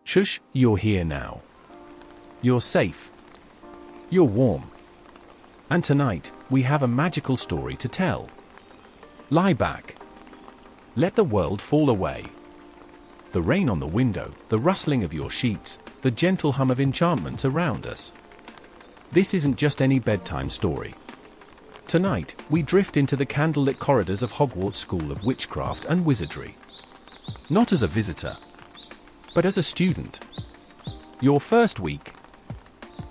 Shush, you're here now. You're safe. You're warm. And tonight, we have a magical story to tell. Lie back. Let the world fall away. The rain on the window, the rustling of your sheets, the gentle hum of enchantments around us. This isn't just any bedtime story. Tonight, we drift into the candlelit corridors of Hogwarts School of Witchcraft and Wizardry. Not as a visitor, but as a student. Your first week.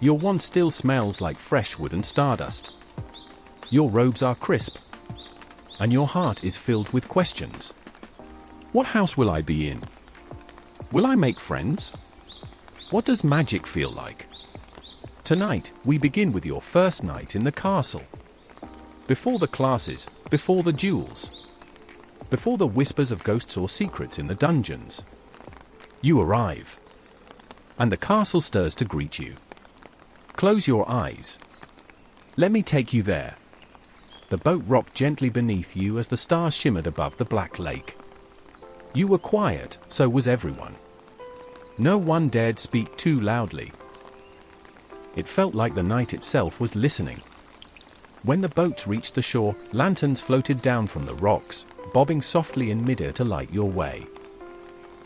Your wand still smells like fresh wood and stardust. Your robes are crisp. And your heart is filled with questions. What house will I be in? Will I make friends? What does magic feel like? Tonight, we begin with your first night in the castle. Before the classes, before the duels, before the whispers of ghosts or secrets in the dungeons. You arrive. And the castle stirs to greet you. Close your eyes. Let me take you there. The boat rocked gently beneath you as the stars shimmered above the black lake. You were quiet, so was everyone. No one dared speak too loudly. It felt like the night itself was listening. When the boats reached the shore, lanterns floated down from the rocks, bobbing softly in midair to light your way.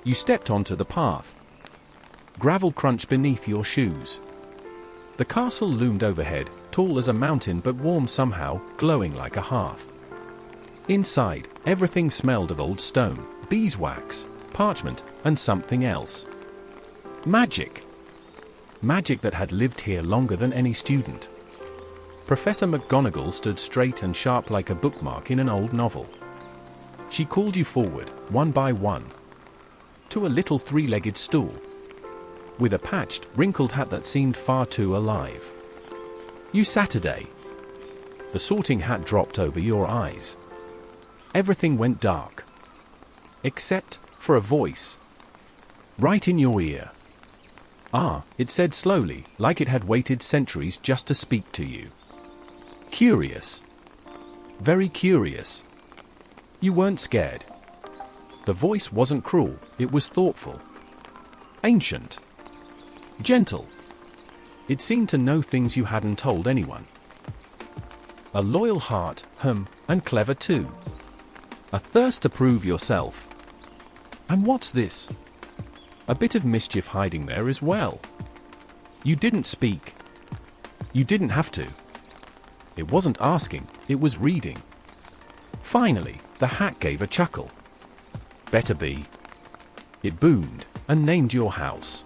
You stepped onto the path. Gravel crunched beneath your shoes. The castle loomed overhead, tall as a mountain but warm somehow, glowing like a hearth. Inside, everything smelled of old stone, beeswax, parchment, and something else. Magic. Magic that had lived here longer than any student. Professor McGonagall stood straight and sharp like a bookmark in an old novel. She called you forward, one by one, to a little three-legged stool, with a patched, wrinkled hat that seemed far too alive. You Saturday. The sorting hat dropped over your eyes. Everything went dark. Except for a voice. Right in your ear. Ah, it said slowly, like it had waited centuries just to speak to you. Curious. Very curious. You weren't scared. The voice wasn't cruel, it was thoughtful. Ancient. Gentle. It seemed to know things you hadn't told anyone. A loyal heart, and clever too. A thirst to prove yourself. And what's this? A bit of mischief hiding there as well. You didn't speak. You didn't have to. It wasn't asking, it was reading. Finally, the hat gave a chuckle. Better be. It boomed, and named your house.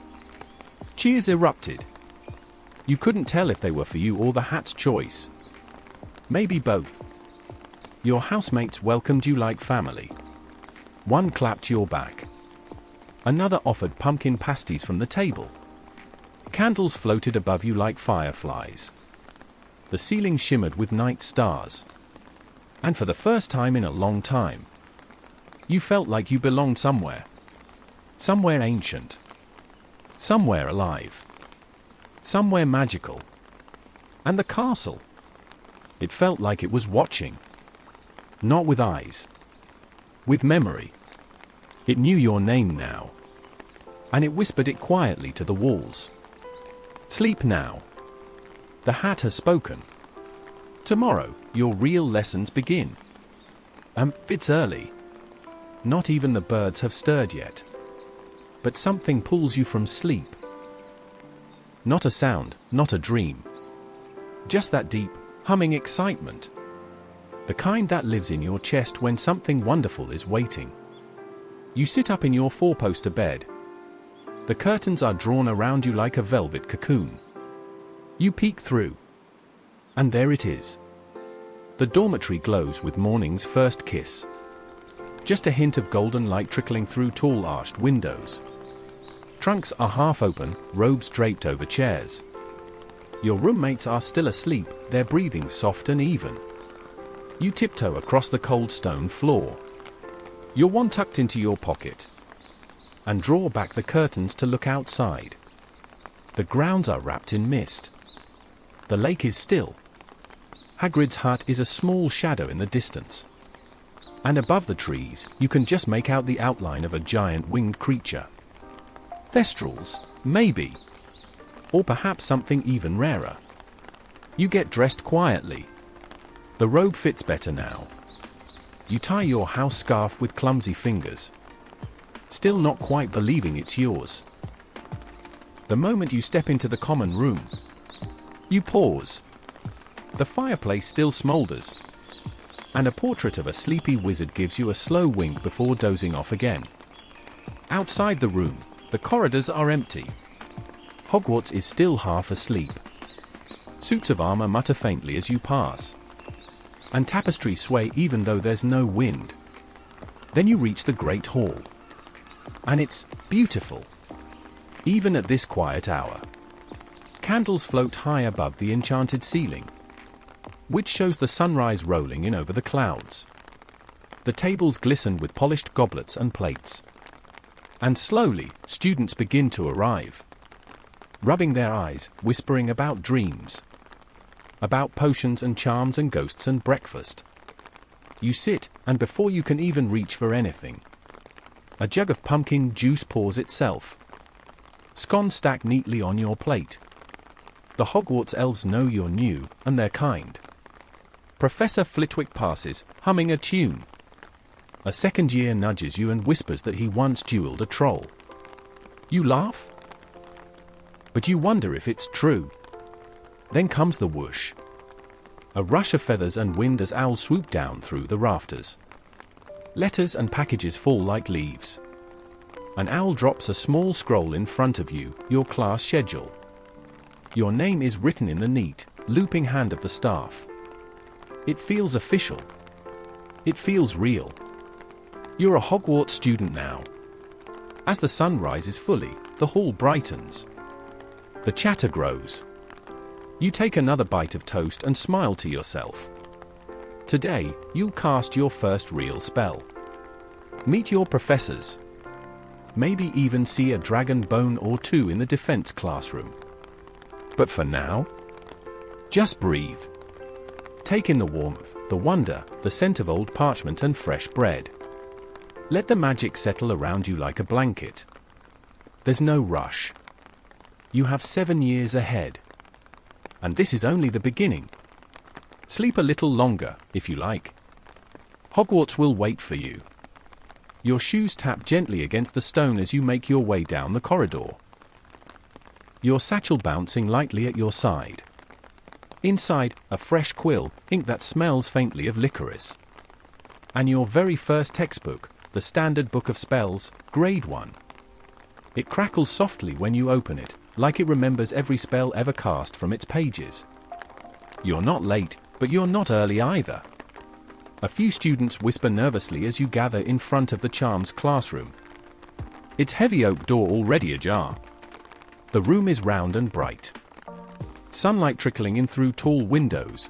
Cheers erupted. You couldn't tell if they were for you or the hat's choice. Maybe both. Your housemates welcomed you like family. One clapped your back. Another offered pumpkin pasties from the table. Candles floated above you like fireflies. The ceiling shimmered with night stars. And for the first time in a long time, you felt like you belonged somewhere. Somewhere ancient. Somewhere alive. Somewhere magical. And the castle. It felt like it was watching. Not with eyes. With memory. It knew your name now. And it whispered it quietly to the walls. Sleep now. The hat has spoken. Tomorrow, your real lessons begin. It's early. Not even the birds have stirred yet. But something pulls you from sleep. Not a sound, not a dream. Just that deep, humming excitement. The kind that lives in your chest when something wonderful is waiting. You sit up in your four-poster bed. The curtains are drawn around you like a velvet cocoon. You peek through. And there it is. The dormitory glows with morning's first kiss. Just a hint of golden light trickling through tall arched windows. Trunks are half open, robes draped over chairs. Your roommates are still asleep, their breathing soft and even. You tiptoe across the cold stone floor. Your wand tucked into your pocket. And draw back the curtains to look outside. The grounds are wrapped in mist. The lake is still. Hagrid's hut is a small shadow in the distance. And above the trees, you can just make out the outline of a giant winged creature. Thestrals, maybe. Or perhaps something even rarer. You get dressed quietly. The robe fits better now. You tie your house scarf with clumsy fingers, still not quite believing it's yours. The moment you step into the common room, you pause. The fireplace still smolders, and a portrait of a sleepy wizard gives you a slow wink before dozing off again. Outside the room, the corridors are empty. Hogwarts is still half asleep. Suits of armor mutter faintly as you pass, and tapestries sway even though there's no wind. Then you reach the Great Hall, and it's beautiful, even at this quiet hour. Candles float high above the enchanted ceiling, which shows the sunrise rolling in over the clouds. The tables glisten with polished goblets and plates, and slowly, students begin to arrive, rubbing their eyes, whispering about dreams, about potions and charms and ghosts and breakfast. You sit, and before you can even reach for anything, a jug of pumpkin juice pours itself. Scones stack neatly on your plate. The Hogwarts elves know you're new, and they're kind. Professor Flitwick passes, humming a tune. A second year nudges you and whispers that he once dueled a troll. You laugh, but you wonder if it's true. Then comes the whoosh. A rush of feathers and wind as owls swoop down through the rafters. Letters and packages fall like leaves. An owl drops a small scroll in front of you, your class schedule. Your name is written in the neat, looping hand of the staff. It feels official. It feels real. You're a Hogwarts student now. As the sun rises fully, the hall brightens. The chatter grows. You take another bite of toast and smile to yourself. Today, you'll cast your first real spell. Meet your professors. Maybe even see a dragon bone or two in the defense classroom. But for now, just breathe. Take in the warmth, the wonder, the scent of old parchment and fresh bread. Let the magic settle around you like a blanket. There's no rush. You have 7 years ahead. And this is only the beginning. Sleep a little longer, if you like. Hogwarts will wait for you. Your shoes tap gently against the stone as you make your way down the corridor, your satchel bouncing lightly at your side. Inside, a fresh quill, ink that smells faintly of licorice. And your very first textbook, the Standard Book of Spells, Grade 1. It crackles softly when you open it, like it remembers every spell ever cast from its pages. You're not late, but you're not early either. A few students whisper nervously as you gather in front of the charms classroom. Its heavy oak door already ajar. The room is round and bright. Sunlight trickling in through tall windows,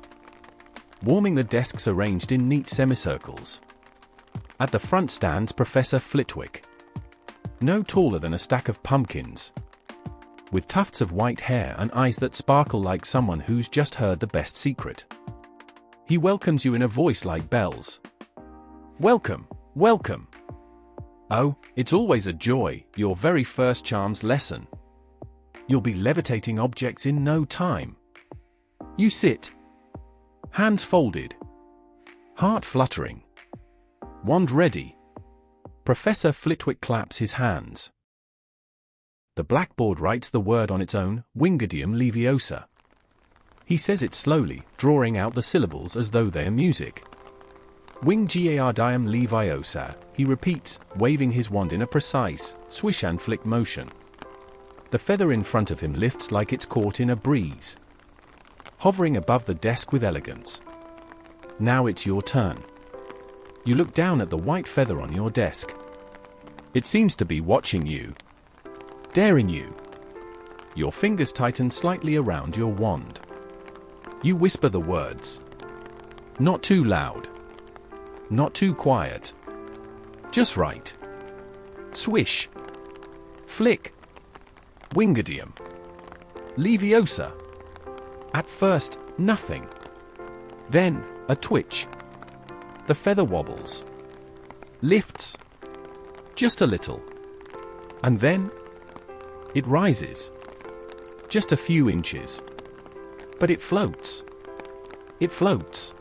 warming the desks arranged in neat semicircles. At the front stands Professor Flitwick, no taller than a stack of pumpkins, with tufts of white hair and eyes that sparkle like someone who's just heard the best secret. He welcomes you in a voice like bells. Welcome, welcome. Oh, it's always a joy, your very first charms lesson. You'll be levitating objects in no time. You sit, hands folded, heart fluttering, wand ready. Professor Flitwick claps his hands. The blackboard writes the word on its own, Wingardium Leviosa. He says it slowly, drawing out the syllables as though they're music. Wingardium Leviosa, he repeats, waving his wand in a precise, swish and flick motion. The feather in front of him lifts like it's caught in a breeze, hovering above the desk with elegance. Now it's your turn. You look down at the white feather on your desk. It seems to be watching you, daring you. Your fingers tighten slightly around your wand. You whisper the words. Not too loud. Not too quiet. Just right. Swish. Flick. Wingardium Leviosa. At first, nothing. Then, a twitch. The feather wobbles. Lifts. Just a little. And then, It rises. Just a few inches. But it floats. It floats.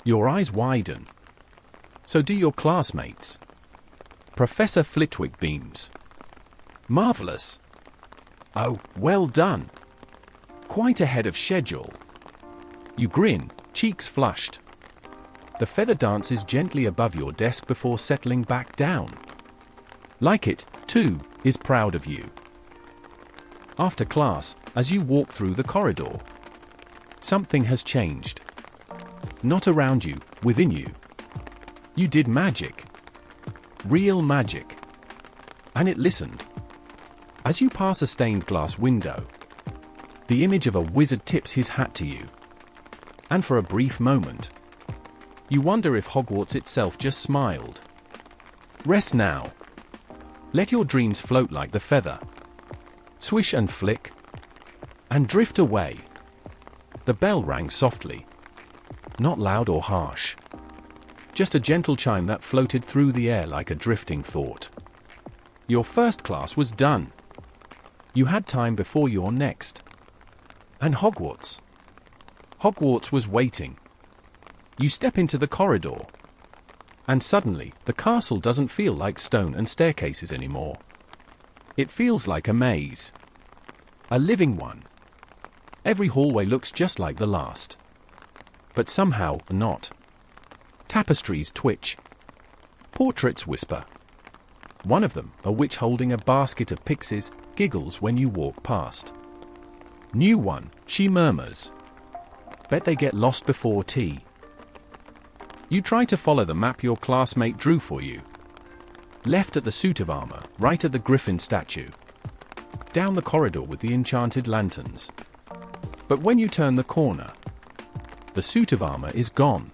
Your eyes widen. So do your classmates. Professor Flitwick beams. Marvelous. Oh, well done. Quite ahead of schedule. You grin, cheeks flushed. The feather dances gently above your desk before settling back down. Like it, too, is proud of you. After class, as you walk through the corridor, something has changed. Not around you, within you. You did magic. Real magic. And it listened. As you pass a stained glass window, the image of a wizard tips his hat to you. And for a brief moment, you wonder if Hogwarts itself just smiled. Rest now. Let your dreams float like the feather. Swish and flick. And drift away. The bell rang softly. Not loud or harsh. Just a gentle chime that floated through the air like a drifting thought. Your first class was done. You had time before your next. And Hogwarts. Hogwarts was waiting. You step into the corridor. And suddenly, the castle doesn't feel like stone and staircases anymore. It feels like a maze. A living one. Every hallway looks just like the last. But somehow, not. Tapestries twitch. Portraits whisper. One of them, a witch holding a basket of pixies, giggles when you walk past. New one, she murmurs. Bet they get lost before tea. You try to follow the map your classmate drew for you. Left at the suit of armor, right at the griffin statue. Down the corridor with the enchanted lanterns. But when you turn the corner, the suit of armor is gone.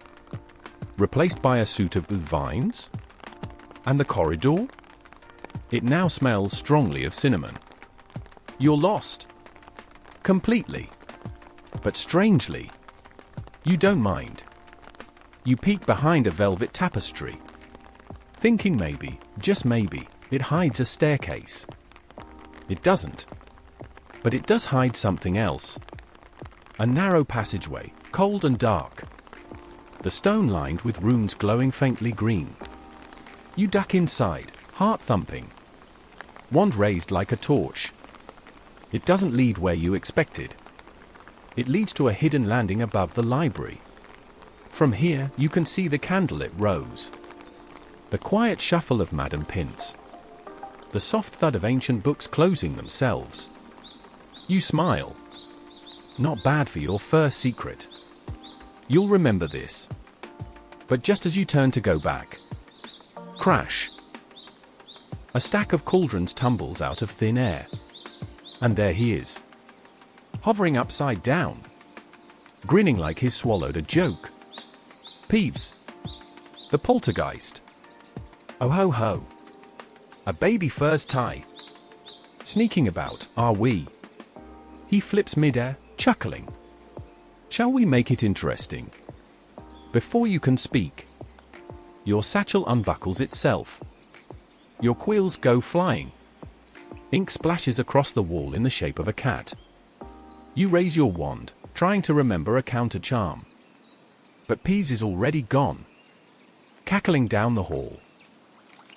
Replaced by a suit of vines? And the corridor? It now smells strongly of cinnamon. You're lost. Completely. But strangely, you don't mind. You peek behind a velvet tapestry. Thinking maybe, just maybe, it hides a staircase. It doesn't. But it does hide something else. A narrow passageway, cold and dark. The stone lined with runes glowing faintly green. You duck inside, heart thumping. Wand raised like a torch. It doesn't lead where you expected. It leads to a hidden landing above the library. From here, you can see the candlelit rows. The quiet shuffle of Madame Pince. The soft thud of ancient books closing themselves. You smile. Not bad for your first secret. You'll remember this. But just as you turn to go back, crash. A stack of cauldrons tumbles out of thin air. And there he is. Hovering upside down. Grinning like he's swallowed a joke. Peeves. The poltergeist. Oh ho ho. A baby fur's tie. Sneaking about, are we? He flips midair, chuckling. Shall we make it interesting? Before you can speak, your satchel unbuckles itself. Your quills go flying. Ink splashes across the wall in the shape of a cat. You raise your wand, trying to remember a counter charm. But Peeves is already gone. Cackling down the hall.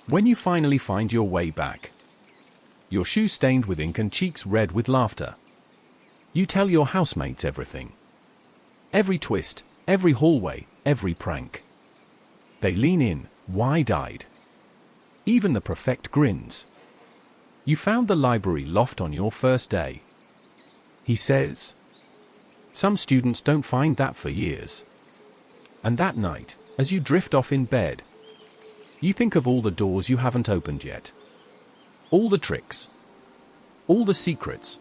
When you finally find your way back, your shoes stained with ink and cheeks red with laughter, you tell your housemates everything. Every twist, every hallway, every prank. They lean in, wide-eyed. Even the prefect grins. You found the library loft on your first day. He says. Some students don't find that for years. And that night, as you drift off in bed, you think of all the doors you haven't opened yet. All the tricks. All the secrets.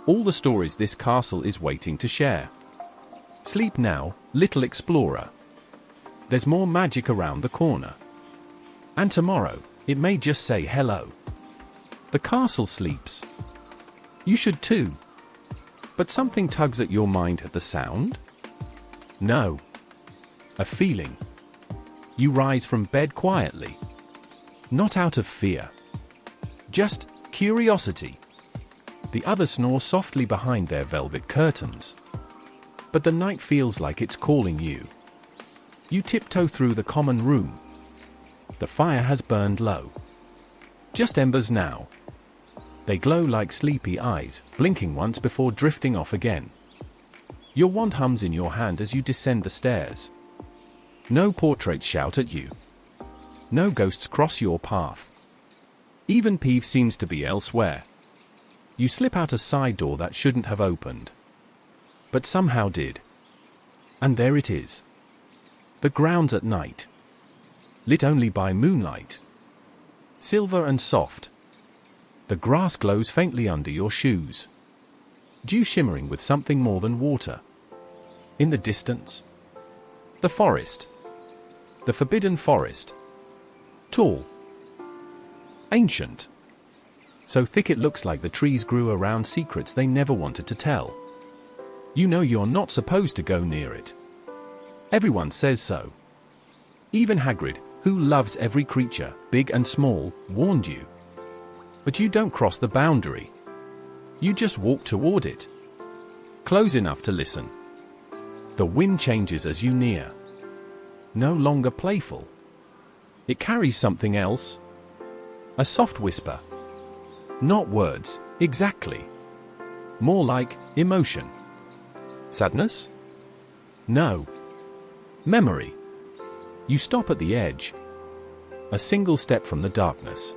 All the stories this castle is waiting to share. Sleep now, little explorer. There's more magic around the corner. And tomorrow, it may just say hello. The castle sleeps. You should too. But something tugs at your mind at the sound? No. A feeling. You rise from bed quietly. Not out of fear. Just curiosity. The others snore softly behind their velvet curtains. But the night feels like it's calling you. You tiptoe through the common room. The fire has burned low. Just embers now. They glow like sleepy eyes, blinking once before drifting off again. Your wand hums in your hand as you descend the stairs. No portraits shout at you. No ghosts cross your path. Even Peeve seems to be elsewhere. You slip out a side door that shouldn't have opened, but somehow did. And there it is. The grounds at night. Lit only by moonlight. Silver and soft. The grass glows faintly under your shoes. Dew shimmering with something more than water. In the distance, the forest. The forbidden forest. Tall. Ancient. So thick it looks like the trees grew around secrets they never wanted to tell. You know you're not supposed to go near it. Everyone says so. Even Hagrid, who loves every creature, big and small, warned you. But you don't cross the boundary. You just walk toward it. Close enough to listen. The wind changes as you near. No longer playful. It carries something else. A soft whisper. Not words, exactly. More like emotion. Sadness? No. Memory. You stop at the edge. A single step from the darkness.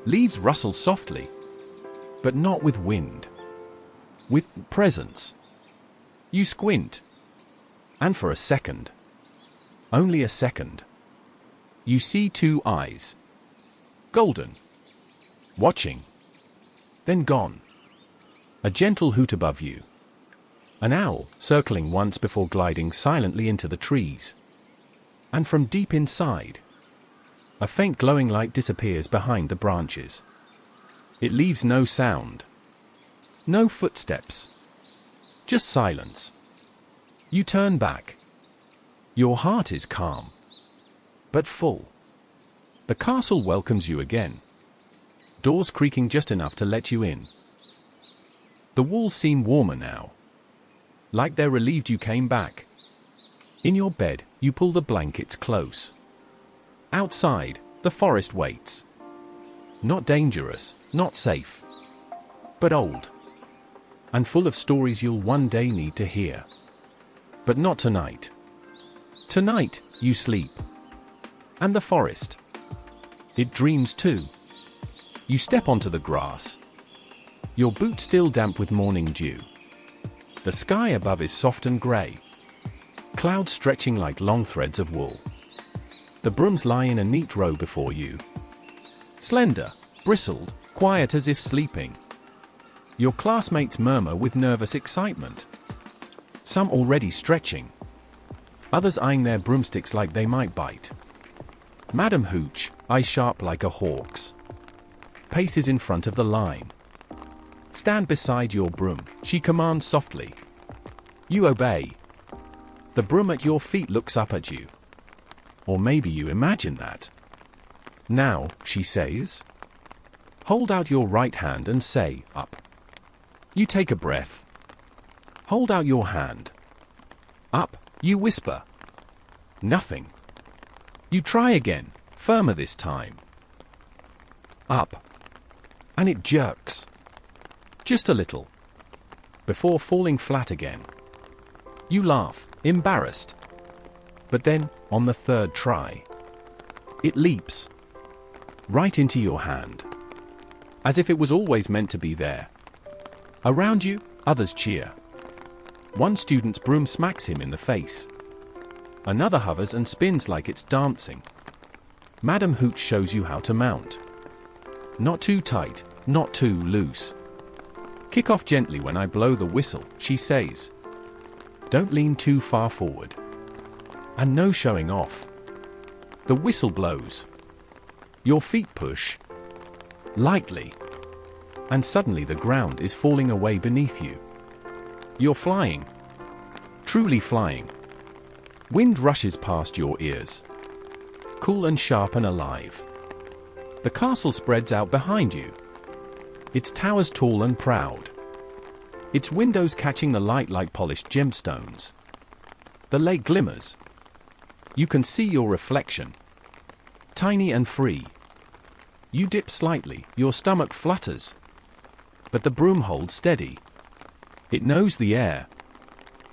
Leaves rustle softly, but not with wind. With presence. You squint. And for a second, only a second, you see two eyes. Golden. Watching. Then gone. A gentle hoot above you. An owl, circling once before gliding silently into the trees. And from deep inside, a faint glowing light disappears behind the branches. It leaves no sound. No footsteps. Just silence. You turn back. Your heart is calm, but full. The castle welcomes you again. Doors creaking just enough to let you in. The walls seem warmer now. Like they're relieved you came back. In your bed, you pull the blankets close. Outside, the forest waits. Not dangerous, not safe, but old. And full of stories you'll one day need to hear. But not tonight. Tonight, you sleep. And the forest. It dreams too. You step onto the grass. Your boot still damp with morning dew. The sky above is soft and grey. Clouds stretching like long threads of wool. The brooms lie in a neat row before you. Slender, bristled, quiet as if sleeping. Your classmates murmur with nervous excitement. Some already stretching. Others eyeing their broomsticks like they might bite. Madam Hooch, eyes sharp like a hawk's, paces in front of the line. Stand beside your broom, she commands softly. You obey. The broom at your feet looks up at you. Or maybe you imagine that. Now, she says. Hold out your right hand and say, up. You take a breath. Hold out your hand. Up, you whisper. Nothing. You try again, firmer this time. Up. And it jerks. Just a little. Before falling flat again. You laugh, embarrassed. But then, on the third try, it leaps. Right into your hand. As if it was always meant to be there. Around you, others cheer. One student's broom smacks him in the face. Another hovers and spins like it's dancing. Madam Hooch shows you how to mount. Not too tight, not too loose. Kick off gently when I blow the whistle, she says. Don't lean too far forward. And no showing off. The whistle blows. Your feet push. Lightly. And suddenly the ground is falling away beneath you. You're flying. Truly flying. Wind rushes past your ears. Cool and sharp and alive. The castle spreads out behind you. Its towers tall and proud. Its windows catching the light like polished gemstones. The lake glimmers. You can see your reflection. Tiny and free. You dip slightly, your stomach flutters. But the broom holds steady. It knows the air.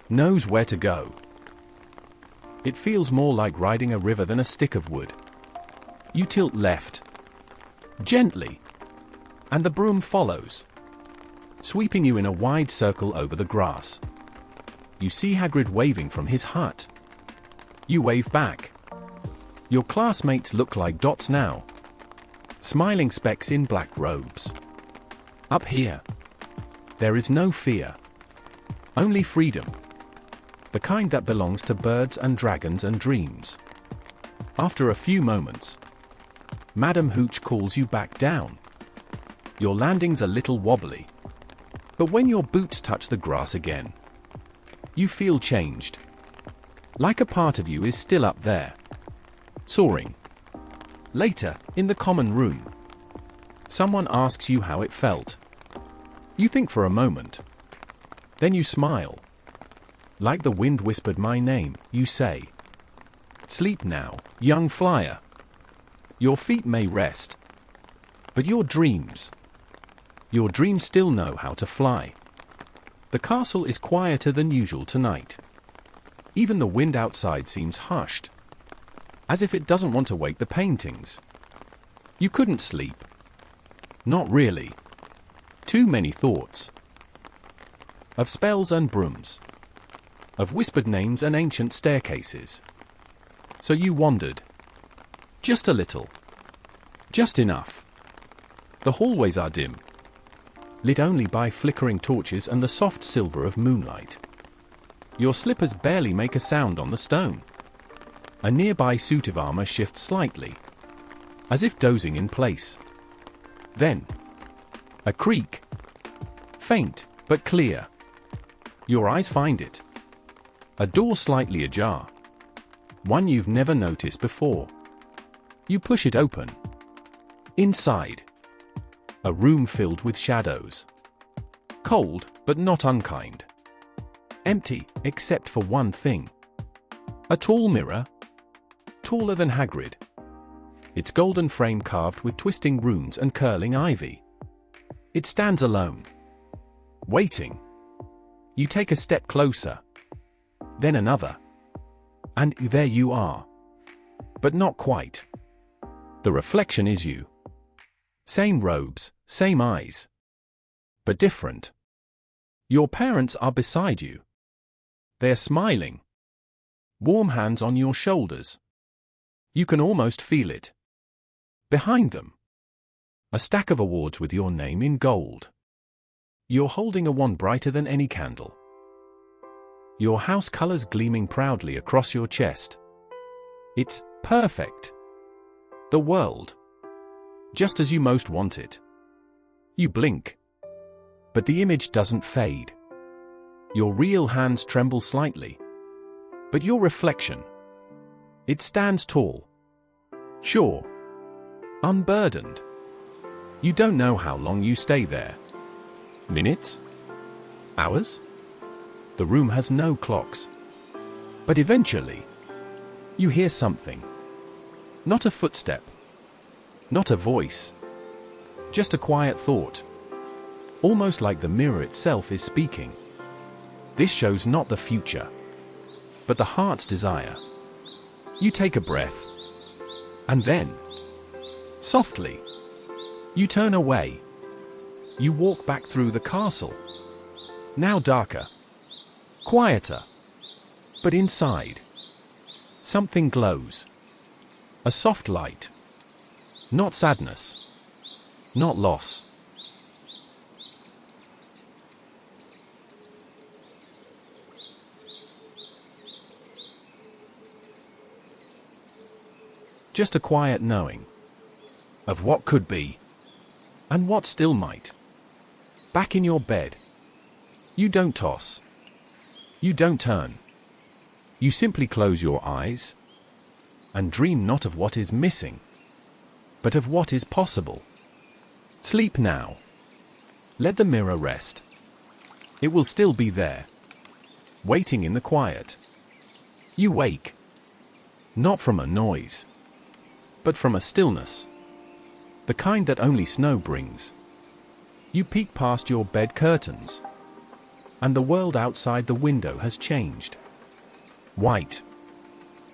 Knows where to go. It feels more like riding a river than a stick of wood. You tilt left. Gently. And the broom follows, sweeping you in a wide circle over the grass. You see Hagrid waving from his hut. You wave back. Your classmates look like dots now. Smiling specks in black robes. Up here, there is no fear. Only freedom. The kind that belongs to birds and dragons and dreams. After a few moments, Madam Hooch calls you back down. Your landing's a little wobbly. But when your boots touch the grass again, you feel changed. Like a part of you is still up there. Soaring. Later, in the common room, someone asks you how it felt. You think for a moment. Then you smile. Like the wind whispered my name, you say. Sleep now, young flyer. Your feet may rest. But your dreams still know how to fly. The castle is quieter than usual tonight. Even the wind outside seems hushed. As if it doesn't want to wake the paintings. You couldn't sleep. Not really. Too many thoughts. Of spells and brooms. Of whispered names and ancient staircases. So you wandered. Just a little. Just enough. The hallways are dim. Lit only by flickering torches and the soft silver of moonlight. Your slippers barely make a sound on the stone. A nearby suit of armor shifts slightly, as if dozing in place. Then, a creak. Faint, but clear. Your eyes find it. A door slightly ajar. One you've never noticed before. You push it open. Inside. A room filled with shadows. Cold, but not unkind. Empty, except for one thing. A tall mirror. Taller than Hagrid. Its golden frame carved with twisting runes and curling ivy. It stands alone. Waiting. You take a step closer. Then another. And there you are. But not quite. The reflection is you. Same robes, same eyes. But different. Your parents are beside you. They're smiling. Warm hands on your shoulders. You can almost feel it. Behind them. A stack of awards with your name in gold. You're holding a wand brighter than any candle. Your house colors gleaming proudly across your chest. It's perfect. The world. Just as you most want it. You blink. But the image doesn't fade. Your real hands tremble slightly. But your reflection. It stands tall. Sure. Unburdened. You don't know how long you stay there. Minutes? Hours? The room has no clocks. But eventually, you hear something. Not a footstep. Not a voice. Just a quiet thought. Almost like the mirror itself is speaking. This shows not the future, but the heart's desire. You take a breath. And then, softly, you turn away. You walk back through the castle. Now darker. Quieter. But inside, something glows. A soft light. Not sadness. Not loss. Just a quiet knowing of what could be and what still might. Back in your bed. You don't toss. You don't turn. You simply close your eyes and dream not of what is missing, but of what is possible. Sleep now. Let the mirror rest. It will still be there, waiting in the quiet. You wake. Not from a noise, but from a stillness. The kind that only snow brings. You peek past your bed curtains, and the world outside the window has changed. White.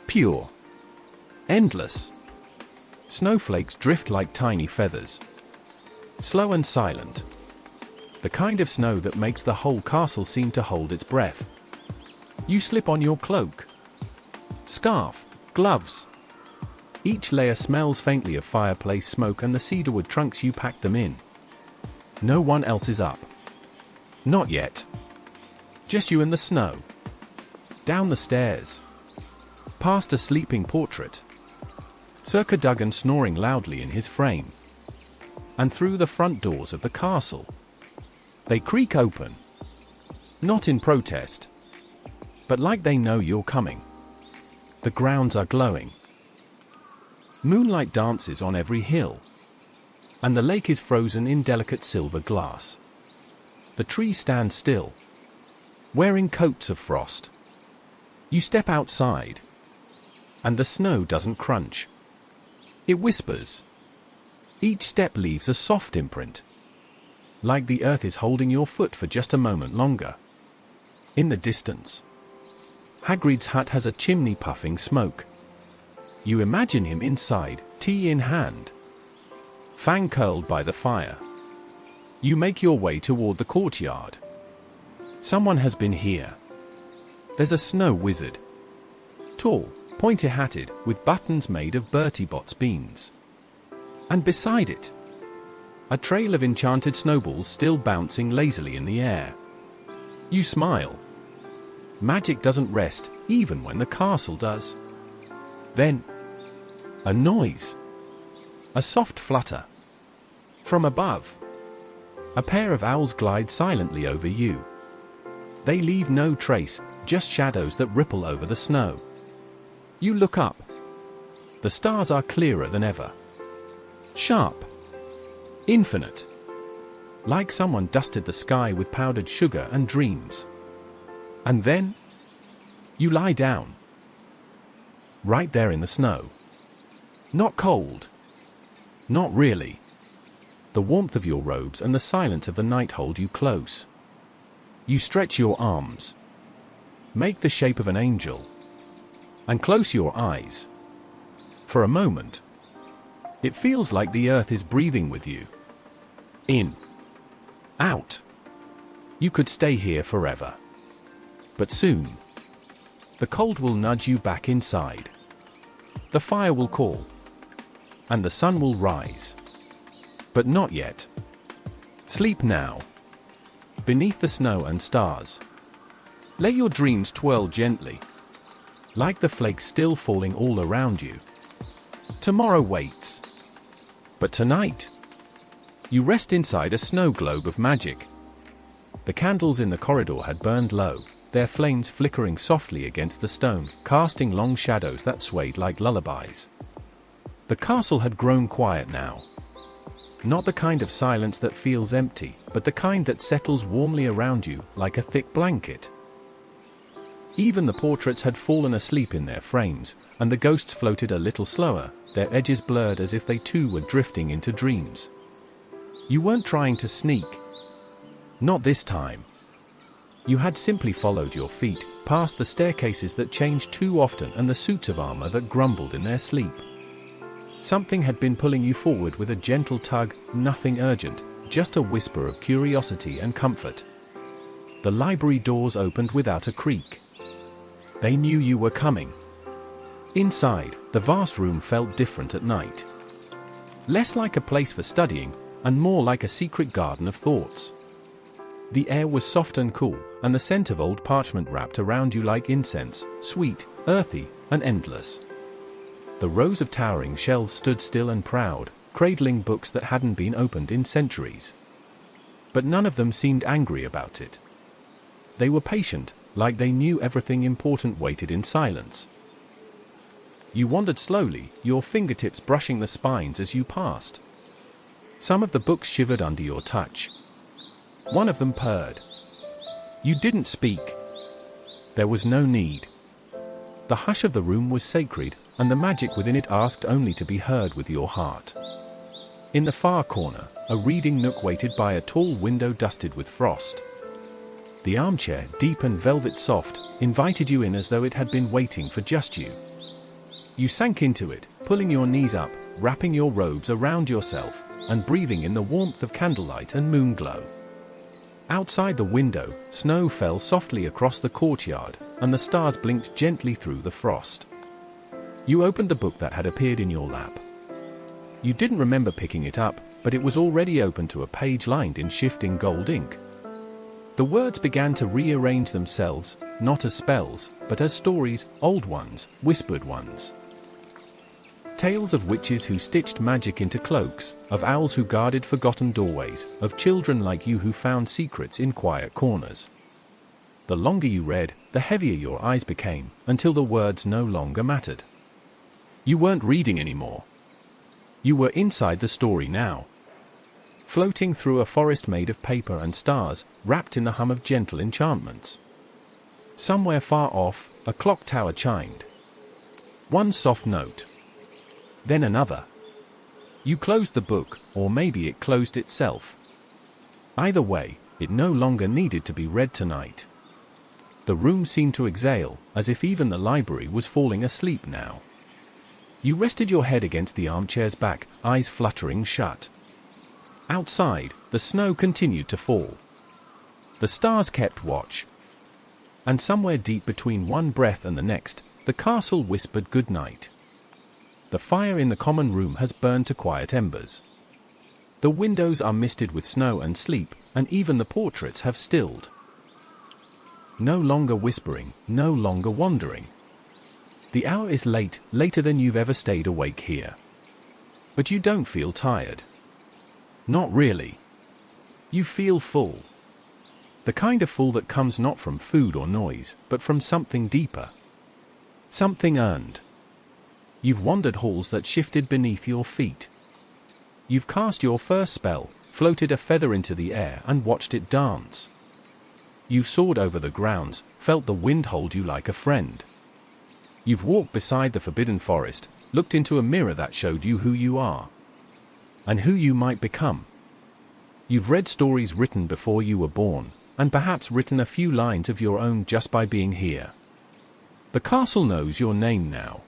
Pure. Endless. Snowflakes drift like tiny feathers. Slow and silent. The kind of snow that makes the whole castle seem to hold its breath. You slip on your cloak, scarf, gloves. Each layer smells faintly of fireplace smoke and the cedarwood trunks you packed them in. No one else is up. Not yet. Just you and the snow. Down the stairs. Past a sleeping portrait. Sir Cadogan snoring loudly in his frame. And through the front doors of the castle. They creak open. Not in protest, but like they know you're coming. The grounds are glowing. Moonlight dances on every hill. And the lake is frozen in delicate silver glass. The trees stand still, wearing coats of frost. You step outside, and the snow doesn't crunch. It whispers. Each step leaves a soft imprint, like the earth is holding your foot for just a moment longer. In the distance, Hagrid's hut has a chimney puffing smoke. You imagine him inside, tea in hand, fang curled by the fire. You make your way toward the courtyard. Someone has been here. There's a snow wizard. Tall, pointy-hatted, with buttons made of Bertie Bott's beans. And beside it, a trail of enchanted snowballs still bouncing lazily in the air. You smile. Magic doesn't rest, even when the castle does. Then, a noise. A soft flutter. From above, a pair of owls glide silently over you. They leave no trace, just shadows that ripple over the snow. You look up. The stars are clearer than ever. Sharp. Infinite. Like someone dusted the sky with powdered sugar and dreams. And then, you lie down. Right there in the snow. Not cold. Not really. The warmth of your robes and the silence of the night hold you close. You stretch your arms, make the shape of an angel, and close your eyes. For a moment, it feels like the earth is breathing with you. In. Out. You could stay here forever. But soon, the cold will nudge you back inside. The fire will call, and the sun will rise. But not yet. Sleep now, beneath the snow and stars. Let your dreams twirl gently, like the flakes still falling all around you. Tomorrow waits. But tonight, you rest inside a snow globe of magic. The candles in the corridor had burned low, their flames flickering softly against the stone, casting long shadows that swayed like lullabies. The castle had grown quiet now. Not the kind of silence that feels empty, but the kind that settles warmly around you like a thick blanket. Even the portraits had fallen asleep in their frames, and the ghosts floated a little slower, their edges blurred as if they too were drifting into dreams. You weren't trying to sneak. Not this time. You had simply followed your feet, past the staircases that changed too often and the suits of armor that grumbled in their sleep. Something had been pulling you forward with a gentle tug, nothing urgent, just a whisper of curiosity and comfort. The library doors opened without a creak. They knew you were coming. Inside, the vast room felt different at night. Less like a place for studying, and more like a secret garden of thoughts. The air was soft and cool, and the scent of old parchment wrapped around you like incense, sweet, earthy, and endless. The rows of towering shelves stood still and proud, cradling books that hadn't been opened in centuries. But none of them seemed angry about it. They were patient, like they knew everything important waited in silence. You wandered slowly, your fingertips brushing the spines as you passed. Some of the books shivered under your touch. One of them purred. You didn't speak. There was no need. The hush of the room was sacred, and the magic within it asked only to be heard with your heart. In the far corner, a reading nook waited by a tall window dusted with frost. The armchair, deep and velvet soft, invited you in as though it had been waiting for just you. You sank into it, pulling your knees up, wrapping your robes around yourself, and breathing in the warmth of candlelight and moon glow. Outside the window, snow fell softly across the courtyard, and the stars blinked gently through the frost. You opened the book that had appeared in your lap. You didn't remember picking it up, but it was already open to a page lined in shifting gold ink. The words began to rearrange themselves, not as spells, but as stories, old ones, whispered ones. Tales of witches who stitched magic into cloaks, of owls who guarded forgotten doorways, of children like you who found secrets in quiet corners. The longer you read, the heavier your eyes became, until the words no longer mattered. You weren't reading anymore. You were inside the story now. Floating through a forest made of paper and stars, wrapped in the hum of gentle enchantments. Somewhere far off, a clock tower chimed. One soft note. Then another. You closed the book, or maybe it closed itself. Either way, it no longer needed to be read tonight. The room seemed to exhale, as if even the library was falling asleep now. You rested your head against the armchair's back, eyes fluttering shut. Outside, the snow continued to fall. The stars kept watch. And somewhere deep between one breath and the next, the castle whispered good night. The fire in the common room has burned to quiet embers. The windows are misted with snow and sleep, and even the portraits have stilled. No longer whispering, no longer wandering. The hour is late, later than you've ever stayed awake here. But you don't feel tired. Not really. You feel full. The kind of full that comes not from food or noise, but from something deeper. Something earned. You've wandered halls that shifted beneath your feet. You've cast your first spell, floated a feather into the air and watched it dance. You've soared over the grounds, felt the wind hold you like a friend. You've walked beside the forbidden forest, looked into a mirror that showed you who you are. And who you might become. You've read stories written before you were born, and perhaps written a few lines of your own just by being here. The castle knows your name now.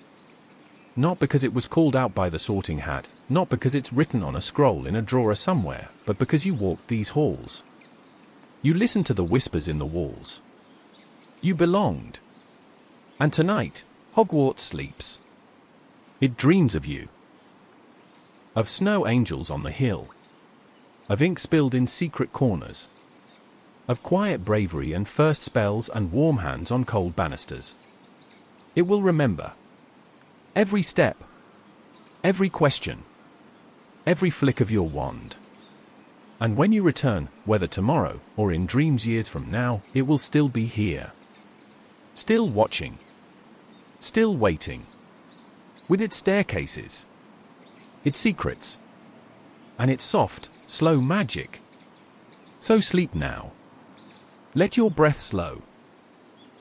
Not because it was called out by the sorting hat, not because it's written on a scroll in a drawer somewhere, but because you walked these halls. You listened to the whispers in the walls. You belonged. And tonight, Hogwarts sleeps. It dreams of you. Of snow angels on the hill. Of ink spilled in secret corners. Of quiet bravery and first spells and warm hands on cold banisters. It will remember. Every step. Every question. Every flick of your wand. And when you return, whether tomorrow or in dreams years from now, it will still be here. Still watching. Still waiting. With its staircases. Its secrets. And its soft, slow magic. So sleep now. Let your breath slow.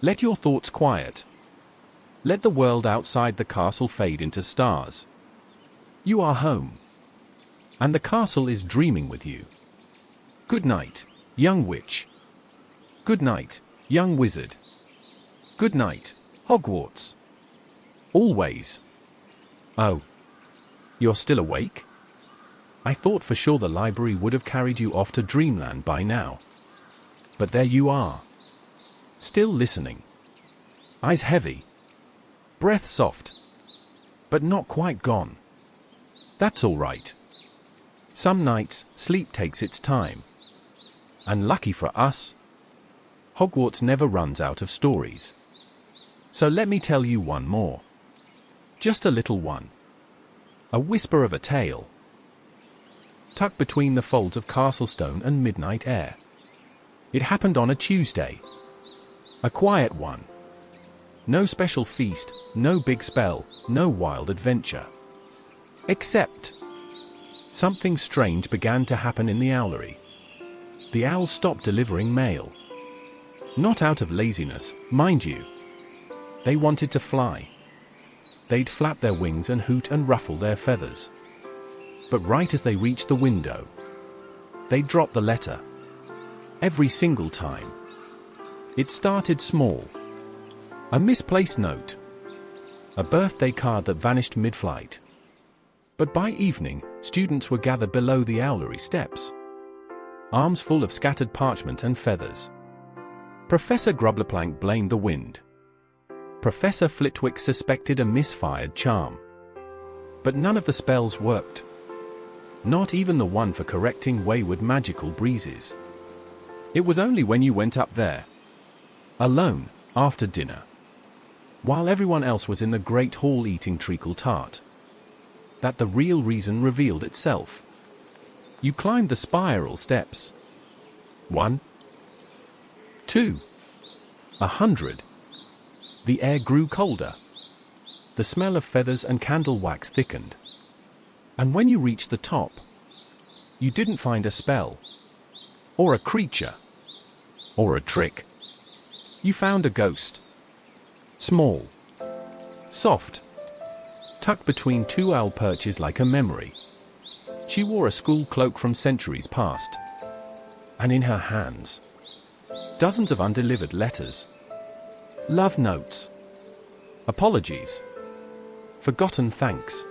Let your thoughts quiet. Let the world outside the castle fade into stars. You are home. And the castle is dreaming with you. Good night, young witch. Good night, young wizard. Good night, Hogwarts. Always. Oh. You're still awake? I thought for sure the library would have carried you off to dreamland by now. But there you are. Still listening. Eyes heavy. Breath soft. But not quite gone. That's all right. Some nights, sleep takes its time. And lucky for us, Hogwarts never runs out of stories. So let me tell you one more. Just a little one. A whisper of a tale. Tucked between the folds of Castlestone and midnight air. It happened on a Tuesday. A quiet one. No special feast, no big spell, no wild adventure. Except something strange began to happen in the owlery. the owls stopped delivering mail. Not out of laziness, mind you. They wanted to fly. They'd flap their wings and hoot and ruffle their feathers. But right as they reached the window, they'd drop the letter. Every single time. It started small. A misplaced note. A birthday card that vanished mid-flight. But by evening, students were gathered below the owlery steps, arms full of scattered parchment and feathers. Professor Grubbleplank blamed the wind. Professor Flitwick suspected a misfired charm. But none of the spells worked. Not even the one for correcting wayward magical breezes. It was only when you went up there, alone, after dinner, while everyone else was in the great hall eating treacle tart, that the real reason revealed itself. You climbed the spiral steps. 1, 2, 100. The air grew colder. The smell of feathers and candle wax thickened. And when you reached the top, you didn't find a spell, or a creature, or a trick. You found a ghost. Small, soft, tucked between two owl perches like a memory. She wore a school cloak from centuries past. And in her hands, dozens of undelivered letters. Love notes. Apologies. Forgotten thanks.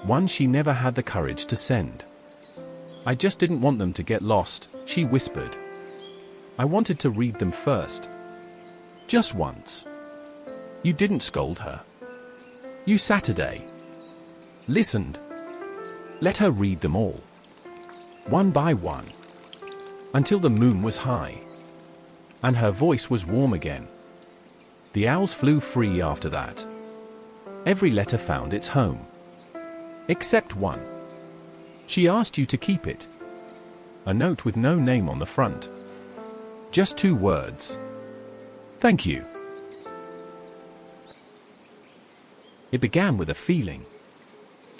One she never had the courage to send. I just didn't want them to get lost, she whispered. I wanted to read them first. Just once. You didn't scold her. You Saturday. Listened. Let her read them all. One by one. Until the moon was high. And her voice was warm again. The owls flew free after that. Every letter found its home. Except one. She asked you to keep it. A note with no name on the front. Just 2 words. Thank you. It began with a feeling.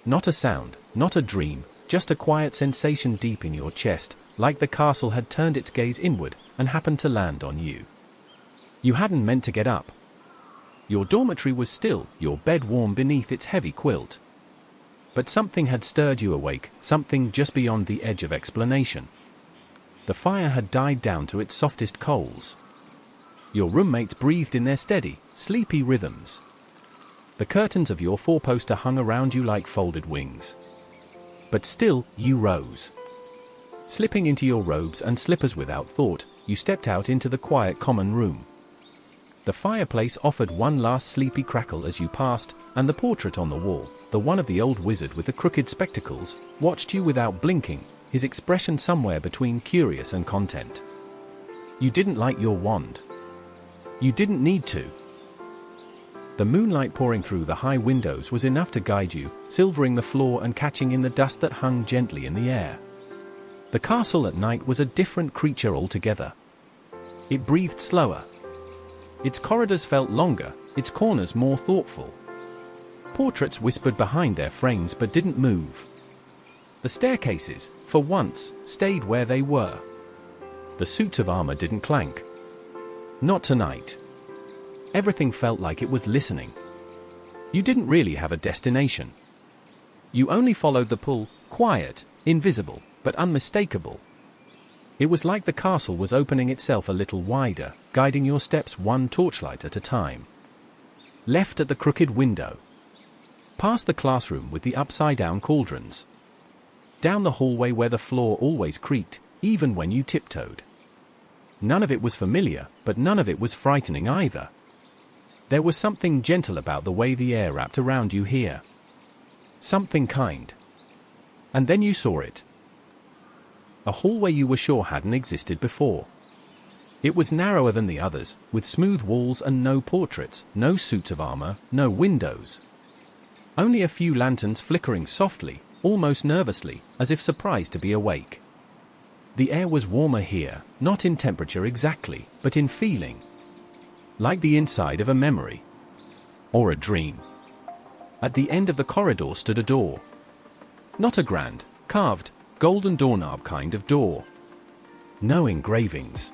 Not a sound, not a dream, just a quiet sensation deep in your chest, like the castle had turned its gaze inward and happened to land on you. You hadn't meant to get up. Your dormitory was still, your bed warm beneath its heavy quilt. But something had stirred you awake, something just beyond the edge of explanation. The fire had died down to its softest coals. Your roommates breathed in their steady, sleepy rhythms. The curtains of your 4-poster hung around you like folded wings. But still, you rose. Slipping into your robes and slippers without thought, you stepped out into the quiet common room. The fireplace offered one last sleepy crackle as you passed, and the portrait on the wall, the one of the old wizard with the crooked spectacles, watched you without blinking, his expression somewhere between curious and content. You didn't like your wand. You didn't need to. The moonlight pouring through the high windows was enough to guide you, silvering the floor and catching in the dust that hung gently in the air. The castle at night was a different creature altogether. It breathed slower. Its corridors felt longer, its corners more thoughtful. Portraits whispered behind their frames but didn't move. The staircases, for once, stayed where they were. The suits of armor didn't clank. Not tonight. Everything felt like it was listening. You didn't really have a destination. You only followed the pull, quiet, invisible, but unmistakable. It was like the castle was opening itself a little wider, guiding your steps one torchlight at a time. Left at the crooked window. Past the classroom with the upside-down cauldrons. Down the hallway where the floor always creaked, even when you tiptoed. None of it was familiar, but none of it was frightening either. There was something gentle about the way the air wrapped around you here. Something kind. And then you saw it. A hallway you were sure hadn't existed before. It was narrower than the others, with smooth walls and no portraits, no suits of armor, no windows. Only a few lanterns flickering softly, almost nervously, as if surprised to be awake. The air was warmer here, not in temperature exactly, but in feeling. Like the inside of a memory. Or a dream. At the end of the corridor stood a door. Not a grand, carved, golden doorknob kind of door. No engravings.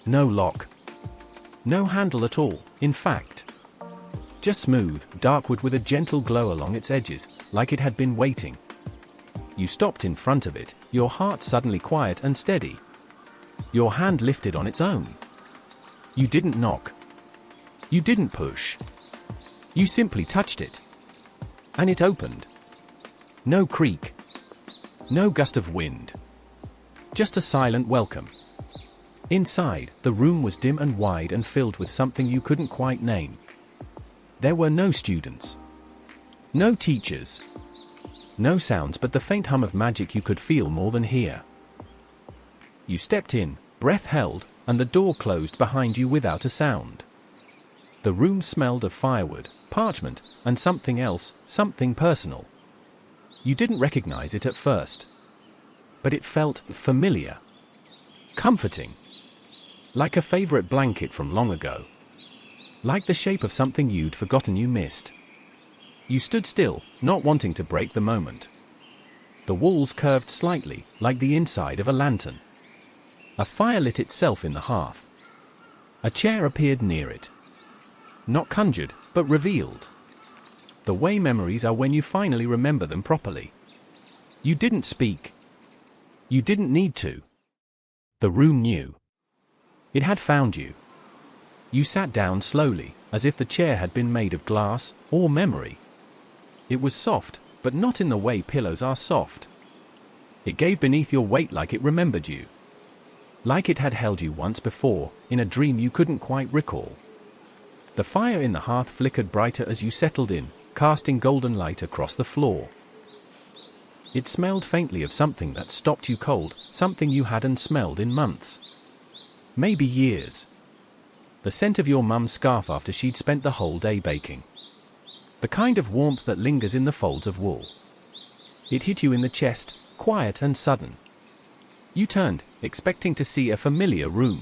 No lock. No handle at all, in fact. Just smooth, dark wood with a gentle glow along its edges, like it had been waiting. You stopped in front of it, your heart suddenly quiet and steady. Your hand lifted on its own. You didn't knock. You didn't push. You simply touched it. And it opened. No creak. No gust of wind. Just a silent welcome. Inside, the room was dim and wide and filled with something you couldn't quite name. There were no students. No teachers. No sounds but the faint hum of magic you could feel more than hear. You stepped in, breath held, and the door closed behind you without a sound. The room smelled of firewood, parchment, and something else, something personal. You didn't recognize it at first. But it felt familiar. Comforting. Like a favorite blanket from long ago. Like the shape of something you'd forgotten you missed. You stood still, not wanting to break the moment. The walls curved slightly, like the inside of a lantern. A fire lit itself in the hearth. A chair appeared near it. Not conjured, but revealed. The way memories are when you finally remember them properly. You didn't speak. You didn't need to. The room knew. It had found you. You sat down slowly, as if the chair had been made of glass, or memory. It was soft, but not in the way pillows are soft. It gave beneath your weight like it remembered you. Like it had held you once before, in a dream you couldn't quite recall. The fire in the hearth flickered brighter as you settled in, casting golden light across the floor. It smelled faintly of something that stopped you cold, something you hadn't smelled in months. Maybe years. The scent of your mum's scarf after she'd spent the whole day baking. The kind of warmth that lingers in the folds of wool. It hit you in the chest, quiet and sudden. You turned, expecting to see a familiar room.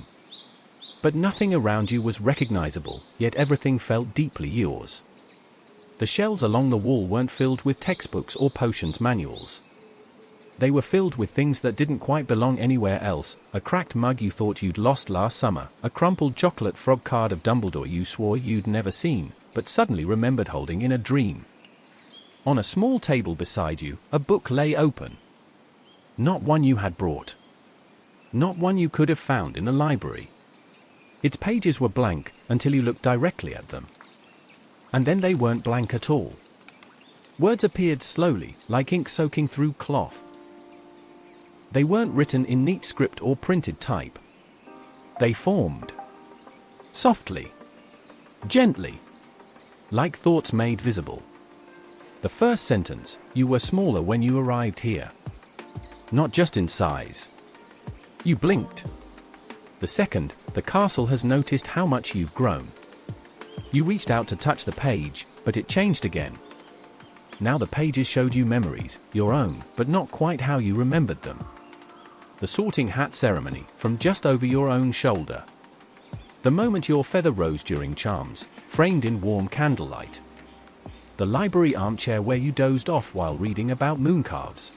But nothing around you was recognizable, yet everything felt deeply yours. The shelves along the wall weren't filled with textbooks or potions manuals. They were filled with things that didn't quite belong anywhere else, a cracked mug you thought you'd lost last summer, a crumpled chocolate frog card of Dumbledore you swore you'd never seen, but suddenly remembered holding in a dream. On a small table beside you, a book lay open. Not one you had brought. Not one you could have found in the library. Its pages were blank, until you looked directly at them. And then they weren't blank at all. Words appeared slowly, like ink soaking through cloth. They weren't written in neat script or printed type. They formed. Softly. Gently. Like thoughts made visible. The first sentence, you were smaller when you arrived here. Not just in size. You blinked. The second, the castle has noticed how much you've grown. You reached out to touch the page, but it changed again. Now the pages showed you memories, your own, but not quite how you remembered them. The sorting hat ceremony, from just over your own shoulder. The moment your feather rose during charms, framed in warm candlelight. The library armchair where you dozed off while reading about mooncalves.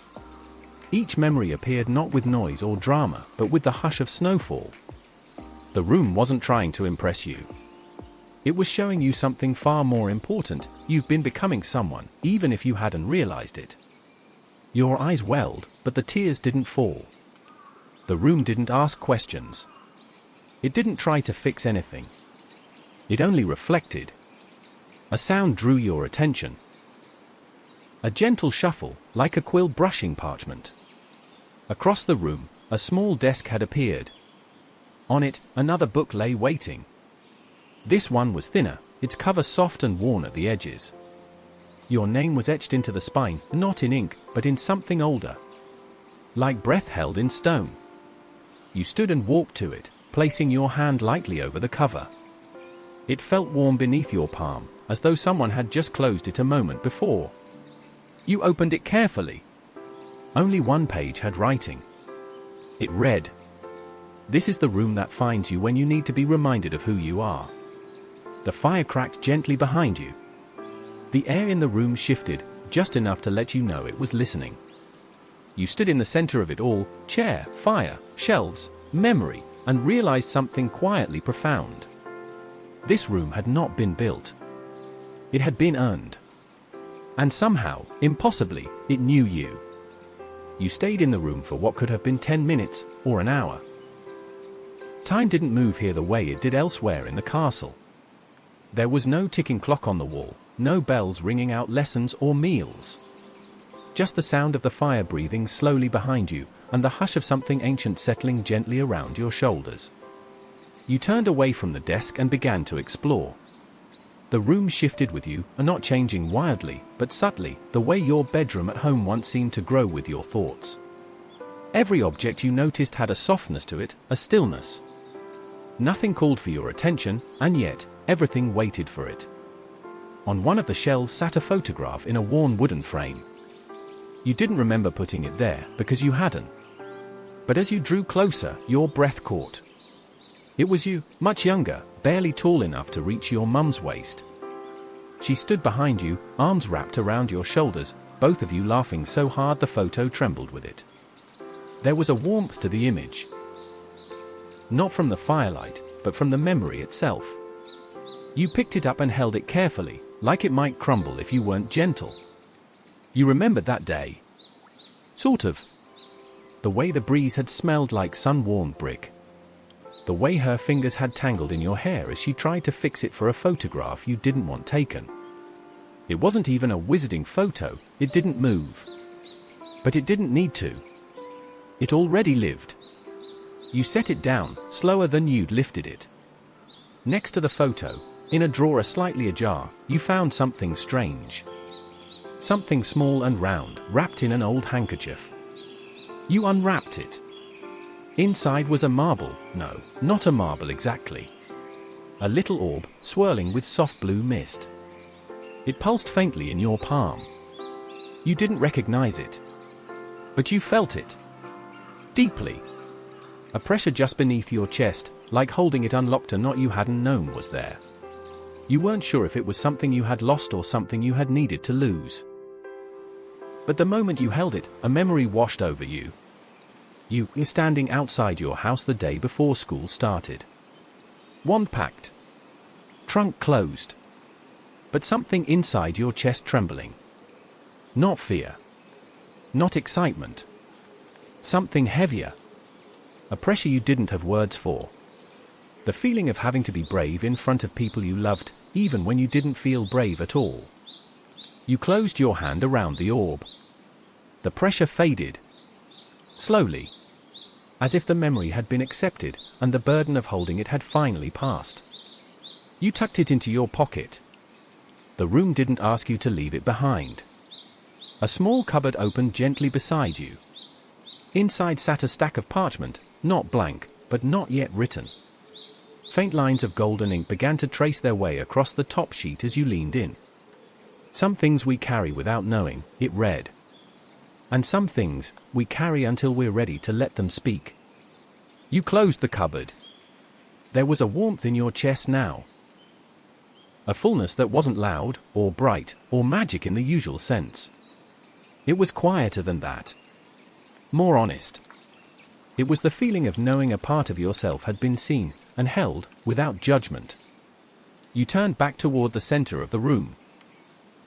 Each memory appeared not with noise or drama, but with the hush of snowfall. The room wasn't trying to impress you. It was showing you something far more important. You've been becoming someone, even if you hadn't realized it. Your eyes welled, but the tears didn't fall. The room didn't ask questions. It didn't try to fix anything. It only reflected. A sound drew your attention. A gentle shuffle, like a quill brushing parchment. Across the room, a small desk had appeared. On it, another book lay waiting. This one was thinner, its cover soft and worn at the edges. Your name was etched into the spine, not in ink, but in something older. Like breath held in stone. You stood and walked to it, placing your hand lightly over the cover. It felt warm beneath your palm, as though someone had just closed it a moment before. You opened it carefully. Only one page had writing. It read, "This is the room that finds you when you need to be reminded of who you are." The fire cracked gently behind you. The air in the room shifted, just enough to let you know it was listening. You stood in the center of it all, chair, fire, shelves, memory, and realized something quietly profound. This room had not been built. It had been earned. And somehow, impossibly, it knew you. You stayed in the room for what could have been 10 minutes, or an hour. Time didn't move here the way it did elsewhere in the castle. There was no ticking clock on the wall, no bells ringing out lessons or meals. Just the sound of the fire breathing slowly behind you, and the hush of something ancient settling gently around your shoulders. You turned away from the desk and began to explore. The room shifted with you, not changing wildly, but subtly, the way your bedroom at home once seemed to grow with your thoughts. Every object you noticed had a softness to it, a stillness. Nothing called for your attention, and yet, everything waited for it. On one of the shelves sat a photograph in a worn wooden frame. You didn't remember putting it there, because you hadn't. But as you drew closer, your breath caught. It was you, much younger, barely tall enough to reach your mum's waist. She stood behind you, arms wrapped around your shoulders, both of you laughing so hard the photo trembled with it. There was a warmth to the image. Not from the firelight, but from the memory itself. You picked it up and held it carefully, like it might crumble if you weren't gentle. You remembered that day. Sort of. The way the breeze had smelled like sun-warmed brick. The way her fingers had tangled in your hair as she tried to fix it for a photograph you didn't want taken. It wasn't even a wizarding photo, it didn't move. But it didn't need to. It already lived. You set it down, slower than you'd lifted it. Next to the photo, in a drawer slightly ajar, you found something strange. Something small and round, wrapped in an old handkerchief. You unwrapped it. Inside was a marble, no, not a marble exactly. A little orb, swirling with soft blue mist. It pulsed faintly in your palm. You didn't recognize it. But you felt it. Deeply. A pressure just beneath your chest, like holding it unlocked a knot you hadn't known was there. You weren't sure if it was something you had lost or something you had needed to lose. But the moment you held it, a memory washed over you. You were standing outside your house the day before school started. Wand packed. Trunk closed. But something inside your chest trembling. Not fear. Not excitement. Something heavier. A pressure you didn't have words for. The feeling of having to be brave in front of people you loved, even when you didn't feel brave at all. You closed your hand around the orb. The pressure faded. Slowly. As if the memory had been accepted, and the burden of holding it had finally passed. You tucked it into your pocket. The room didn't ask you to leave it behind. A small cupboard opened gently beside you. Inside sat a stack of parchment, not blank, but not yet written. Faint lines of golden ink began to trace their way across the top sheet as you leaned in. Some things we carry without knowing, it read. And some things, we carry until we're ready to let them speak. You closed the cupboard. There was a warmth in your chest now. A fullness that wasn't loud, or bright, or magic in the usual sense. It was quieter than that. More honest. It was the feeling of knowing a part of yourself had been seen, and held, without judgment. You turned back toward the center of the room.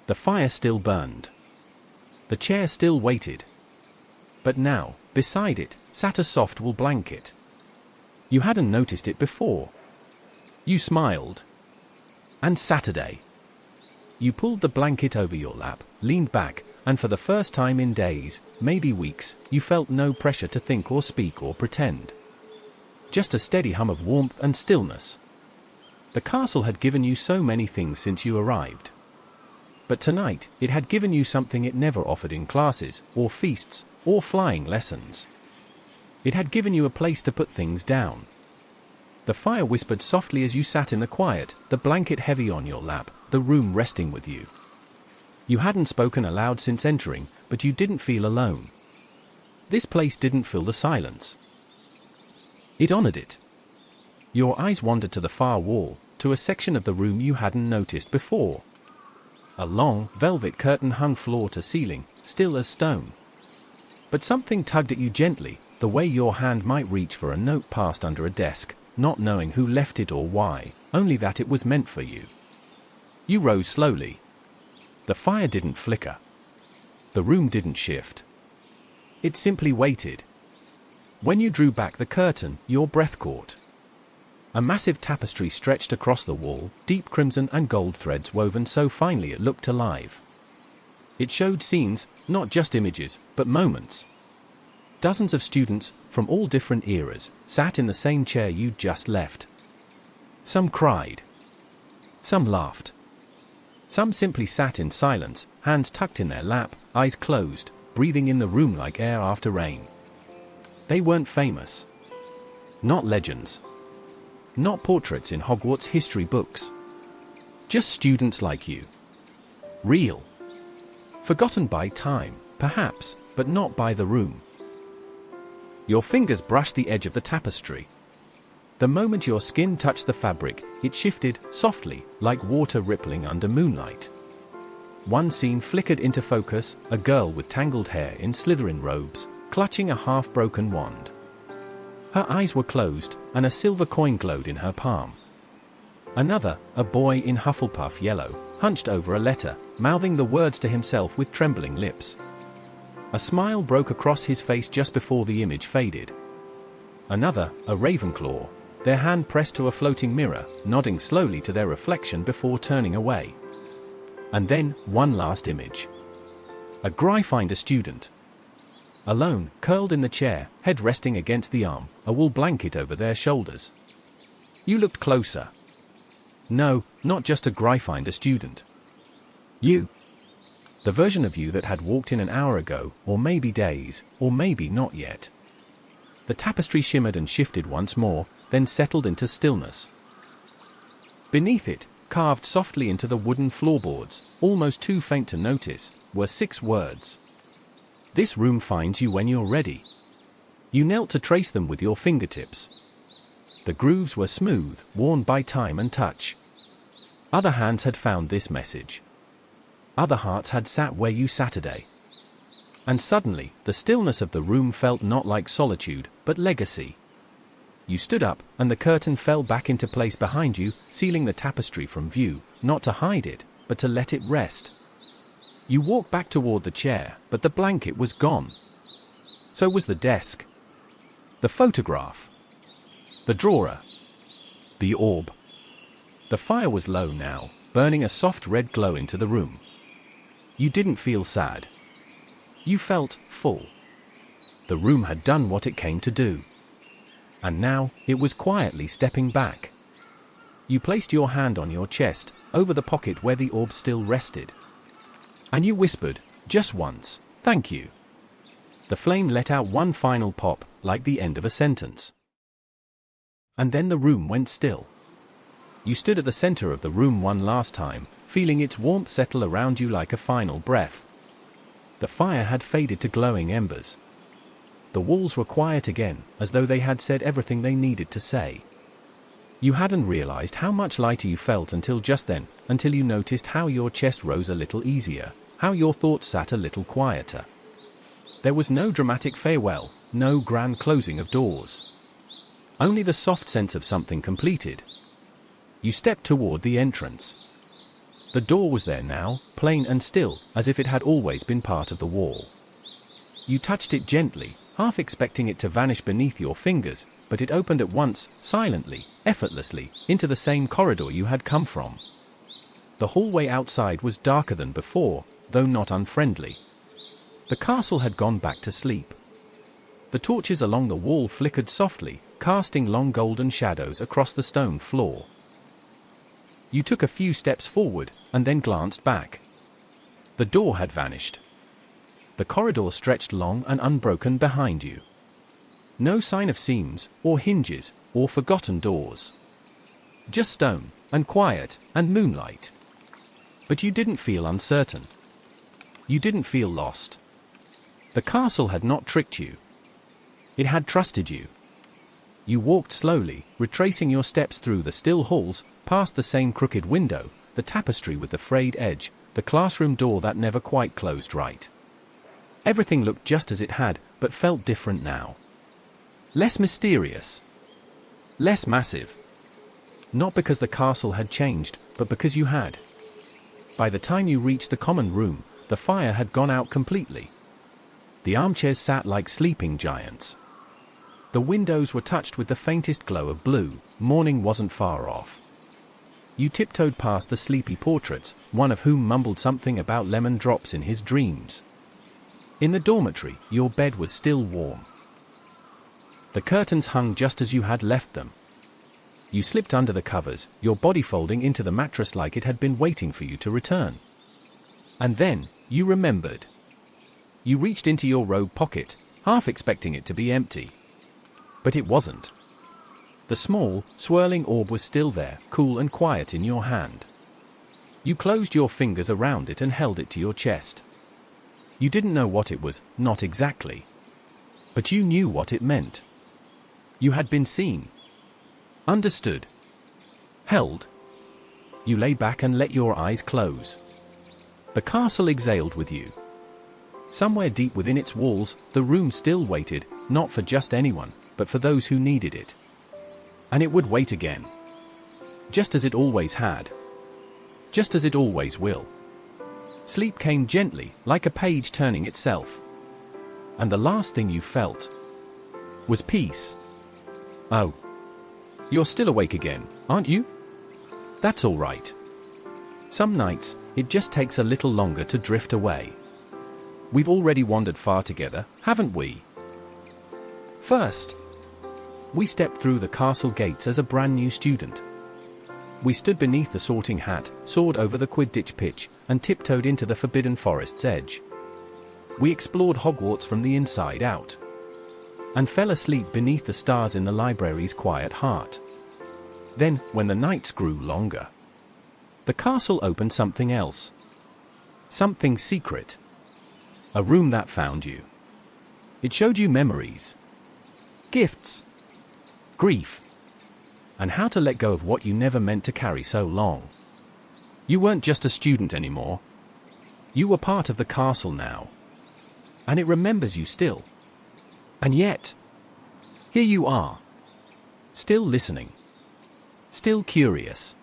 The fire still burned. The chair still waited. But now, beside it, sat a soft wool blanket. You hadn't noticed it before. You smiled. And Saturday. You pulled the blanket over your lap, leaned back, and for the first time in days, maybe weeks, you felt no pressure to think or speak or pretend. Just a steady hum of warmth and stillness. The castle had given you so many things since you arrived. But tonight, it had given you something it never offered in classes, or feasts, or flying lessons. It had given you a place to put things down. The fire whispered softly as you sat in the quiet, the blanket heavy on your lap, the room resting with you. You hadn't spoken aloud since entering, but you didn't feel alone. This place didn't fill the silence. It honored it. Your eyes wandered to the far wall, to a section of the room you hadn't noticed before. A long, velvet curtain hung floor to ceiling, still as stone. But something tugged at you gently, the way your hand might reach for a note passed under a desk, not knowing who left it or why, only that it was meant for you. You rose slowly. The fire didn't flicker. The room didn't shift. It simply waited. When you drew back the curtain, your breath caught. A massive tapestry stretched across the wall, deep crimson and gold threads woven so finely it looked alive. It showed scenes, not just images, but moments. Dozens of students, from all different eras, sat in the same chair you'd just left. Some cried. Some laughed. Some simply sat in silence, hands tucked in their lap, eyes closed, breathing in the room like air after rain. They weren't famous. Not legends. Not portraits in Hogwarts history books. Just students like you. Real. Forgotten by time, perhaps, but not by the room. Your fingers brushed the edge of the tapestry. The moment your skin touched the fabric, it shifted, softly, like water rippling under moonlight. One scene flickered into focus, a girl with tangled hair in Slytherin robes, clutching a half-broken wand. Her eyes were closed, and a silver coin glowed in her palm. Another, a boy in Hufflepuff yellow, hunched over a letter, mouthing the words to himself with trembling lips. A smile broke across his face just before the image faded. Another, a Ravenclaw, their hand pressed to a floating mirror, nodding slowly to their reflection before turning away. And then, one last image. A Gryffindor student. Alone, curled in the chair, head resting against the arm, a wool blanket over their shoulders. You looked closer. No, not just a Gryffindor student. You. The version of you that had walked in an hour ago, or maybe days, or maybe not yet. The tapestry shimmered and shifted once more, then settled into stillness. Beneath it, carved softly into the wooden floorboards, almost too faint to notice, were 6 words. This room finds you when you're ready. You knelt to trace them with your fingertips. The grooves were smooth, worn by time and touch. Other hands had found this message. Other hearts had sat where you sat today. And suddenly, the stillness of the room felt not like solitude, but legacy. You stood up, and the curtain fell back into place behind you, sealing the tapestry from view, not to hide it, but to let it rest. You walked back toward the chair, but the blanket was gone. So was the desk. The photograph. The drawer. The orb. The fire was low now, burning a soft red glow into the room. You didn't feel sad. You felt full. The room had done what it came to do. And now, it was quietly stepping back. You placed your hand on your chest, over the pocket where the orb still rested. And you whispered, just once, thank you. The flame let out one final pop, like the end of a sentence. And then the room went still. You stood at the center of the room one last time, feeling its warmth settle around you like a final breath. The fire had faded to glowing embers. The walls were quiet again, as though they had said everything they needed to say. You hadn't realized how much lighter you felt until just then, until you noticed how your chest rose a little easier, how your thoughts sat a little quieter. There was no dramatic farewell, no grand closing of doors. Only the soft sense of something completed. You stepped toward the entrance. The door was there now, plain and still, as if it had always been part of the wall. You touched it gently, half expecting it to vanish beneath your fingers, but it opened at once, silently, effortlessly, into the same corridor you had come from. The hallway outside was darker than before, though not unfriendly. The castle had gone back to sleep. The torches along the wall flickered softly, casting long golden shadows across the stone floor. You took a few steps forward, and then glanced back. The door had vanished. The corridor stretched long and unbroken behind you. No sign of seams, or hinges, or forgotten doors. Just stone, and quiet, and moonlight. But you didn't feel uncertain. You didn't feel lost. The castle had not tricked you. It had trusted you. You walked slowly, retracing your steps through the still halls, past the same crooked window, the tapestry with the frayed edge, the classroom door that never quite closed right. Everything looked just as it had, but felt different now. Less mysterious. Less massive. Not because the castle had changed, but because you had. By the time you reached the common room, the fire had gone out completely. The armchairs sat like sleeping giants. The windows were touched with the faintest glow of blue. Morning wasn't far off. You tiptoed past the sleepy portraits, one of whom mumbled something about lemon drops in his dreams. In the dormitory, your bed was still warm. The curtains hung just as you had left them. You slipped under the covers, your body folding into the mattress like it had been waiting for you to return. And then, you remembered. You reached into your robe pocket, half expecting it to be empty. But it wasn't. The small, swirling orb was still there, cool and quiet in your hand. You closed your fingers around it and held it to your chest. You didn't know what it was, not exactly. But you knew what it meant. You had been seen. Understood. Held. You lay back and let your eyes close. The castle exhaled with you. Somewhere deep within its walls, the room still waited, not for just anyone, but for those who needed it. And it would wait again. Just as it always had. Just as it always will. Sleep came gently, like a page turning itself. And the last thing you felt was peace. Oh. You're still awake again, aren't you? That's all right. Some nights, it just takes a little longer to drift away. We've already wandered far together, haven't we? First, we stepped through the castle gates as a brand new student. We stood beneath the sorting hat, soared over the Quidditch pitch, and tiptoed into the forbidden forest's edge. We explored Hogwarts from the inside out. And fell asleep beneath the stars in the library's quiet heart. Then, when the nights grew longer, the castle opened something else. Something secret. A room that found you. It showed you memories. Gifts. Grief. And how to let go of what you never meant to carry so long. You weren't just a student anymore. You were part of the castle now. And it remembers you still. And yet, here you are. Still listening. Still curious.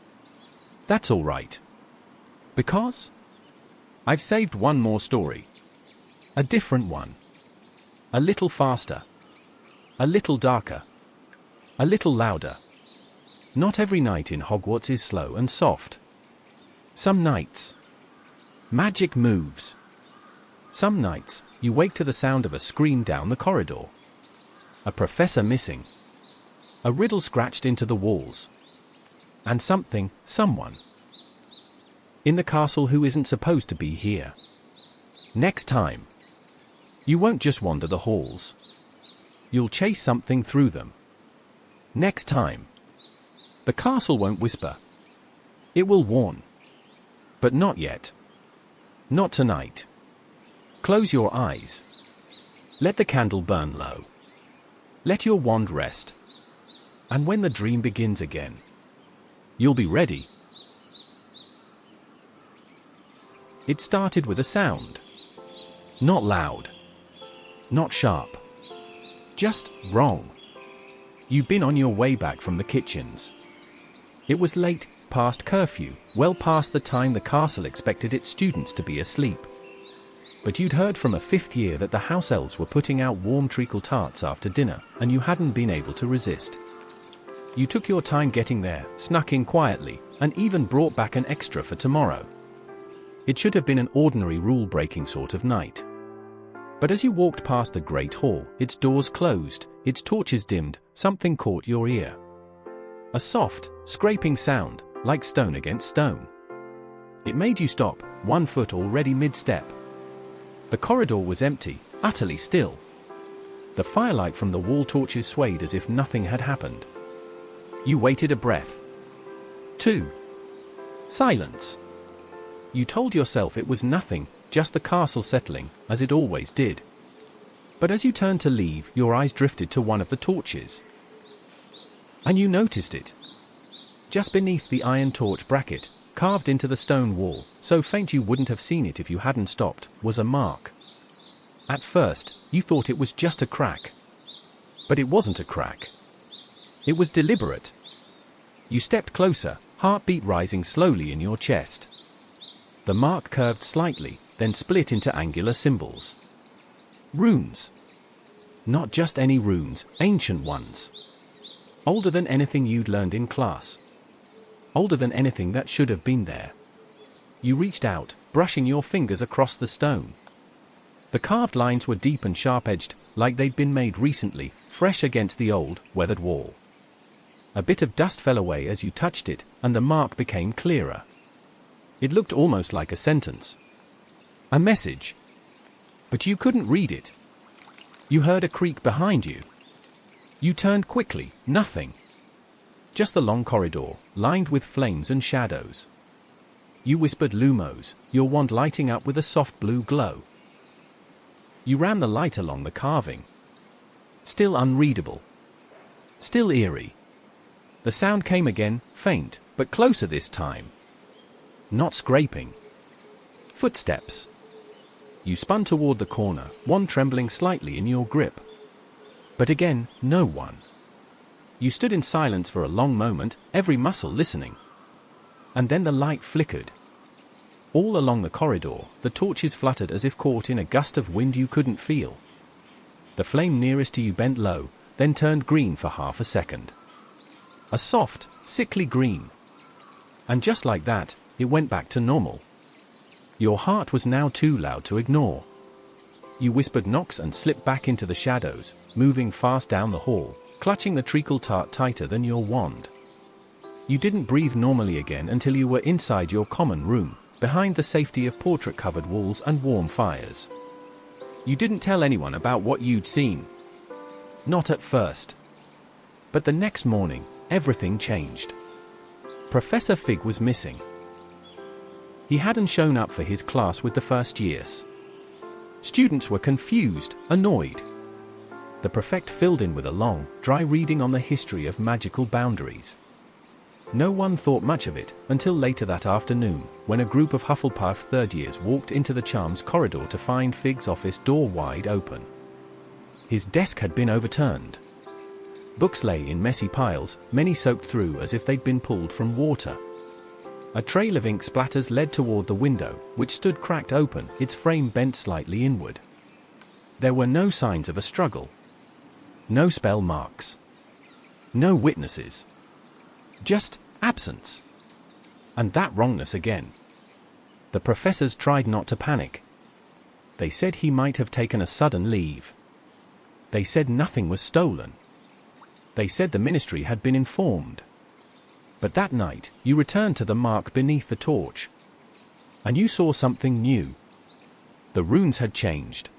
That's all right. Because I've saved one more story. A different one. A little faster. A little darker. A little louder. Not every night in Hogwarts is slow and soft. Some nights, magic moves. Some nights, you wake to the sound of a scream down the corridor. A professor missing. A riddle scratched into the walls. And someone. In the castle who isn't supposed to be here. Next time, you won't just wander the halls. You'll chase something through them. Next time, the castle won't whisper. It will warn. But not yet. Not tonight. Close your eyes. Let the candle burn low. Let your wand rest. And when the dream begins again, you'll be ready. It started with a sound. Not loud. Not sharp. Just wrong. You'd been on your way back from the kitchens. It was late, past curfew, well past the time the castle expected its students to be asleep. But you'd heard from a fifth year that the house elves were putting out warm treacle tarts after dinner, and you hadn't been able to resist. You took your time getting there, snuck in quietly, and even brought back an extra for tomorrow. It should have been an ordinary rule-breaking sort of night. But as you walked past the Great Hall, its doors closed, its torches dimmed, something caught your ear. A soft, scraping sound, like stone against stone. It made you stop, 1 foot already mid-step. The corridor was empty, utterly still. The firelight from the wall torches swayed as if nothing had happened. You waited a breath. 2. Silence. You told yourself it was nothing, just the castle settling, as it always did. But as you turned to leave, your eyes drifted to one of the torches. And you noticed it. Just beneath the iron torch bracket, carved into the stone wall, so faint you wouldn't have seen it if you hadn't stopped, was a mark. At first, you thought it was just a crack. But it wasn't a crack. It was deliberate. You stepped closer, heartbeat rising slowly in your chest. The mark curved slightly, then split into angular symbols. Runes. Not just any runes, ancient ones. Older than anything you'd learned in class. Older than anything that should have been there. You reached out, brushing your fingers across the stone. The carved lines were deep and sharp-edged, like they'd been made recently, fresh against the old, weathered wall. A bit of dust fell away as you touched it, and the mark became clearer. It looked almost like a sentence. A message. But you couldn't read it. You heard a creak behind you. You turned quickly, nothing. Just the long corridor, lined with flames and shadows. You whispered lumos, your wand lighting up with a soft blue glow. You ran the light along the carving. Still unreadable. Still eerie. The sound came again, faint, but closer this time. Not scraping. Footsteps. You spun toward the corner, one trembling slightly in your grip. But again, no one. You stood in silence for a long moment, every muscle listening. And then the light flickered. All along the corridor, the torches fluttered as if caught in a gust of wind you couldn't feel. The flame nearest to you bent low, then turned green for half a second. A soft, sickly green. And just like that, it went back to normal. Your heart was now too loud to ignore. You whispered knocks and slipped back into the shadows, moving fast down the hall, clutching the treacle tart tighter than your wand. You didn't breathe normally again until you were inside your common room, behind the safety of portrait-covered walls and warm fires. You didn't tell anyone about what you'd seen. Not at first. But the next morning, everything changed. Professor Fig was missing. He hadn't shown up for his class with the first years. Students were confused, annoyed. The prefect filled in with a long, dry reading on the history of magical boundaries. No one thought much of it until later that afternoon, when a group of Hufflepuff third years walked into the Charms corridor to find Fig's office door wide open. His desk had been overturned. Books lay in messy piles, many soaked through as if they'd been pulled from water. A trail of ink splatters led toward the window, which stood cracked open, its frame bent slightly inward. There were no signs of a struggle. No spell marks. No witnesses. Just absence. And that wrongness again. The professors tried not to panic. They said he might have taken a sudden leave. They said nothing was stolen. They said the ministry had been informed. But that night, you returned to the mark beneath the torch. And you saw something new. The runes had changed.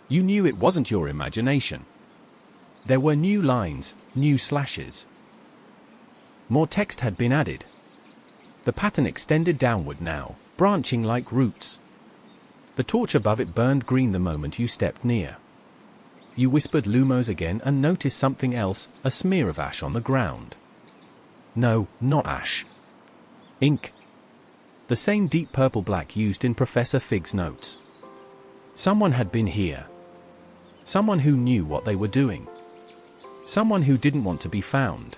You knew it wasn't your imagination. There were new lines, new slashes. More text had been added. The pattern extended downward now, branching like roots. The torch above it burned green the moment you stepped near. You whispered lumos again and noticed something else, a smear of ash on the ground. No, not ash. Ink. The same deep purple-black used in Professor Fig's notes. Someone had been here. Someone who knew what they were doing. Someone who didn't want to be found.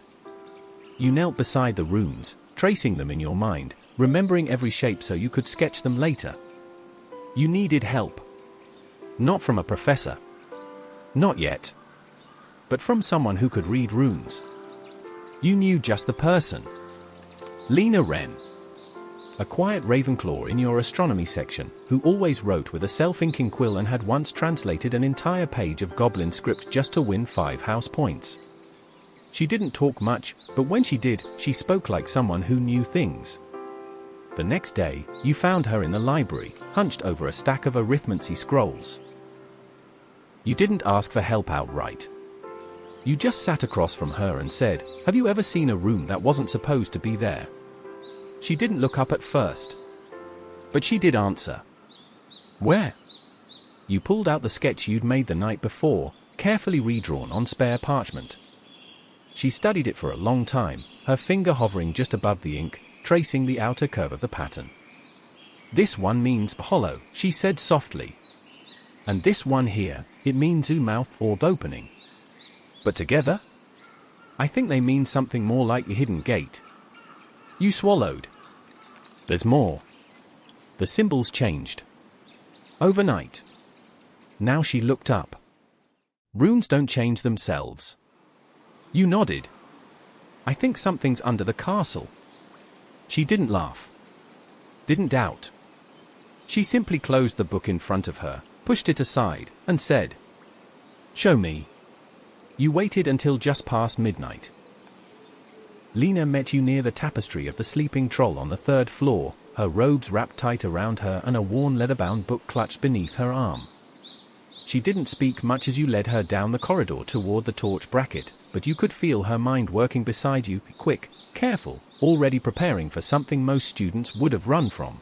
You knelt beside the runes, tracing them in your mind, remembering every shape so you could sketch them later. You needed help. Not from a professor. Not yet. But from someone who could read runes. You knew just the person. Lena Wren. A quiet Ravenclaw in your astronomy section, who always wrote with a self-inking quill and had once translated an entire page of Goblin script just to win 5 house points. She didn't talk much, but when she did, she spoke like someone who knew things. The next day, you found her in the library, hunched over a stack of arithmancy scrolls. You didn't ask for help outright. You just sat across from her and said, "Have you ever seen a room that wasn't supposed to be there?" She didn't look up at first. But she did answer. "Where?" You pulled out the sketch you'd made the night before, carefully redrawn on spare parchment. She studied it for a long time, her finger hovering just above the ink, tracing the outer curve of the pattern. "This one means hollow," she said softly. And this one here, it means U mouth orb opening. But together? I think they mean something more like a hidden gate. You swallowed. There's more. The symbols changed. Overnight. Now she looked up. Runes don't change themselves. You nodded. I think something's under the castle. She didn't laugh. Didn't doubt. She simply closed the book in front of her, pushed it aside, and said, "Show me." You waited until just past midnight. Lena met you near the tapestry of the sleeping troll on the 3rd floor, her robes wrapped tight around her and a worn leather-bound book clutched beneath her arm. She didn't speak much as you led her down the corridor toward the torch bracket, but you could feel her mind working beside you, quick, careful, already preparing for something most students would have run from.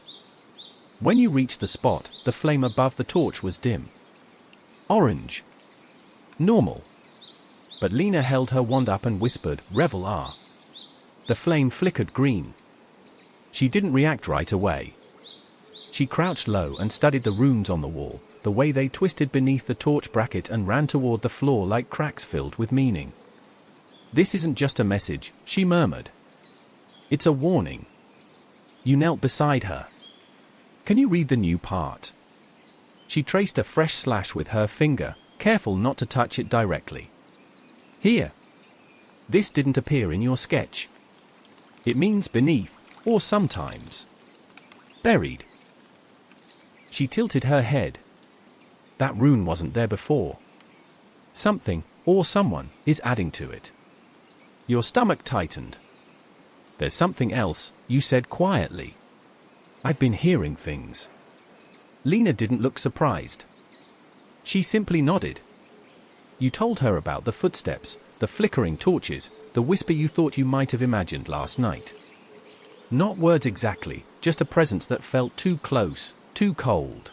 When you reached the spot, the flame above the torch was dim. Orange. Normal. But Lena held her wand up and whispered, "Revel R." The flame flickered green. She didn't react right away. She crouched low and studied the runes on the wall, the way they twisted beneath the torch bracket and ran toward the floor like cracks filled with meaning. "This isn't just a message," she murmured. "It's a warning." You knelt beside her. "Can you read the new part?" She traced a fresh slash with her finger, careful not to touch it directly. "Here. This didn't appear in your sketch. It means beneath, or sometimes buried." She tilted her head. That rune wasn't there before. Something, or someone, is adding to it. Your stomach tightened. "There's something else," you said quietly. "I've been hearing things." Lena didn't look surprised. She simply nodded. You told her about the footsteps, the flickering torches, the whisper you thought you might have imagined last night. Not words exactly, just a presence that felt too close, too cold.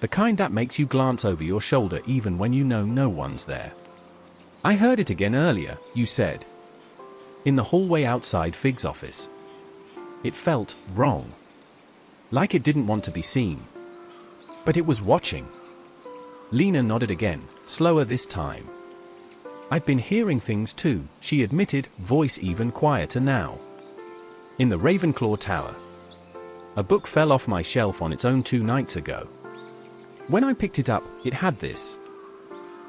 The kind that makes you glance over your shoulder even when you know no one's there. "I heard it again earlier," you said. "In the hallway outside Fig's office. It felt wrong. Like it didn't want to be seen. But it was watching." Lena nodded again, slower this time. "I've been hearing things too," she admitted, voice even quieter now. "In the Ravenclaw Tower. A book fell off my shelf on its own 2 nights ago. When I picked it up, it had this."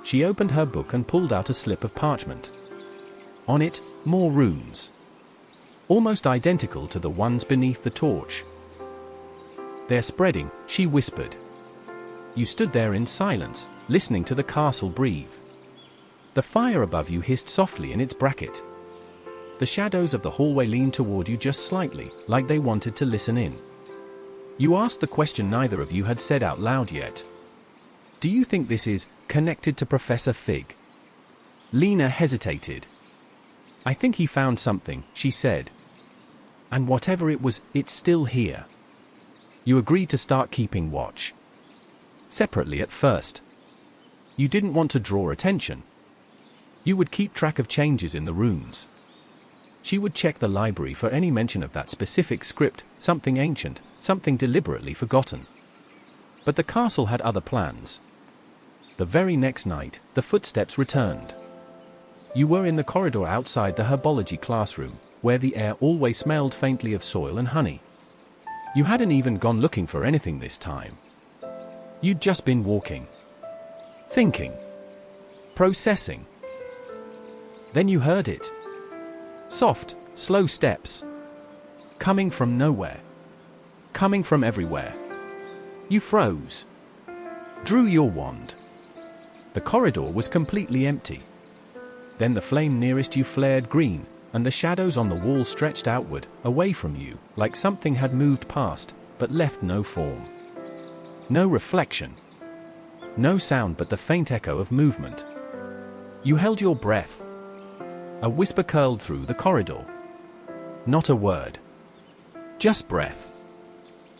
She opened her book and pulled out a slip of parchment. On it, more runes. Almost identical to the ones beneath the torch. "They're spreading," she whispered. You stood there in silence, listening to the castle breathe. The fire above you hissed softly in its bracket. The shadows of the hallway leaned toward you just slightly, like they wanted to listen in. You asked the question neither of you had said out loud yet. "Do you think this is connected to Professor Fig?" Lena hesitated. "I think he found something," she said. "And whatever it was, it's still here." You agreed to start keeping watch. Separately at first. You didn't want to draw attention. You would keep track of changes in the runes. She would check the library for any mention of that specific script, something ancient, something deliberately forgotten. But the castle had other plans. The very next night, the footsteps returned. You were in the corridor outside the herbology classroom, where the air always smelled faintly of soil and honey. You hadn't even gone looking for anything this time. You'd just been walking. Thinking. Processing. Then you heard it. Soft, slow steps. Coming from nowhere. Coming from everywhere. You froze. Drew your wand. The corridor was completely empty. Then the flame nearest you flared green, and the shadows on the wall stretched outward, away from you, like something had moved past, but left no form. No reflection. No sound but the faint echo of movement. You held your breath. A whisper curled through the corridor. Not a word. Just breath.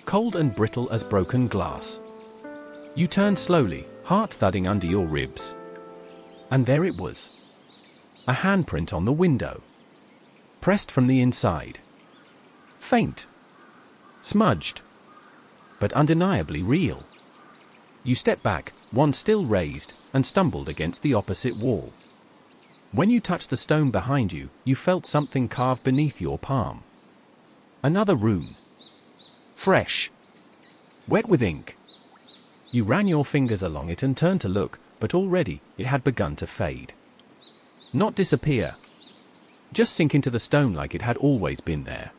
Cold and brittle as broken glass. You turned slowly, heart thudding under your ribs. And there it was. A handprint on the window. Pressed from the inside. Faint. Smudged. But undeniably real. You stepped back, wand still raised, and stumbled against the opposite wall. When you touched the stone behind you, you felt something carved beneath your palm. Another rune. Fresh. Wet with ink. You ran your fingers along it and turned to look, but already it had begun to fade. Not disappear. Just sink into the stone like it had always been there.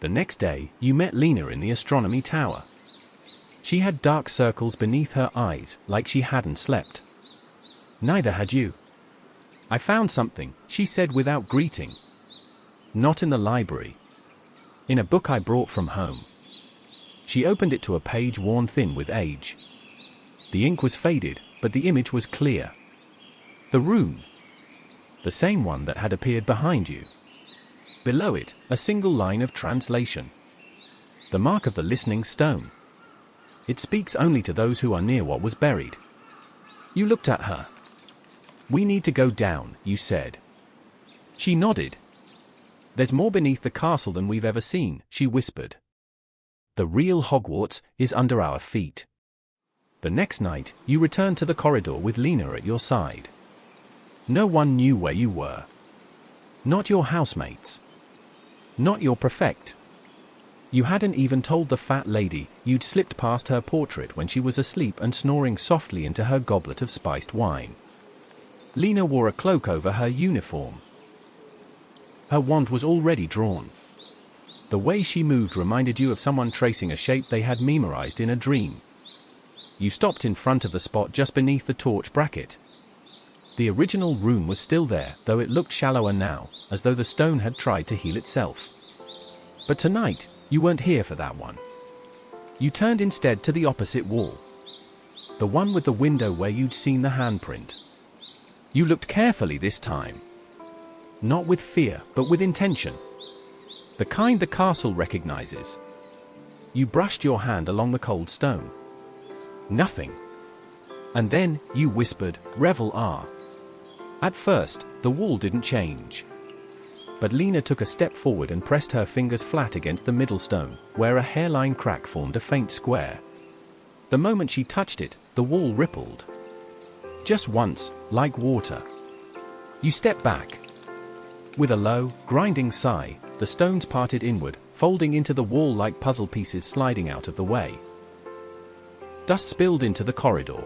The next day, you met Lena in the astronomy tower. She had dark circles beneath her eyes, like she hadn't slept. Neither had you. I found something, she said without greeting. Not in the library. In a book I brought from home. She opened it to a page worn thin with age. The ink was faded, but the image was clear. The rune. The same one that had appeared behind you. Below it, a single line of translation. The mark of the listening stone. It speaks only to those who are near what was buried. You looked at her. We need to go down, you said. She nodded. There's more beneath the castle than we've ever seen, she whispered. The real Hogwarts is under our feet. The next night, you returned to the corridor with Lena at your side. No one knew where you were. Not your housemates. Not your prefect. You hadn't even told the fat lady you'd slipped past her portrait when she was asleep and snoring softly into her goblet of spiced wine. Lena wore a cloak over her uniform. Her wand was already drawn. The way she moved reminded you of someone tracing a shape they had memorized in a dream. You stopped in front of the spot just beneath the torch bracket. The original rune was still there, though it looked shallower now, as though the stone had tried to heal itself. But tonight, you weren't here for that one. You turned instead to the opposite wall. The one with the window where you'd seen the handprint. You looked carefully this time. Not with fear, but with intention. The kind the castle recognizes. You brushed your hand along the cold stone. Nothing. And then, you whispered, Revel R. At first, the wall didn't change. But Lena took a step forward and pressed her fingers flat against the middle stone, where a hairline crack formed a faint square. The moment she touched it, the wall rippled. Just once, like water. You stepped back. With a low, grinding sigh, the stones parted inward, folding into the wall like puzzle pieces sliding out of the way. Dust spilled into the corridor.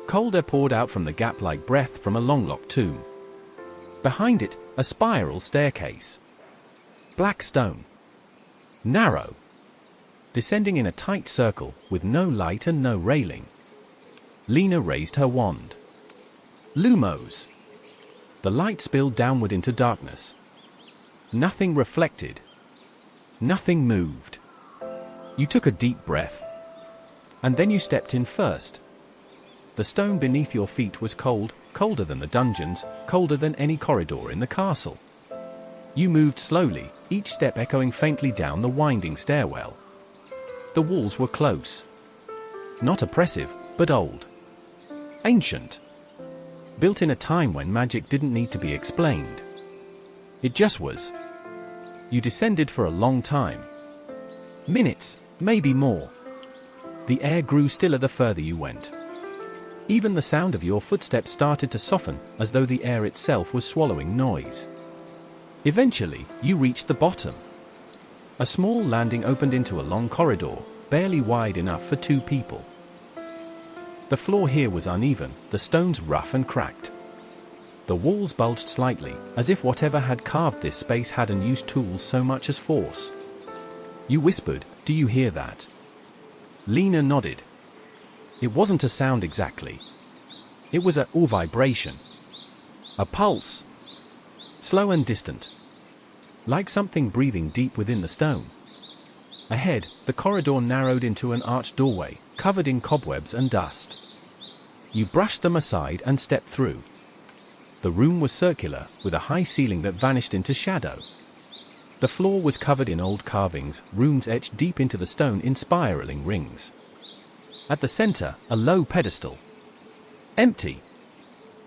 Cold air poured out from the gap like breath from a long-locked tomb. Behind it, a spiral staircase. Black stone. Narrow. Descending in a tight circle, with no light and no railing. Lena raised her wand. Lumos. The light spilled downward into darkness. Nothing reflected. Nothing moved. You took a deep breath. And then you stepped in first. The stone beneath your feet was cold, colder than the dungeons, colder than any corridor in the castle. You moved slowly, each step echoing faintly down the winding stairwell. The walls were close. Not oppressive, but old. Ancient. Built in a time when magic didn't need to be explained. It just was. You descended for a long time. Minutes, maybe more. The air grew stiller the further you went. Even the sound of your footsteps started to soften, as though the air itself was swallowing noise. Eventually, you reached the bottom. A small landing opened into a long corridor, barely wide enough for two people. The floor here was uneven, the stones rough and cracked. The walls bulged slightly, as if whatever had carved this space hadn't used tools so much as force. You whispered, "Do you hear that?" Lena nodded. It wasn't a sound exactly. It was a vibration. A pulse. Slow and distant. Like something breathing deep within the stone. Ahead, the corridor narrowed into an arched doorway, covered in cobwebs and dust. You brushed them aside and stepped through. The room was circular, with a high ceiling that vanished into shadow. The floor was covered in old carvings, runes etched deep into the stone in spiraling rings. At the center, a low pedestal. Empty.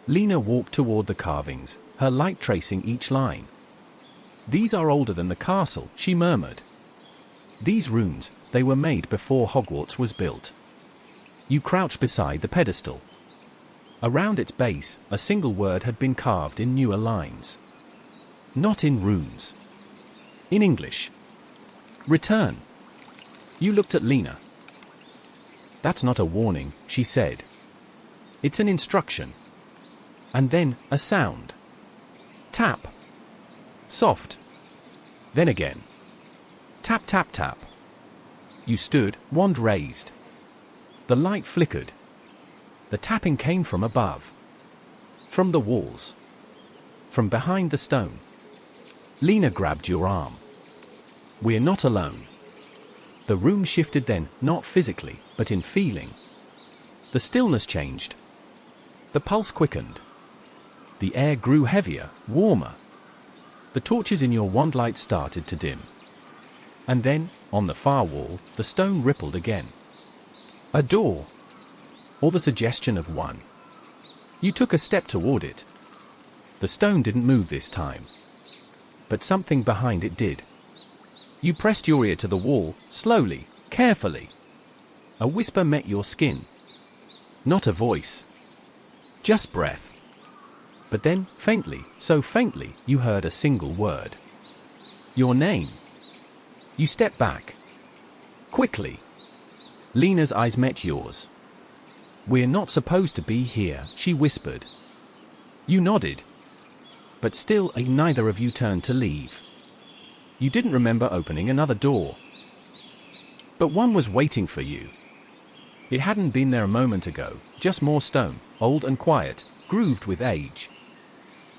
Lena walked toward the carvings, her light tracing each line. "These are older than the castle," she murmured. "These runes, they were made before Hogwarts was built." You crouched beside the pedestal. Around its base, a single word had been carved in newer lines. Not in runes. In English. Return. You looked at Lena. That's not a warning, she said. It's an instruction. And then, a sound. Tap. Soft. Then again. Tap tap tap. You stood, wand raised. The light flickered. The tapping came from above. From the walls. From behind the stone. Lena grabbed your arm. We're not alone. The room shifted then, not physically, but in feeling. The stillness changed. The pulse quickened. The air grew heavier, warmer. The torches in your wand light started to dim. And then, on the far wall, the stone rippled again. A door. Or the suggestion of one. You took a step toward it. The stone didn't move this time. But something behind it did. You pressed your ear to the wall, slowly, carefully. A whisper met your skin. Not a voice. Just breath. But then, faintly, so faintly, you heard a single word. Your name. You stepped back. Quickly. Lena's eyes met yours. We're not supposed to be here, she whispered. You nodded. But still, neither of you turned to leave. You didn't remember opening another door. But one was waiting for you. It hadn't been there a moment ago, just more stone, old and quiet, grooved with age.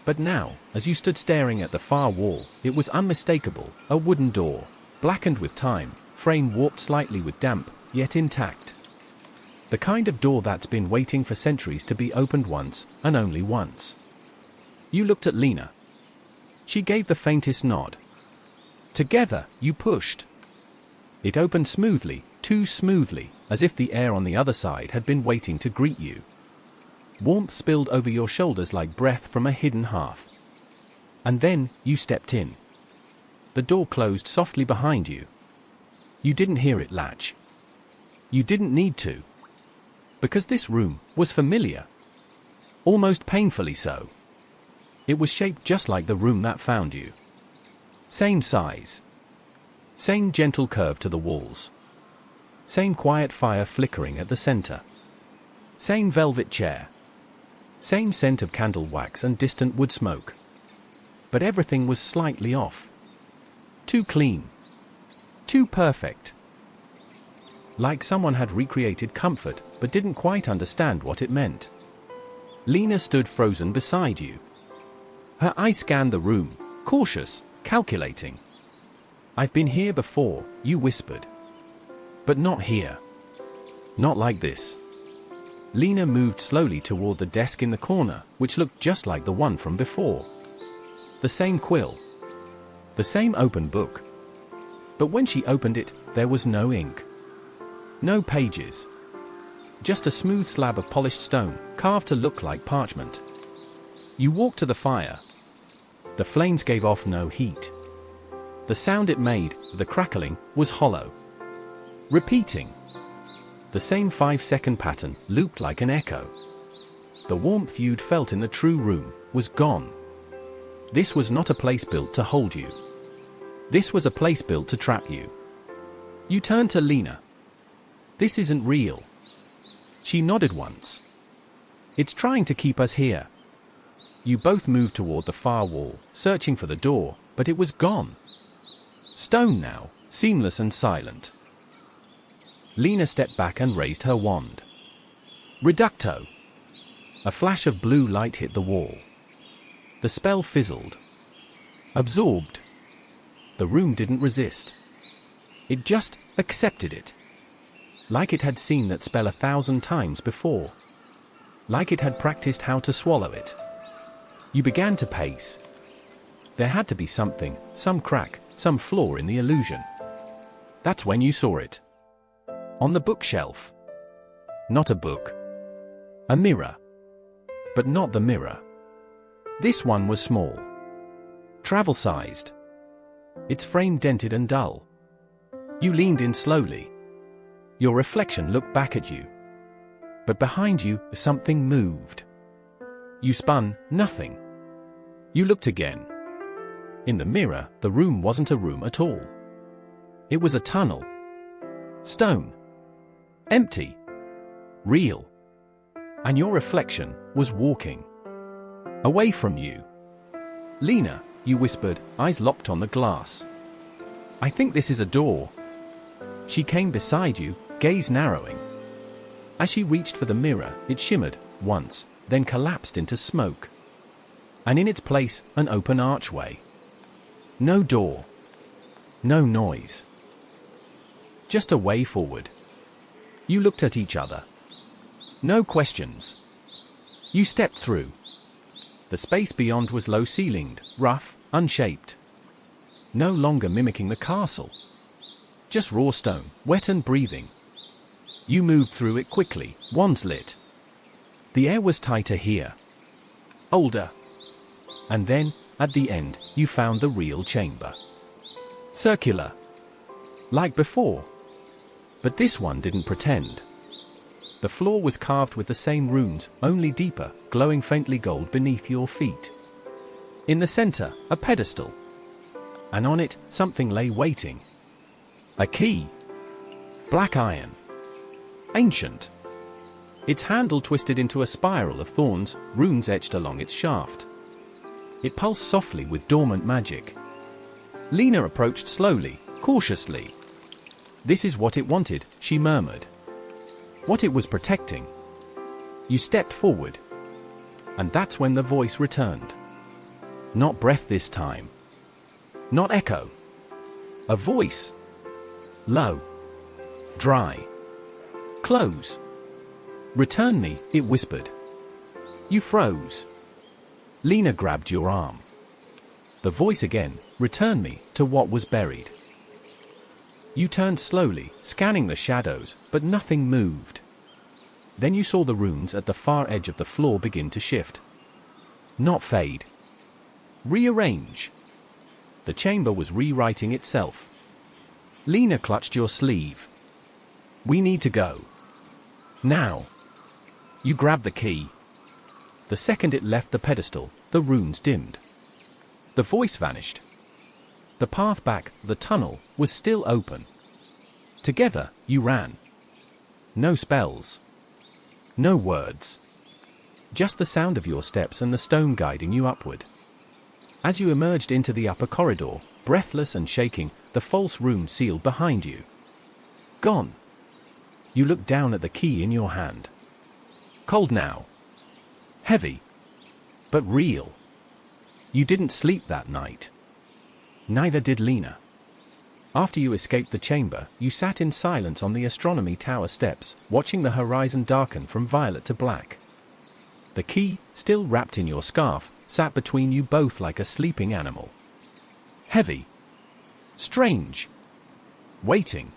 But now, as you stood staring at the far wall, it was unmistakable, a wooden door, blackened with time, frame warped slightly with damp, yet intact. The kind of door that's been waiting for centuries to be opened once, and only once. You looked at Lena. She gave the faintest nod. Together, you pushed. It opened smoothly, too smoothly, as if the air on the other side had been waiting to greet you. Warmth spilled over your shoulders like breath from a hidden hearth. And then, you stepped in. The door closed softly behind you. You didn't hear it latch. You didn't need to. Because this room was familiar. Almost painfully so. It was shaped just like the room that found you. Same size. Same gentle curve to the walls. Same quiet fire flickering at the center. Same velvet chair. Same scent of candle wax and distant wood smoke. But everything was slightly off. Too clean. Too perfect. Like someone had recreated comfort, but didn't quite understand what it meant. Lena stood frozen beside you. Her eyes scanned the room, cautious, calculating. I've been here before, you whispered. But not here. Not like this. Lena moved slowly toward the desk in the corner, which looked just like the one from before. The same quill. The same open book. But when she opened it, there was no ink. No pages. Just a smooth slab of polished stone, carved to look like parchment. You walked to the fire. The flames gave off no heat. The sound it made, the crackling, was hollow. Repeating. The same 5-second pattern, looped like an echo. The warmth you'd felt in the true room was gone. This was not a place built to hold you. This was a place built to trap you. You turned to Lena. This isn't real. She nodded once. It's trying to keep us here. You both moved toward the far wall, searching for the door, but it was gone. Stone now, seamless and silent. Lena stepped back and raised her wand. Reducto. A flash of blue light hit the wall. The spell fizzled. Absorbed. The room didn't resist. It just accepted it. Like it had seen that spell 1,000 times before. Like it had practiced how to swallow it. You began to pace. There had to be something, some crack, some flaw in the illusion. That's when you saw it. On the bookshelf. Not a book. A mirror. But not the mirror. This one was small. Travel-sized. Its frame dented and dull. You leaned in slowly. Your reflection looked back at you. But behind you, something moved. You spun, nothing. You looked again. In the mirror, the room wasn't a room at all. It was a tunnel. Stone. Empty. Real. And your reflection was walking. Away from you. Lena, you whispered, eyes locked on the glass. I think this is a door. She came beside you, gaze narrowing. As she reached for the mirror, it shimmered, once, then collapsed into smoke. And in its place, an open archway. No door. No noise. Just a way forward. You looked at each other. No questions. You stepped through. The space beyond was low-ceilinged, rough, unshaped. No longer mimicking the castle. Just raw stone, wet and breathing. You moved through it quickly, wands lit. The air was tighter here. Older. And then, at the end, you found the real chamber. Circular. Like before. But this one didn't pretend. The floor was carved with the same runes, only deeper, glowing faintly gold beneath your feet. In the center, a pedestal. And on it, something lay waiting. A key. Black iron. Ancient. Its handle twisted into a spiral of thorns, runes etched along its shaft. It pulsed softly with dormant magic. Lena approached slowly, cautiously. This is what it wanted, she murmured. What it was protecting. You stepped forward. And that's when the voice returned. Not breath this time. Not echo. A voice. Low. Dry. Close. Return me, it whispered. You froze. Lena grabbed your arm. The voice again, return me to what was buried. You turned slowly, scanning the shadows, but nothing moved. Then you saw the runes at the far edge of the floor begin to shift. Not fade. Rearrange. The chamber was rewriting itself. Lena clutched your sleeve. We need to go. Now. You grabbed the key. The second it left the pedestal, the runes dimmed. The voice vanished. The path back, the tunnel, was still open. Together, you ran. No spells. No words. Just the sound of your steps and the stone guiding you upward. As you emerged into the upper corridor, breathless and shaking, the false room sealed behind you. Gone. You looked down at the key in your hand. Cold now. Heavy. But real. You didn't sleep that night. Neither did Lena. After you escaped the chamber, you sat in silence on the astronomy tower steps, watching the horizon darken from violet to black. The key, still wrapped in your scarf, sat between you both like a sleeping animal. Heavy. Strange. Waiting.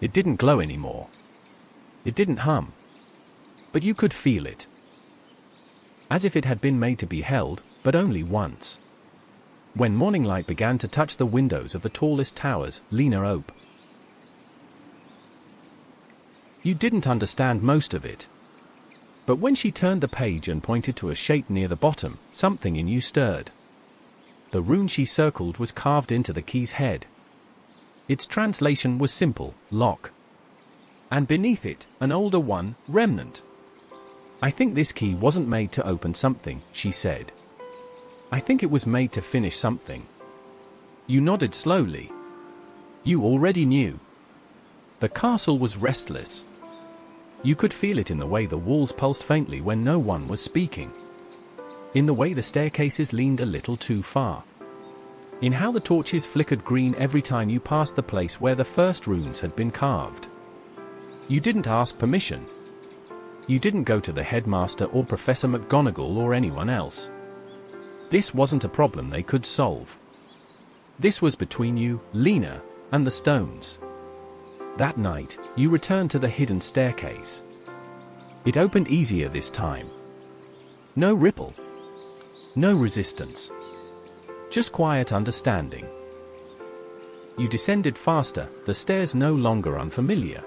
It didn't glow anymore. It didn't hum. But you could feel it. As if it had been made to be held, but only once. When morning light began to touch the windows of the tallest towers, Lena ope. You didn't understand most of it. But when she turned the page and pointed to a shape near the bottom, something in you stirred. The rune she circled was carved into the key's head. Its translation was simple, lock. And beneath it, an older one, remnant. I think this key wasn't made to open something, she said. I think it was made to finish something. You nodded slowly. You already knew. The castle was restless. You could feel it in the way the walls pulsed faintly when no one was speaking. In the way the staircases leaned a little too far. In how the torches flickered green every time you passed the place where the first runes had been carved. You didn't ask permission. You didn't go to the headmaster or Professor McGonagall or anyone else. This wasn't a problem they could solve. This was between you, Lena, and the stones. That night, you returned to the hidden staircase. It opened easier this time. No ripple. No resistance. Just quiet understanding. You descended faster, the stairs no longer unfamiliar.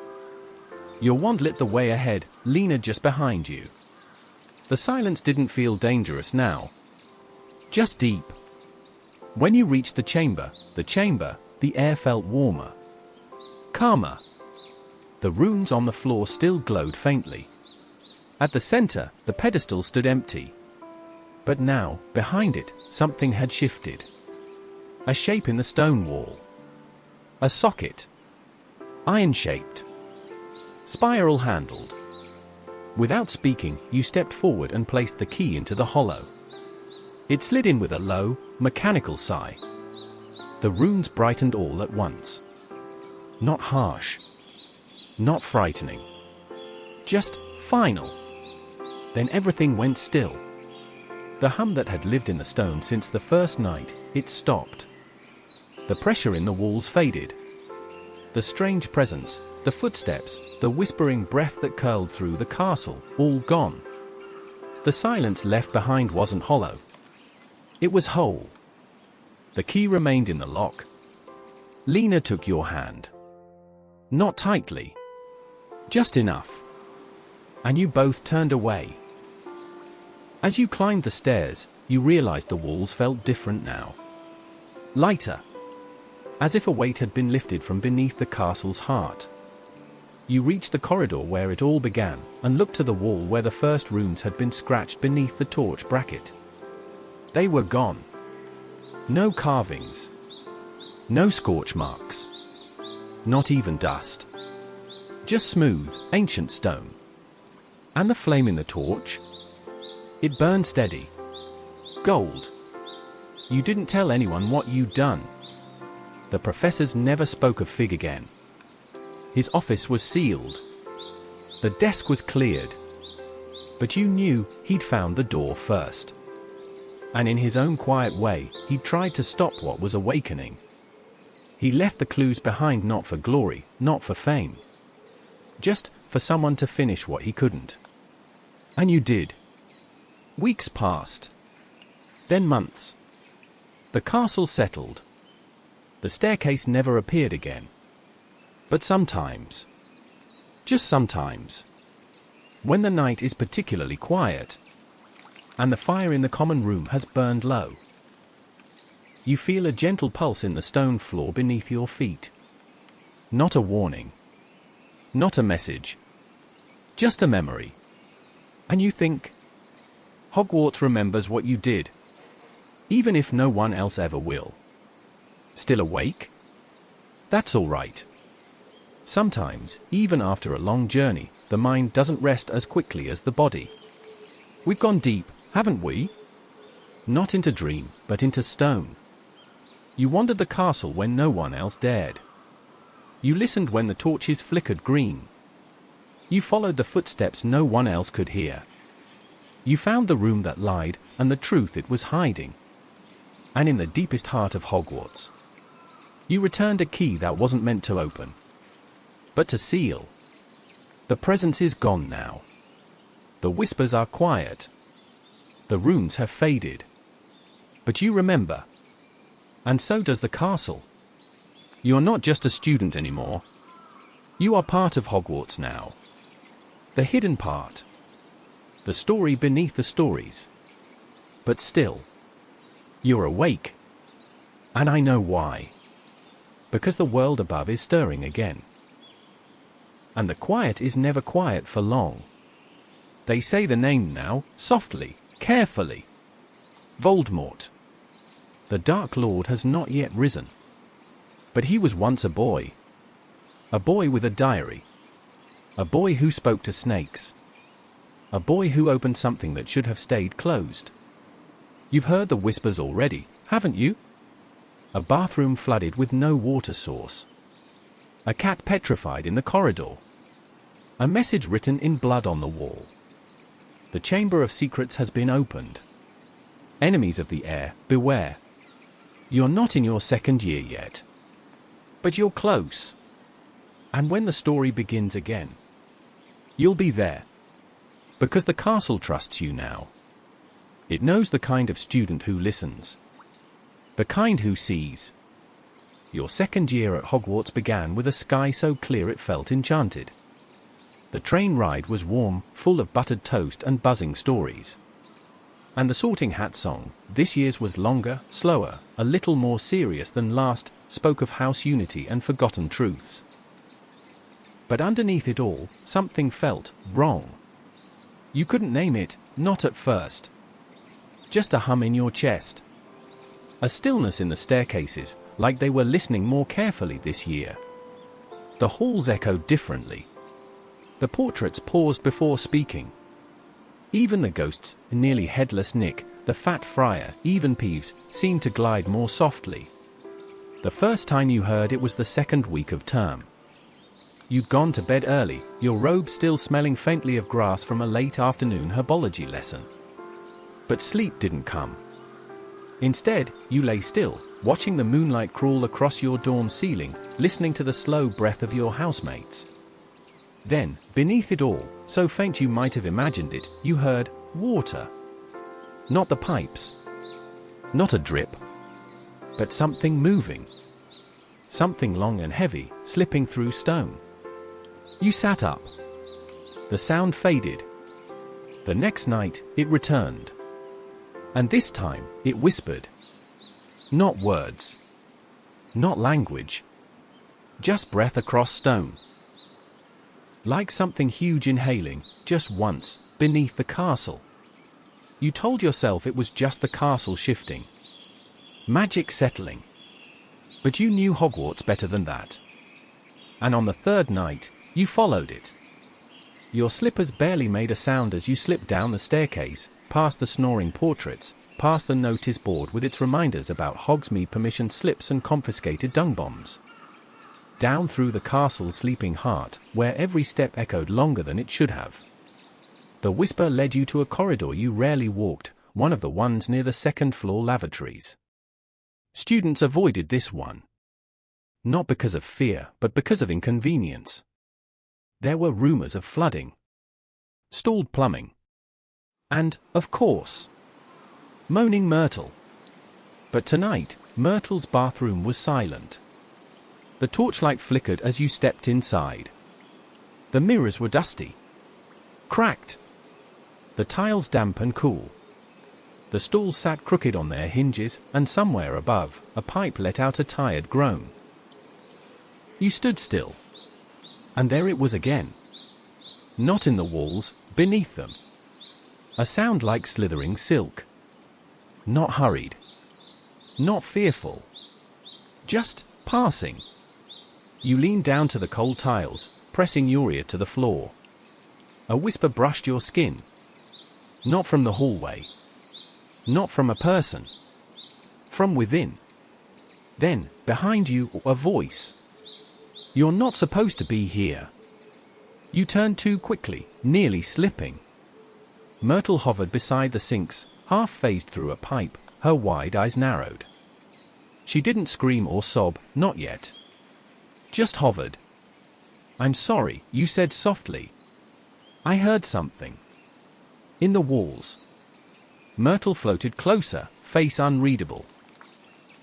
Your wand lit the way ahead, Lena just behind you. The silence didn't feel dangerous now. Just deep. When you reached the chamber, the air felt warmer. Calmer. The runes on the floor still glowed faintly. At the center, the pedestal stood empty. But now, behind it, something had shifted. A shape in the stone wall. A socket. Iron-shaped. Spiral-handled. Without speaking, you stepped forward and placed the key into the hollow. It slid in with a low, mechanical sigh. The runes brightened all at once. Not harsh. Not frightening. Just final. Then everything went still. The hum that had lived in the stone since the first night, it stopped. The pressure in the walls faded. The strange presence, the footsteps, the whispering breath that curled through the castle, all gone. The silence left behind wasn't hollow. It was whole. The key remained in the lock. Lena took your hand. Not tightly. Just enough. And you both turned away. As you climbed the stairs, you realized the walls felt different now. Lighter. As if a weight had been lifted from beneath the castle's heart. You reached the corridor where it all began, and looked to the wall where the first runes had been scratched beneath the torch bracket. They were gone. No carvings. No scorch marks. Not even dust. Just smooth, ancient stone. And the flame in the torch? It burned steady. Gold. You didn't tell anyone what you'd done. The professors never spoke of Fig again. His office was sealed. The desk was cleared. But you knew he'd found the door first. And in his own quiet way, he tried to stop what was awakening. He left the clues behind not for glory, not for fame. Just for someone to finish what he couldn't. And you did. Weeks passed. Then months. The castle settled. The staircase never appeared again. But sometimes, just sometimes, when the night is particularly quiet, and the fire in the common room has burned low, you feel a gentle pulse in the stone floor beneath your feet. Not a warning. Not a message. Just a memory. And you think, Hogwarts remembers what you did, even if no one else ever will. Still awake? That's all right. Sometimes, even after a long journey, the mind doesn't rest as quickly as the body. We've gone deep, haven't we? Not into dream, but into stone. You wandered the castle when no one else dared. You listened when the torches flickered green. You followed the footsteps no one else could hear. You found the room that lied, and the truth it was hiding. And in the deepest heart of Hogwarts, you returned a key that wasn't meant to open, but to seal. The presence is gone now. The whispers are quiet. The runes have faded. But you remember. And so does the castle. You're not just a student anymore. You are part of Hogwarts now. The hidden part. The story beneath the stories. But still, you're awake. And I know why. Because the world above is stirring again. And the quiet is never quiet for long. They say the name now, softly, carefully. Voldemort. The Dark Lord has not yet risen. But he was once a boy. A boy with a diary. A boy who spoke to snakes. A boy who opened something that should have stayed closed. You've heard the whispers already, haven't you? A bathroom flooded with no water source. A cat petrified in the corridor. A message written in blood on the wall. The Chamber of Secrets has been opened. Enemies of the Heir, beware. You're not in your second year yet. But you're close. And when the story begins again, you'll be there. Because the castle trusts you now. It knows the kind of student who listens. The kind who sees. Your second year at Hogwarts began with a sky so clear it felt enchanted. The train ride was warm, full of buttered toast and buzzing stories. And the Sorting Hat song, this year's, was longer, slower, a little more serious than last, spoke of house unity and forgotten truths. But underneath it all, something felt wrong. You couldn't name it, not at first. Just a hum in your chest. A stillness in the staircases, like they were listening more carefully this year. The halls echoed differently. The portraits paused before speaking. Even the ghosts, nearly headless Nick, the fat friar, even Peeves, seemed to glide more softly. The first time you heard it was the second week of term. You'd gone to bed early, your robe still smelling faintly of grass from a late afternoon herbology lesson. But sleep didn't come. Instead, you lay still, watching the moonlight crawl across your dorm ceiling, listening to the slow breath of your housemates. Then, beneath it all, so faint you might have imagined it, you heard water. Not the pipes. Not a drip. But something moving. Something long and heavy, slipping through stone. You sat up. The sound faded. The next night, it returned. And this time, it whispered. Not words. Not language. Just breath across stone. Like something huge inhaling, just once, beneath the castle. You told yourself it was just the castle shifting. Magic settling. But you knew Hogwarts better than that. And on the third night, you followed it. Your slippers barely made a sound as you slipped down the staircase, past the snoring portraits, past the notice board with its reminders about Hogsmeade permission slips and confiscated dung bombs. Down through the castle's sleeping heart, where every step echoed longer than it should have. The whisper led you to a corridor you rarely walked, one of the ones near the second-floor lavatories. Students avoided this one. Not because of fear, but because of inconvenience. There were rumors of flooding. Stalled plumbing. And, of course, moaning Myrtle. But tonight, Myrtle's bathroom was silent. The torchlight flickered as you stepped inside. The mirrors were dusty. Cracked. The tiles damp and cool. The stalls sat crooked on their hinges, and somewhere above, a pipe let out a tired groan. You stood still. And there it was again. Not in the walls, beneath them. A sound like slithering silk. Not hurried. Not fearful. Just passing. You leaned down to the cold tiles, pressing your ear to the floor. A whisper brushed your skin. Not from the hallway. Not from a person. From within. Then, behind you, a voice. You're not supposed to be here. You turned too quickly, nearly slipping. Myrtle hovered beside the sinks, half phased through a pipe, her wide eyes narrowed. She didn't scream or sob, not yet. Just hovered. I'm sorry, you said softly. I heard something. In the walls. Myrtle floated closer, face unreadable.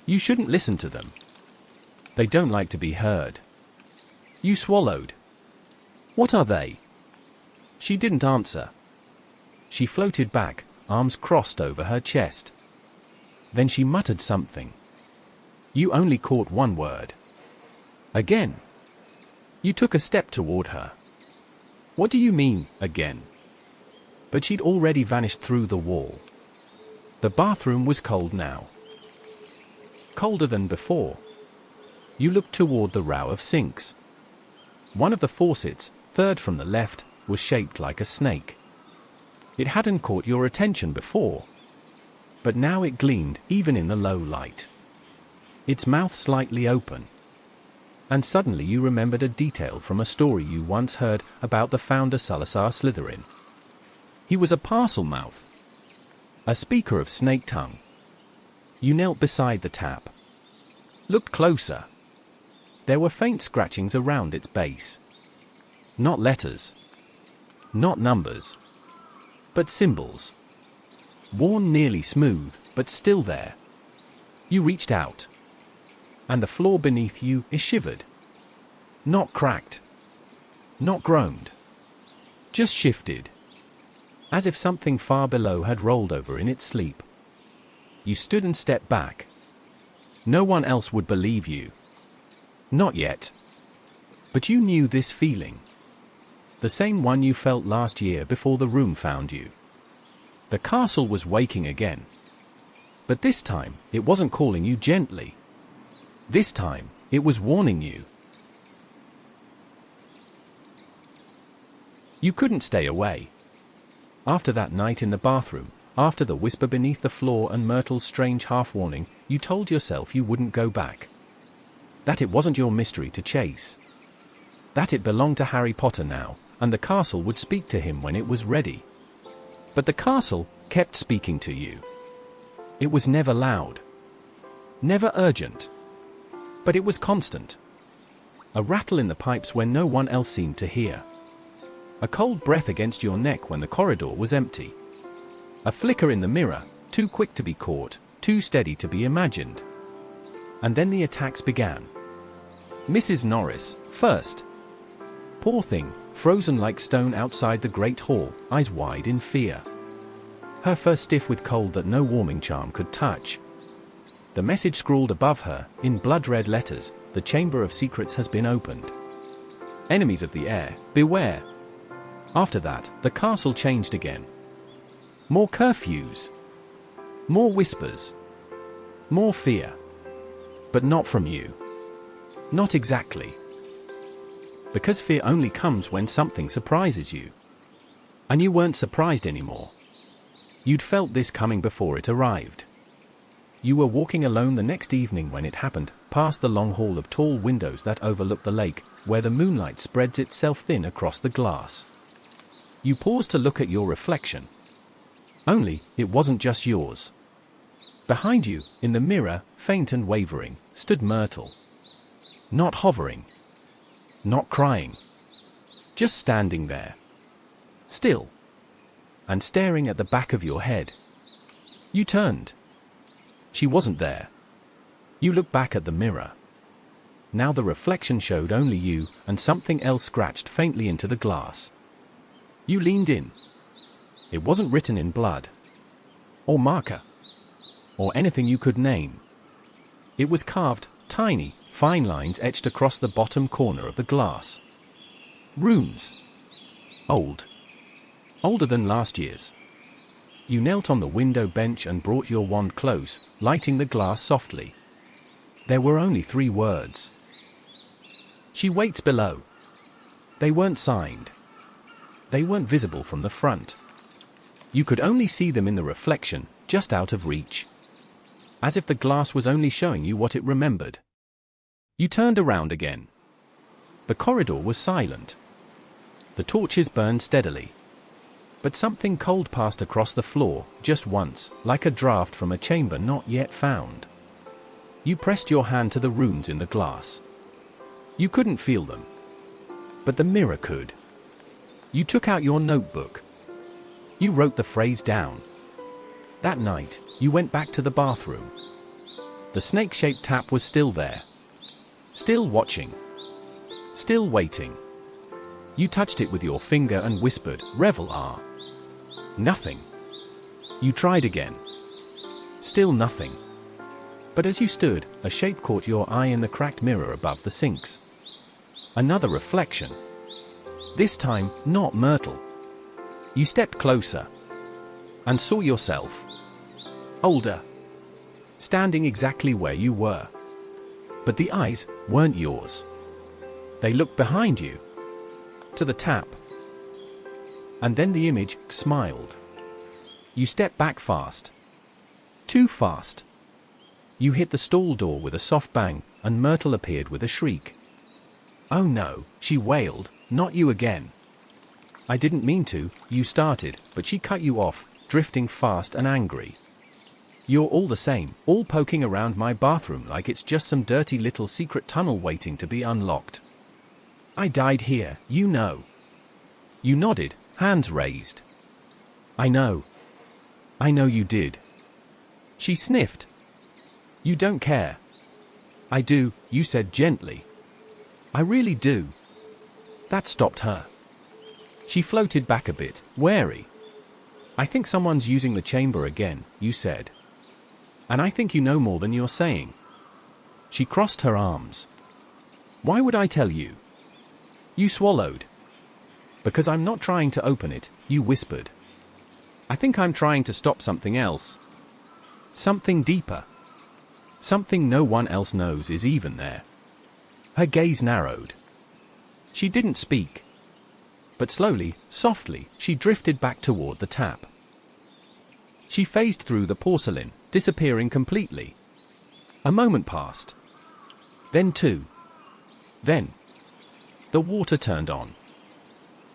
You shouldn't listen to them. They don't like to be heard. You swallowed. What are they? She didn't answer. She floated back, arms crossed over her chest. Then she muttered something. You only caught one word. Again. You took a step toward her. What do you mean, again? But she'd already vanished through the wall. The bathroom was cold now. Colder than before. You looked toward the row of sinks. One of the faucets, third from the left, was shaped like a snake. It hadn't caught your attention before. But now it gleamed, even in the low light. Its mouth slightly open. And suddenly you remembered a detail from a story you once heard about the founder Salazar Slytherin. He was a parcel mouth. A speaker of snake tongue. You knelt beside the tap. Looked closer. There were faint scratchings around its base. Not letters. Not numbers. But symbols. Worn nearly smooth, but still there. You reached out. And the floor beneath you is shivered. Not cracked. Not groaned. just shifted, as if something far below had rolled over in its sleep. You stood and stepped back. No one else would believe you. Not yet. But you knew this feeling. The same one you felt last year before the room found you. The castle was waking again. But this time, it wasn't calling you gently. This time, it was warning you. You couldn't stay away. After that night in the bathroom, after the whisper beneath the floor and Myrtle's strange half-warning, you told yourself you wouldn't go back. That it wasn't your mystery to chase. That it belonged to Harry Potter now, and the castle would speak to him when it was ready. But the castle kept speaking to you. It was never loud. Never urgent. But it was constant. A rattle in the pipes when no one else seemed to hear. A cold breath against your neck when the corridor was empty. A flicker in the mirror, too quick to be caught, too steady to be imagined. And then the attacks began. Mrs. Norris, first. Poor thing, frozen like stone outside the great hall, eyes wide in fear. Her fur stiff with cold that no warming charm could touch. The message scrawled above her, in blood-red letters, the Chamber of Secrets has been opened. Enemies of the Heir, beware. After that, the castle changed again. More curfews. More whispers. More fear. But not from you. Not exactly. Because fear only comes when something surprises you. And you weren't surprised anymore. You'd felt this coming before it arrived. You were walking alone the next evening when it happened, past the long hall of tall windows that overlook the lake, where the moonlight spreads itself thin across the glass. You paused to look at your reflection. Only, it wasn't just yours. Behind you, in the mirror, faint and wavering, stood Myrtle. Not hovering. Not crying. Just standing there. Still. And staring at the back of your head. You turned. She wasn't there. You looked back at the mirror. Now the reflection showed only you, and something else scratched faintly into the glass. You leaned in. It wasn't written in blood. Or marker. Or anything you could name. It was carved, tiny, fine lines etched across the bottom corner of the glass. Runes. Old. Older than last year's. You knelt on the window bench and brought your wand close, lighting the glass softly. There were only 3 words. She waits below. They weren't signed. They weren't visible from the front. You could only see them in the reflection, just out of reach. As if the glass was only showing you what it remembered. You turned around again. The corridor was silent. The torches burned steadily. But something cold passed across the floor, just once, like a draft from a chamber not yet found. You pressed your hand to the runes in the glass. You couldn't feel them. But the mirror could. You took out your notebook. You wrote the phrase down. That night, you went back to the bathroom. The snake-shaped tap was still there. Still watching. Still waiting. You touched it with your finger and whispered, "Revel-R." Nothing. You tried again. Still nothing. But as you stood, a shape caught your eye in the cracked mirror above the sinks. Another reflection. This time, not Myrtle. You stepped closer. And saw yourself. Older. Standing exactly where you were. But the eyes weren't yours. They looked behind you. To the tap. And then the image smiled. You stepped back fast. Too fast. You hit the stall door with a soft bang, and Myrtle appeared with a shriek. "Oh no," she wailed, "not you again." "I didn't mean to," you started, but she cut you off, drifting fast and angry. "You're all the same, all poking around my bathroom like it's just some dirty little secret tunnel waiting to be unlocked. I died here, you know." You nodded, hands raised. "I know. I know you did." She sniffed. "You don't care." "I do," you said gently. "I really do." That stopped her. She floated back a bit, wary. "I think someone's using the chamber again," you said. "And I think you know more than you're saying." She crossed her arms. "Why would I tell you?" You swallowed. "Because I'm not trying to open it," you whispered. "I think I'm trying to stop something else. Something deeper. Something no one else knows is even there." Her gaze narrowed. She didn't speak. But slowly, softly, she drifted back toward the tap. She phased through the porcelain, disappearing completely. A moment passed. Then two. Then the water turned on.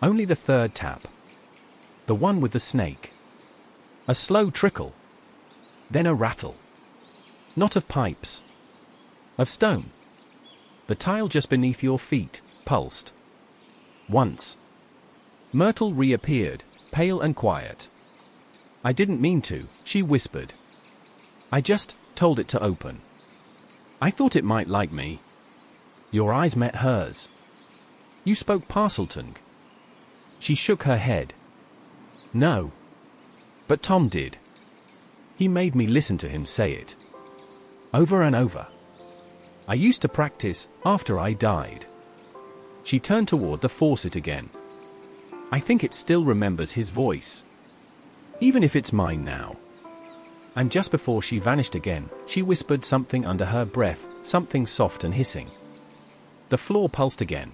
Only the third tap. The one with the snake. A slow trickle. Then a rattle. Not of pipes. Of stone. The tile just beneath your feet pulsed. Once. Myrtle reappeared, pale and quiet. "I didn't mean to," she whispered. "I just told it to open. I thought it might like me." Your eyes met hers. "You spoke Parseltongue." She shook her head. "No. But Tom did. He made me listen to him say it. Over and over. I used to practice after I died." She turned toward the faucet again. "I think it still remembers his voice. Even if it's mine now." And just before she vanished again, she whispered something under her breath, something soft and hissing. The floor pulsed again.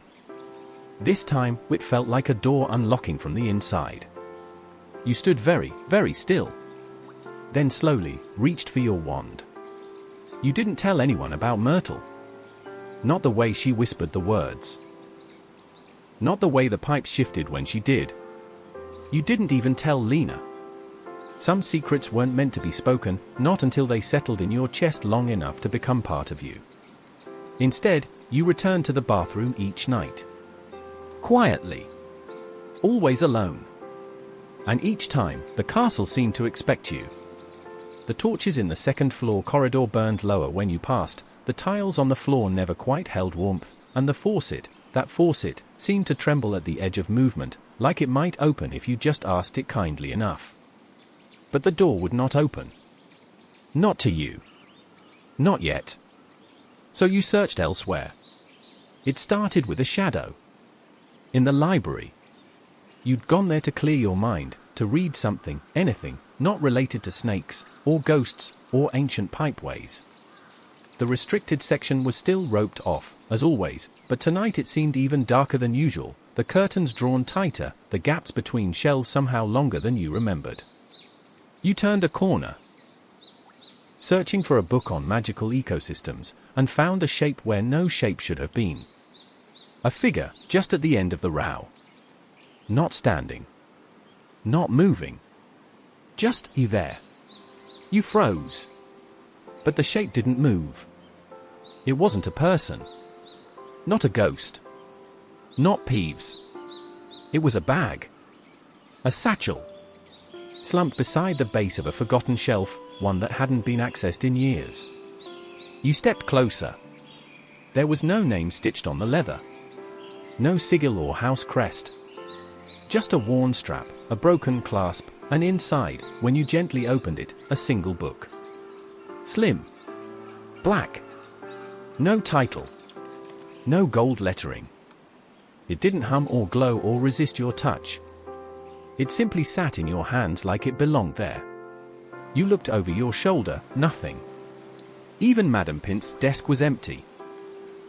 This time, it felt like a door unlocking from the inside. You stood very, very still. Then slowly, reached for your wand. You didn't tell anyone about Myrtle. Not the way she whispered the words. Not the way the pipes shifted when she did. You didn't even tell Lena. Some secrets weren't meant to be spoken, not until they settled in your chest long enough to become part of you. Instead, you returned to the bathroom each night. Quietly. Always alone. And each time, the castle seemed to expect you. The torches in the second-floor corridor burned lower when you passed, the tiles on the floor never quite held warmth, and the faucet, that faucet, seemed to tremble at the edge of movement, like it might open if you just asked it kindly enough. But the door would not open. Not to you. Not yet. So you searched elsewhere. It started with a shadow. In the library. You'd gone there to clear your mind, to read something, anything, not related to snakes, or ghosts, or ancient pipeways. The restricted section was still roped off, as always, but tonight it seemed even darker than usual, the curtains drawn tighter, the gaps between shelves somehow longer than you remembered. You turned a corner, searching for a book on magical ecosystems, and found a shape where no shape should have been. A figure, just at the end of the row. Not standing. Not moving. Just there. You froze. But the shape didn't move. It wasn't a person. Not a ghost. Not Peeves. It was a bag. A satchel. Slumped beside the base of a forgotten shelf, one that hadn't been accessed in years. You stepped closer. There was no name stitched on the leather. No sigil or house crest. Just a worn strap, a broken clasp, and inside, when you gently opened it, a single book. Slim. Black. No title. No gold lettering. It didn't hum or glow or resist your touch. It simply sat in your hands like it belonged there. You looked over your shoulder, nothing. Even Madame Pint's desk was empty.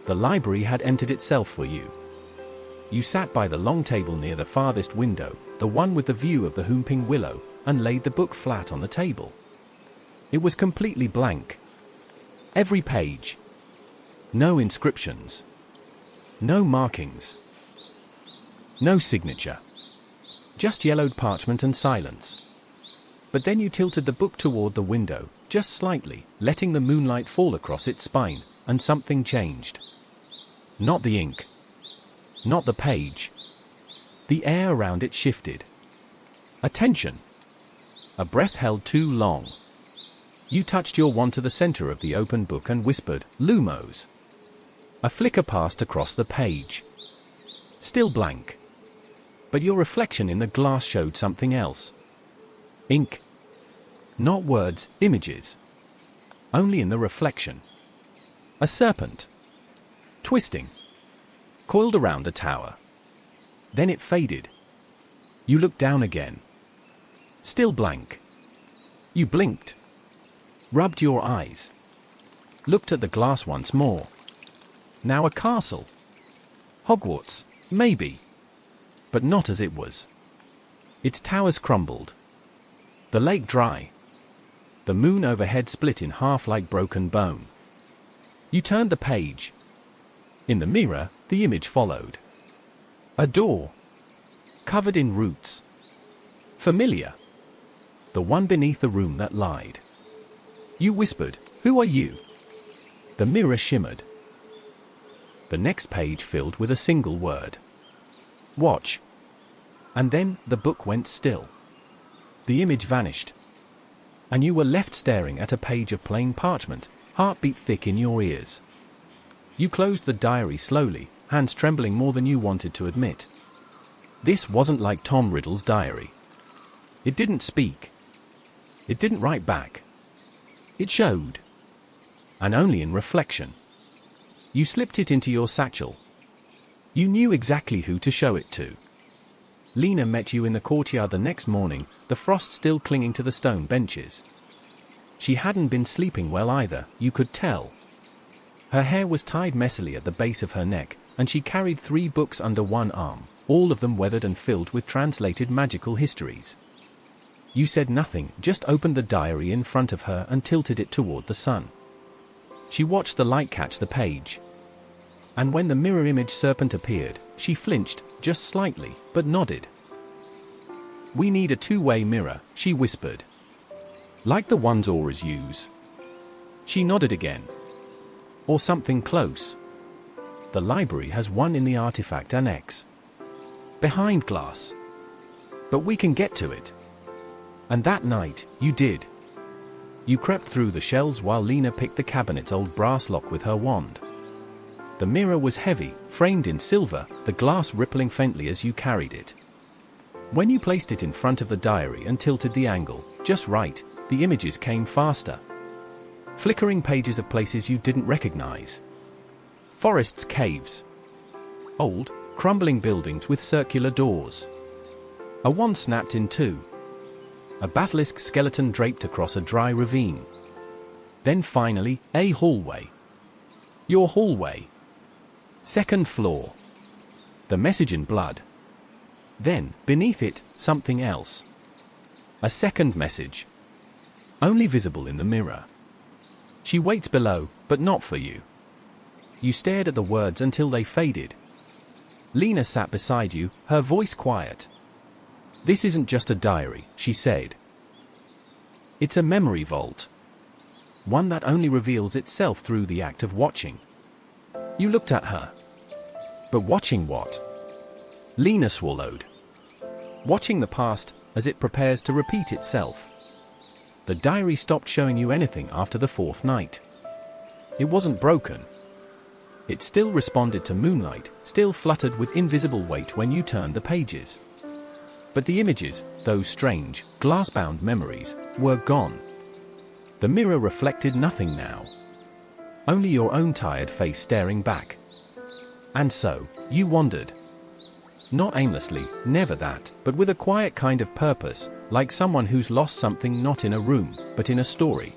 The library had emptied itself for you. You sat by the long table near the farthest window, the one with the view of the Whomping Willow, and laid the book flat on the table. It was completely blank. Every page. No inscriptions. No markings. No signature. Just yellowed parchment and silence. But then you tilted the book toward the window, just slightly, letting the moonlight fall across its spine, and something changed. Not the ink. Not the page. The air around it shifted. Attention. A breath held too long. You touched your wand to the center of the open book and whispered, "Lumos." A flicker passed across the page. Still blank. But your reflection in the glass showed something else. Ink. Not words, images. Only in the reflection. A serpent. Twisting. Coiled around a tower. Then it faded. You looked down again. Still blank. You blinked. Rubbed your eyes. Looked at the glass once more. Now a castle. Hogwarts, maybe. But not as it was. Its towers crumbled. The lake dry. The moon overhead split in half like broken bone. You turned the page. In the mirror, the image followed. A door. Covered in roots. Familiar. The one beneath the room that lied. You whispered, "Who are you?" The mirror shimmered. The next page filled with a single word. Watch. And then the book went still. The image vanished. And you were left staring at a page of plain parchment, heartbeat thick in your ears. You closed the diary slowly, hands trembling more than you wanted to admit. This wasn't like Tom Riddle's diary. It didn't speak. It didn't write back. It showed. And only in reflection. You slipped it into your satchel. You knew exactly who to show it to. Lena met you in the courtyard the next morning, the frost still clinging to the stone benches. She hadn't been sleeping well either, you could tell. Her hair was tied messily at the base of her neck, and she carried 3 books under one arm, all of them weathered and filled with translated magical histories. You said nothing, just opened the diary in front of her and tilted it toward the sun. She watched the light catch the page. And when the mirror image serpent appeared, she flinched, just slightly, but nodded. "We need a two-way mirror," she whispered. "Like the ones Aurors use." She nodded again. "Or something close. The library has one in the artifact annex. Behind glass. But we can get to it." And that night, you did. You crept through the shelves while Lena picked the cabinet's old brass lock with her wand. The mirror was heavy, framed in silver, the glass rippling faintly as you carried it. When you placed it in front of the diary and tilted the angle, just right, the images came faster. Flickering pages of places you didn't recognize. Forests, caves. Old, crumbling buildings with circular doors. A wand snapped in two. A basilisk skeleton draped across a dry ravine. Then finally, a hallway. Your hallway. 2nd floor. The message in blood. Then, beneath it, something else. A second message. Only visible in the mirror. She waits below, but not for you. You stared at the words until they faded. Lena sat beside you, her voice quiet. "This isn't just a diary," she said. "It's a memory vault. One that only reveals itself through the act of watching." You looked at her. But watching what? Lena swallowed. Watching the past, as it prepares to repeat itself. The diary stopped showing you anything after the 4th night. It wasn't broken. It still responded to moonlight, still fluttered with invisible weight when you turned the pages. But the images, those strange, glass-bound memories, were gone. The mirror reflected nothing now. Only your own tired face staring back. And so, you wandered. Not aimlessly, never that, but with a quiet kind of purpose, like someone who's lost something not in a room, but in a story.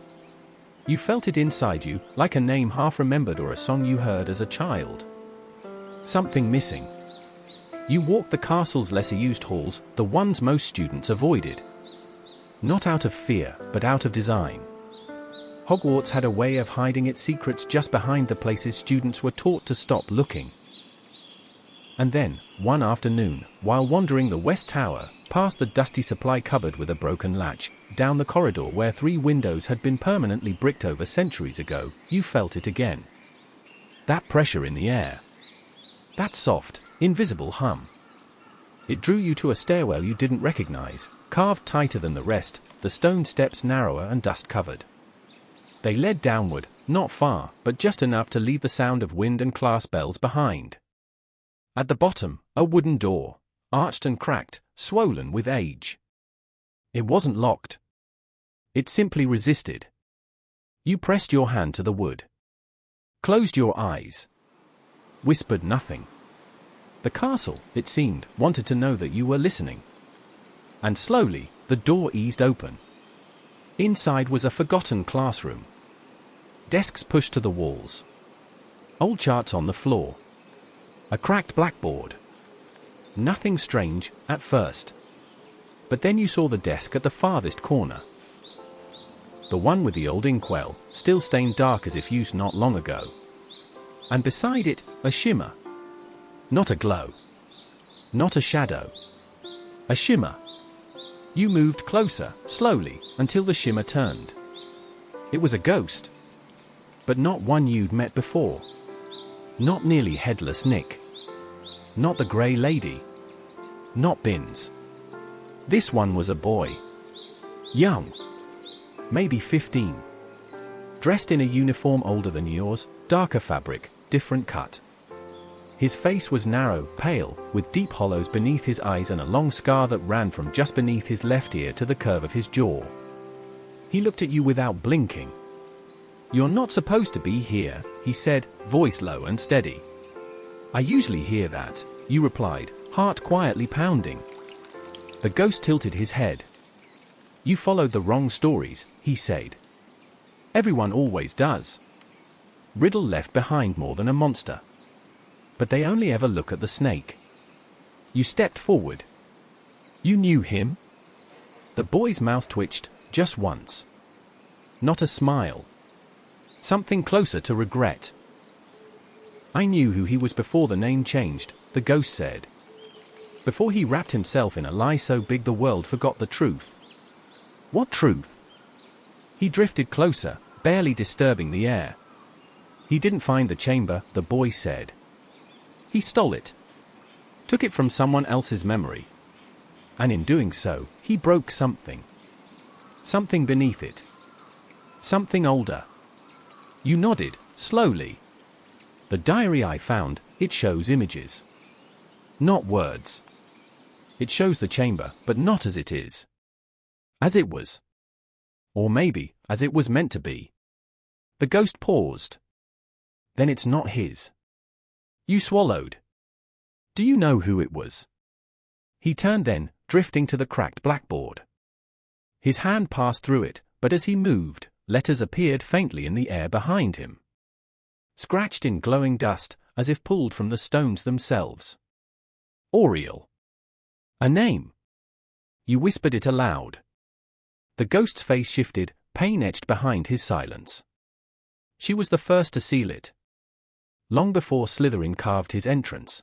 You felt it inside you, like a name half remembered or a song you heard as a child. Something missing. You walked the castle's lesser-used halls, the ones most students avoided. Not out of fear, but out of design. Hogwarts had a way of hiding its secrets just behind the places students were taught to stop looking. And then, one afternoon, while wandering the West Tower, past the dusty supply cupboard with a broken latch, down the corridor where 3 windows had been permanently bricked over centuries ago, you felt it again. That pressure in the air. That soft, invisible hum. It drew you to a stairwell you didn't recognize, carved tighter than the rest, the stone steps narrower and dust-covered. They led downward, not far, but just enough to leave the sound of wind and class bells behind. At the bottom, a wooden door. arched and cracked, swollen with age. It wasn't locked. It simply resisted. You pressed your hand to the wood. Closed your eyes. Whispered nothing. The castle, it seemed, wanted to know that you were listening. And slowly, the door eased open. Inside was a forgotten classroom. Desks pushed to the walls. Old charts on the floor. A cracked blackboard. Nothing strange, at first. But then you saw the desk at the farthest corner. The one with the old inkwell, still stained dark as if used not long ago. And beside it, a shimmer. Not a glow. Not a shadow. A shimmer. You moved closer, slowly, until the shimmer turned. It was a ghost. But not one you'd met before. Not nearly headless Nick. Not the grey lady. Not Binns. This one was a boy. Young. Maybe 15. Dressed in a uniform older than yours, darker fabric, different cut. His face was narrow, pale, with deep hollows beneath his eyes and a long scar that ran from just beneath his left ear to the curve of his jaw. He looked at you without blinking. "You're not supposed to be here," he said, voice low and steady. "I usually hear that," you replied, heart quietly pounding. The ghost tilted his head. "You followed the wrong stories," he said. "Everyone always does. Riddle left behind more than a monster. But they only ever look at the snake." You stepped forward. "You knew him?" The boy's mouth twitched, just once. Not a smile. Something closer to regret. "I knew who he was before the name changed," the ghost said. "Before he wrapped himself in a lie so big the world forgot the truth." "What truth?" He drifted closer, barely disturbing the air. "He didn't find the chamber," the boy said. "He stole it. Took it from someone else's memory. And in doing so, he broke something. Something beneath it. Something older." You nodded, slowly. "The diary I found, it shows images. Not words. It shows the chamber, but not as it is. As it was. Or maybe, as it was meant to be." The ghost paused. "Then it's not his." You swallowed. "Do you know who it was?" He turned then, drifting to the cracked blackboard. His hand passed through it, but as he moved, letters appeared faintly in the air behind him. Scratched in glowing dust, as if pulled from the stones themselves. Oriel. A name. You whispered it aloud. The ghost's face shifted, pain etched behind his silence. She was the first to seal it. Long before Slytherin carved his entrance.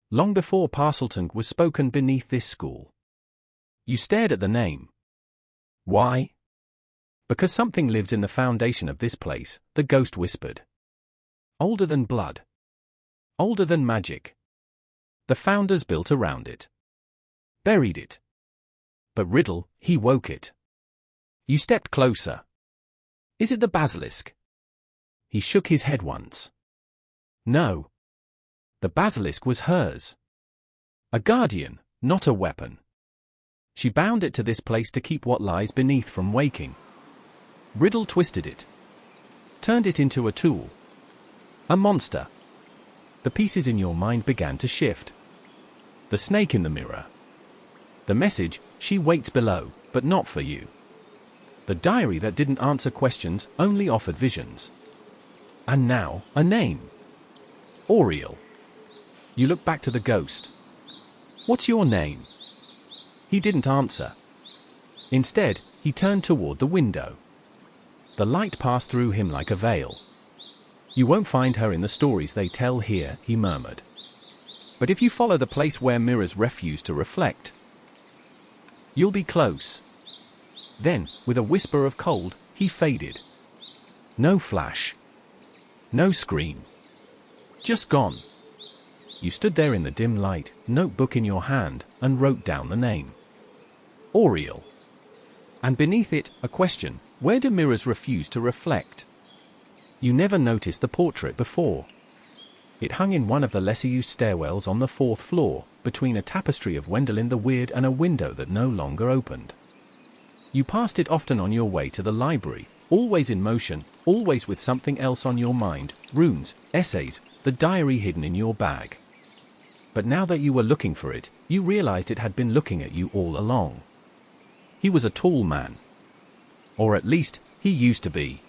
Long before Parseltongue was spoken beneath this school. You stared at the name. Why? Because something lives in the foundation of this place, the ghost whispered. Older than blood. Older than magic. The founders built around it. Buried it. But Riddle, he woke it. You stepped closer. Is it the basilisk? He shook his head once. No. The basilisk was hers. A guardian, not a weapon. She bound it to this place to keep what lies beneath from waking. Riddle twisted it. Turned it into a tool. A monster. The pieces in your mind began to shift. The snake in the mirror. The message, she waits below, but not for you. The diary that didn't answer questions, only offered visions. And now, a name. Oriel. You look back to the ghost. What's your name? He didn't answer. Instead, he turned toward the window. The light passed through him like a veil. You won't find her in the stories they tell here, he murmured. But if you follow the place where mirrors refuse to reflect, you'll be close. Then, with a whisper of cold, he faded. No flash. No scream. Just gone. You stood there in the dim light, notebook in your hand, and wrote down the name. Oriel. And beneath it, a question, where do mirrors refuse to reflect? You never noticed the portrait before. It hung in one of the lesser-used stairwells on the 4th floor, between a tapestry of Wendelin the Weird and a window that no longer opened. You passed it often on your way to the library, always in motion, always with something else on your mind, runes, essays, the diary hidden in your bag. But now that you were looking for it, you realized it had been looking at you all along. He was a tall man. Or at least, he used to be.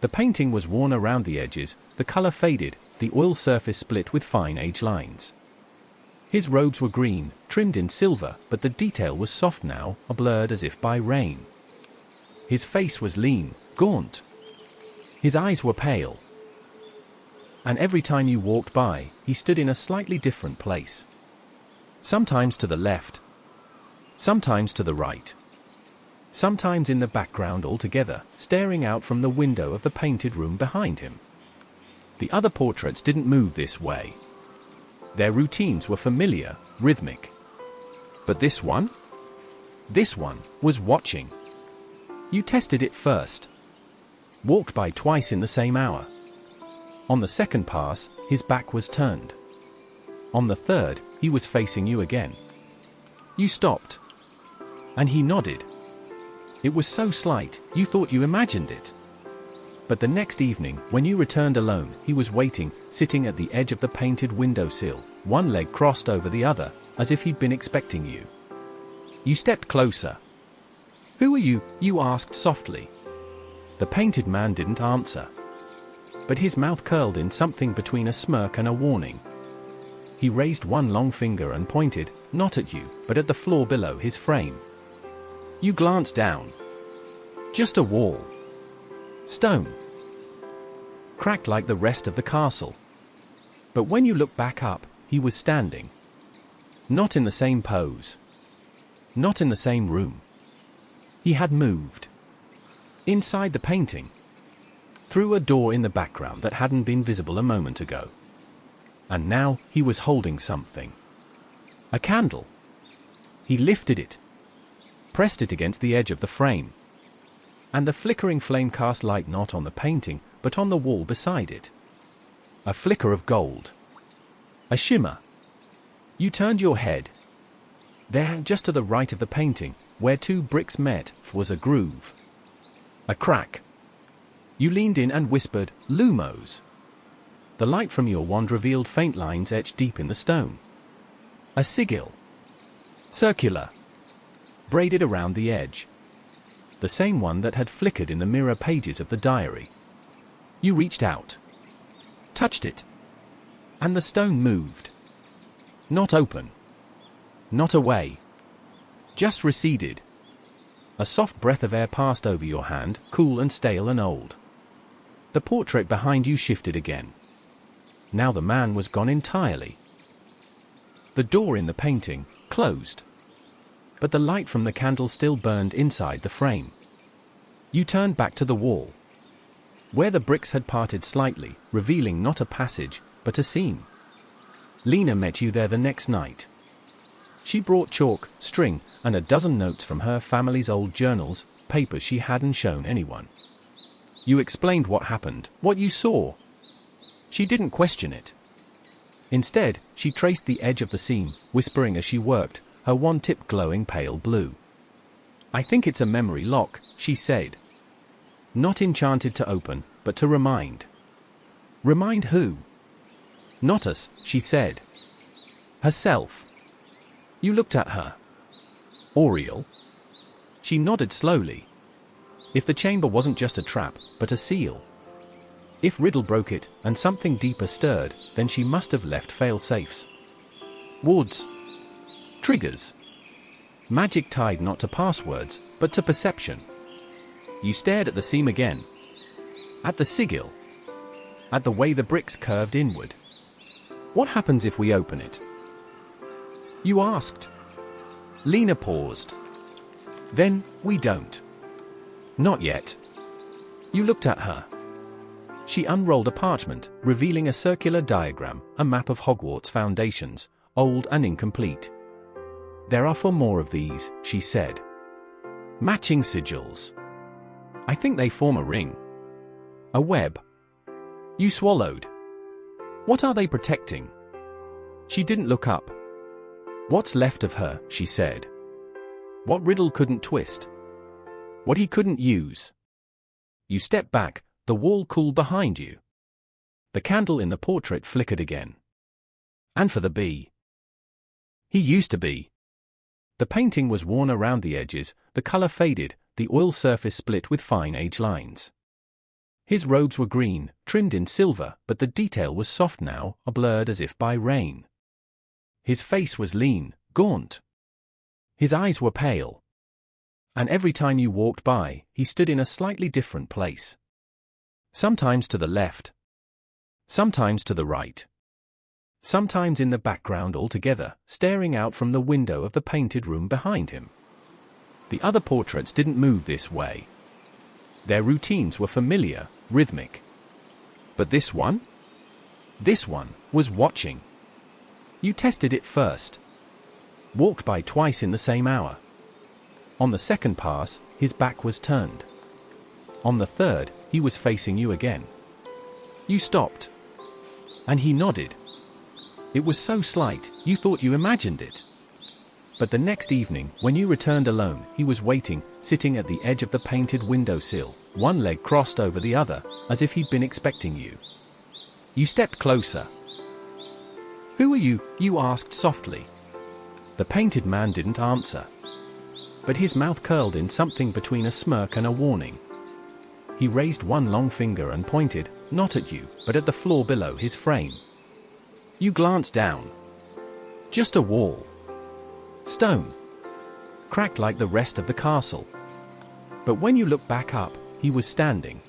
The painting was worn around the edges, the color faded, the oil surface split with fine age lines. His robes were green, trimmed in silver, but the detail was soft now, blurred as if by rain. His face was lean, gaunt. His eyes were pale. And every time you walked by, he stood in a slightly different place. Sometimes to the left, sometimes to the right, sometimes in the background altogether, staring out from the window of the painted room behind him. The other portraits didn't move this way. Their routines were familiar, rhythmic. But this one? This one was watching. You tested it first. Walked by twice in the same hour. On the second pass, his back was turned. On the third, he was facing you again. You stopped. And he nodded. It was so slight, you thought you imagined it. But the next evening, when you returned alone, he was waiting, sitting at the edge of the painted windowsill, one leg crossed over the other, as if he'd been expecting you. You stepped closer. "Who are you?" you asked softly. The painted man didn't answer. But his mouth curled in something between a smirk and a warning. He raised one long finger and pointed, not at you, but at the floor below his frame. You glanced down. Just a wall. Stone. Cracked like the rest of the castle. But when you looked back up, he was standing. Not in the same pose. Not in the same room. He had moved. Inside the painting. Through a door in the background that hadn't been visible a moment ago. And now he was holding something. A candle. He lifted it. Pressed it against the edge of the frame. And the flickering flame cast light not on the painting, but on the wall beside it. A flicker of gold. A shimmer. You turned your head. There, just to the right of the painting, where two bricks met, was a groove. A crack. You leaned in and whispered, "Lumos." The light from your wand revealed faint lines etched deep in the stone. A sigil. Circular. Braided around the edge. The same one that had flickered in the mirror pages of the diary. You reached out. Touched it. And the stone moved. Not open. Not away. Just receded. A soft breath of air passed over your hand, cool and stale and old. The portrait behind you shifted again. Now the man was gone entirely. The door in the painting closed. But the light from the candle still burned inside the frame. You turned back to the wall, where the bricks had parted slightly, revealing not a passage, but a seam. Lena met you there the next night. She brought chalk, string, and a dozen notes from her family's old journals, papers she hadn't shown anyone. You explained what happened, what you saw. She didn't question it. Instead, she traced the edge of the seam, whispering as she worked, her wand tip glowing pale blue. "I think it's a memory lock," she said. "Not enchanted to open, but to remind." "Remind who?" "Not us," she said. "Herself." You looked at her. "Oriel?" She nodded slowly. If the chamber wasn't just a trap, but a seal. If Riddle broke it, and something deeper stirred, then she must have left fail-safes. Wards. Triggers. Magic tied not to passwords, but to perception. You stared at the seam again. At the sigil. At the way the bricks curved inward. "What happens if we open it?" You asked. Lena paused. "Then, we don't." "Not yet." You looked at her. She unrolled a parchment, revealing a circular diagram, a map of Hogwarts foundations, old and incomplete. "There are 4 more of these," she said. "Matching sigils. I think they form a ring. A web." You swallowed. "What are they protecting?" She didn't look up. What's left of her, she said. What Riddle couldn't twist. What he couldn't use. You stepped back, the wall cooled behind you. The candle in the portrait flickered again. And for the bee. He used to be. The painting was worn around the edges, the color faded, the oil surface split with fine age lines. His robes were green, trimmed in silver, but the detail was soft now, blurred as if by rain. His face was lean, gaunt. His eyes were pale. And every time you walked by, he stood in a slightly different place. Sometimes to the left. Sometimes to the right. Sometimes in the background altogether, staring out from the window of the painted room behind him. The other portraits didn't move this way. Their routines were familiar, rhythmic. But this one? This one was watching. You tested it first. Walked by twice in the same hour. On the second pass, his back was turned. On the third, he was facing you again. You stopped. And he nodded. It was so slight, you thought you imagined it. But the next evening, when you returned alone, he was waiting, sitting at the edge of the painted windowsill, one leg crossed over the other, as if he'd been expecting you. You stepped closer. "Who are you?" you asked softly. The painted man didn't answer. But his mouth curled in something between a smirk and a warning. He raised one long finger and pointed, not at you, but at the floor below his frame. You glanced down. Just a wall. Stone. Cracked like the rest of the castle. But when you looked back up, he was standing.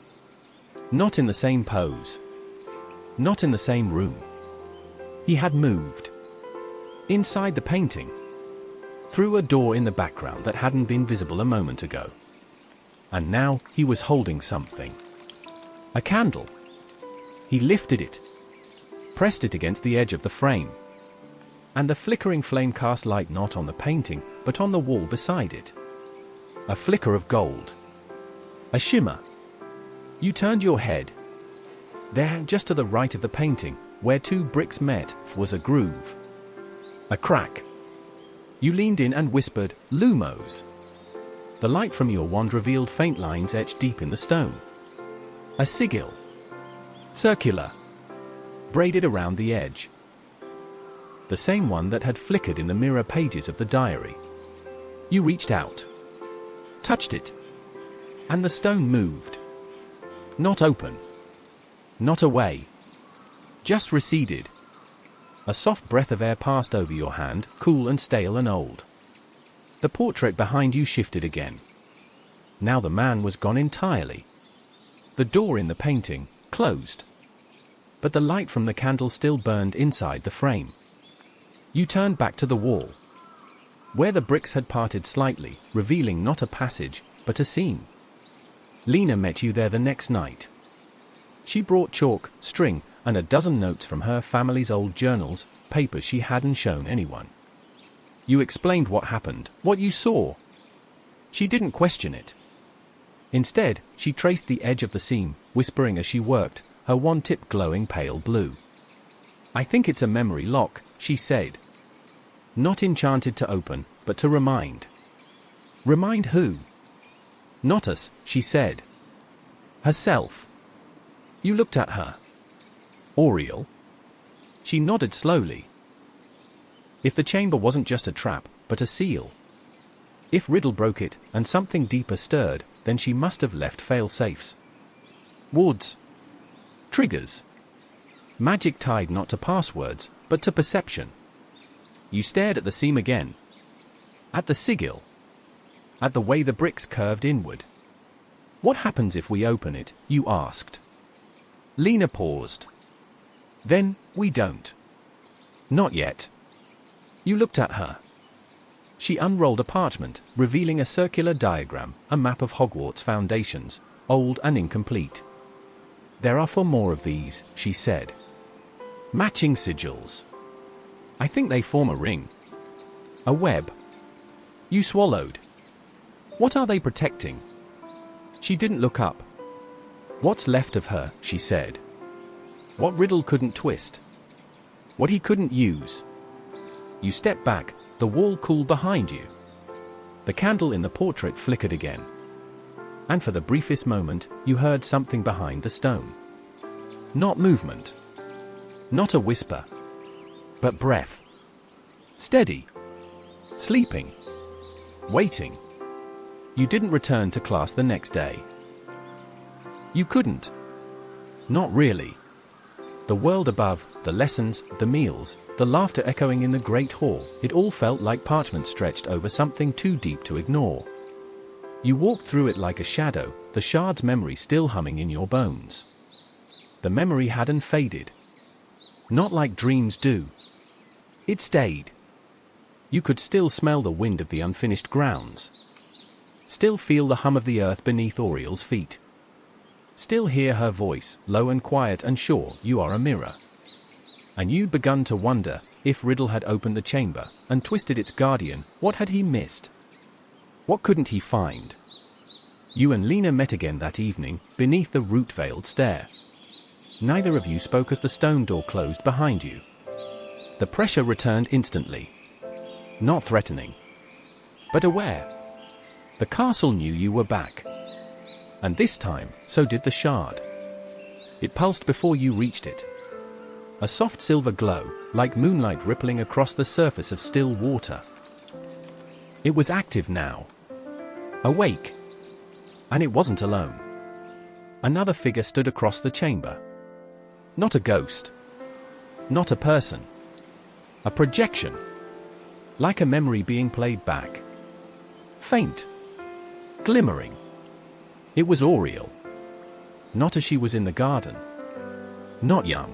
Not in the same pose. Not in the same room. He had moved. Inside the painting. Through a door in the background that hadn't been visible a moment ago. And now, he was holding something. A candle. He lifted it. Pressed it against the edge of the frame. And the flickering flame cast light not on the painting, but on the wall beside it. A flicker of gold. A shimmer. You turned your head. There, just to the right of the painting, where two bricks met, was a groove. A crack. You leaned in and whispered, "Lumos." The light from your wand revealed faint lines etched deep in the stone. A sigil. Circular. Braided around the edge. The same one that had flickered in the mirror pages of the diary. You reached out. Touched it. And the stone moved. Not open. Not away. Just receded. A soft breath of air passed over your hand, cool and stale and old. The portrait behind you shifted again. Now the man was gone entirely. The door in the painting, closed. But the light from the candle still burned inside the frame. You turned back to the wall. Where the bricks had parted slightly, revealing not a passage, but a seam. Lena met you there the next night. She brought chalk, string, and a dozen notes from her family's old journals, papers she hadn't shown anyone. You explained what happened, what you saw. She didn't question it. Instead, she traced the edge of the seam, whispering as she worked, her wand tip glowing pale blue. "I think it's a memory lock," she said. "Not enchanted to open, but to remind." "Remind who?" "Not us," she said. "Herself." You looked at her. "Oriel?" She nodded slowly. If the chamber wasn't just a trap, but a seal. If Riddle broke it, and something deeper stirred, then she must have left fail-safes. Wards. Triggers. Magic tied not to passwords, but to perception. You stared at the seam again. At the sigil. At the way the bricks curved inward. "What happens if we open it?" you asked. Lena paused. "Then, we don't." "Not yet." You looked at her. She unrolled a parchment, revealing a circular diagram, a map of Hogwarts foundations, old and incomplete. "There are 4 more of these," she said. "Matching sigils. I think they form a ring. A web." You swallowed. "What are they protecting?" She didn't look up. "What's left of her," she said. "What Riddle couldn't twist. What he couldn't use." You stepped back, The wall cooled behind you. The candle in the portrait flickered again. And for the briefest moment, you heard something behind the stone. Not movement. Not a whisper. But breath. Steady. Sleeping. Waiting. You didn't return to class the next day. You couldn't. Not really. The world above, the lessons, the meals, the laughter echoing in the great hall, it all felt like parchment stretched over something too deep to ignore. You walked through it like a shadow, the shard's memory still humming in your bones. The memory hadn't faded. Not like dreams do. It stayed. You could still smell the wind of the unfinished grounds. Still feel the hum of the earth beneath Oriel's feet. Still hear her voice, low and quiet and sure you are a mirror. And you'd begun to wonder, if Riddle had opened the chamber and twisted its guardian, what had he missed? What couldn't he find? You and Lena met again that evening, beneath the root-veiled stair. Neither of you spoke as the stone door closed behind you. The pressure returned instantly. Not threatening, but aware. The castle knew you were back. And this time, so did the shard. It pulsed before you reached it. A soft silver glow, like moonlight rippling across the surface of still water. It was active now. Awake. And it wasn't alone. Another figure stood across the chamber. Not a ghost. Not a person. A projection. Like a memory being played back. Faint. Glimmering. It was Oriel. Not as she was in the garden. Not young.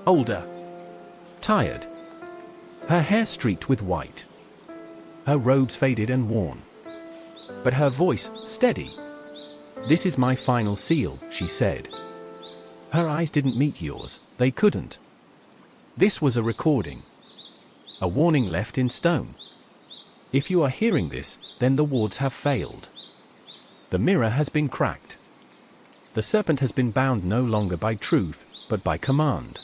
Older. Tired. Her hair streaked with white. Her robes faded and worn. But her voice, steady. "This is my final seal," she said. Her eyes didn't meet yours, they couldn't. This was a recording. A warning left in stone. If you are hearing this, then the wards have failed. The mirror has been cracked. The serpent has been bound no longer by truth, but by command.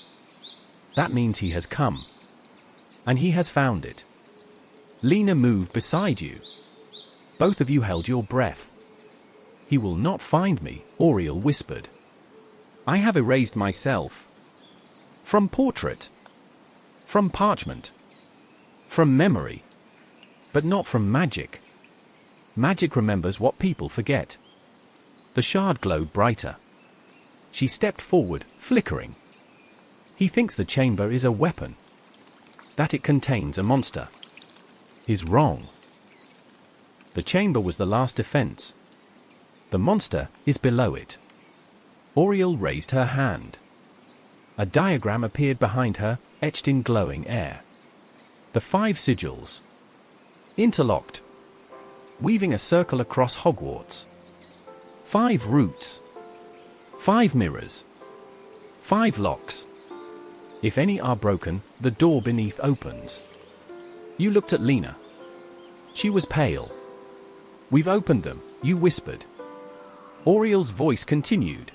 That means he has come. And he has found it. Lena moved beside you. Both of you held your breath. "He will not find me," Oriel whispered. "I have erased myself. From portrait. From parchment. From memory. But not from magic. Magic remembers what people forget." The shard glowed brighter. She stepped forward, flickering. "He thinks the chamber is a weapon. That it contains a monster. Is wrong. The chamber was the last defense. The monster is below it." Oriel raised her hand. A diagram appeared behind her, etched in glowing air. The 5 sigils. Interlocked. Weaving a circle across Hogwarts. 5 roots. 5 mirrors. 5 locks. If any are broken, the door beneath opens. You looked at Lena. She was pale. "We've opened them," you whispered. Oriel's voice continued.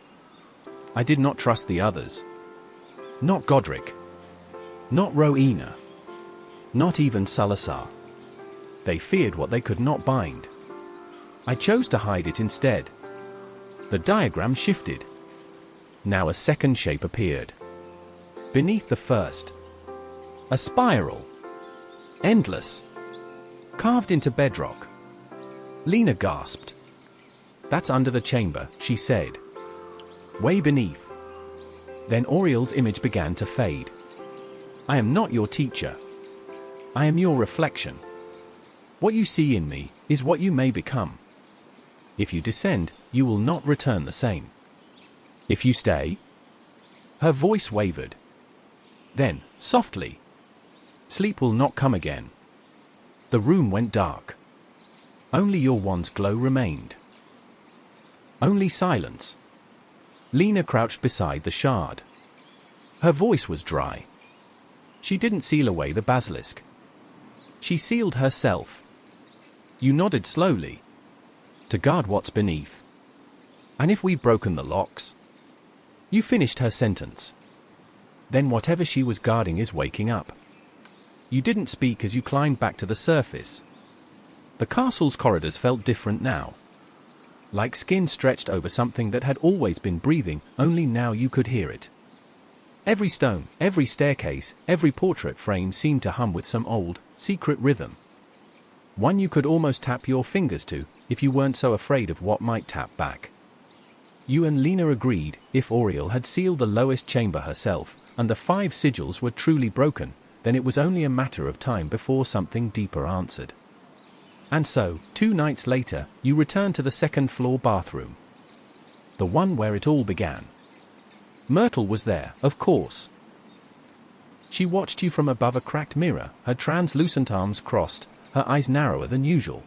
"I did not trust the others. Not Godric. Not Rowena. Not even Salazar. They feared what they could not bind. I chose to hide it instead." The diagram shifted. Now a second shape appeared. Beneath the first. A spiral. Endless. Carved into bedrock. Lena gasped. "That's under the chamber," she said. "Way beneath." Then Oriel's image began to fade. "I am not your teacher. I am your reflection. What you see in me is what you may become. If you descend, you will not return the same. If you stay..." Her voice wavered. Then, softly, "Sleep will not come again." The room went dark. Only your wand's glow remained. Only silence. Lena crouched beside the shard. Her voice was dry. She didn't seal away the basilisk. She sealed herself. You nodded slowly. "To guard what's beneath. And if we've broken the locks..." You finished her sentence. "Then whatever she was guarding is waking up." You didn't speak as you climbed back to the surface. The castle's corridors felt different now. Like skin stretched over something that had always been breathing, only now you could hear it. Every stone, every staircase, every portrait frame seemed to hum with some old, secret rhythm. One you could almost tap your fingers to, if you weren't so afraid of what might tap back. You and Lena agreed, if Oriel had sealed the lowest chamber herself, and the 5 sigils were truly broken, then it was only a matter of time before something deeper answered. And so, 2 nights later, you returned to the 2nd floor bathroom. The one where it all began. Myrtle was there, of course. She watched you from above a cracked mirror, her translucent arms crossed, her eyes narrower than usual.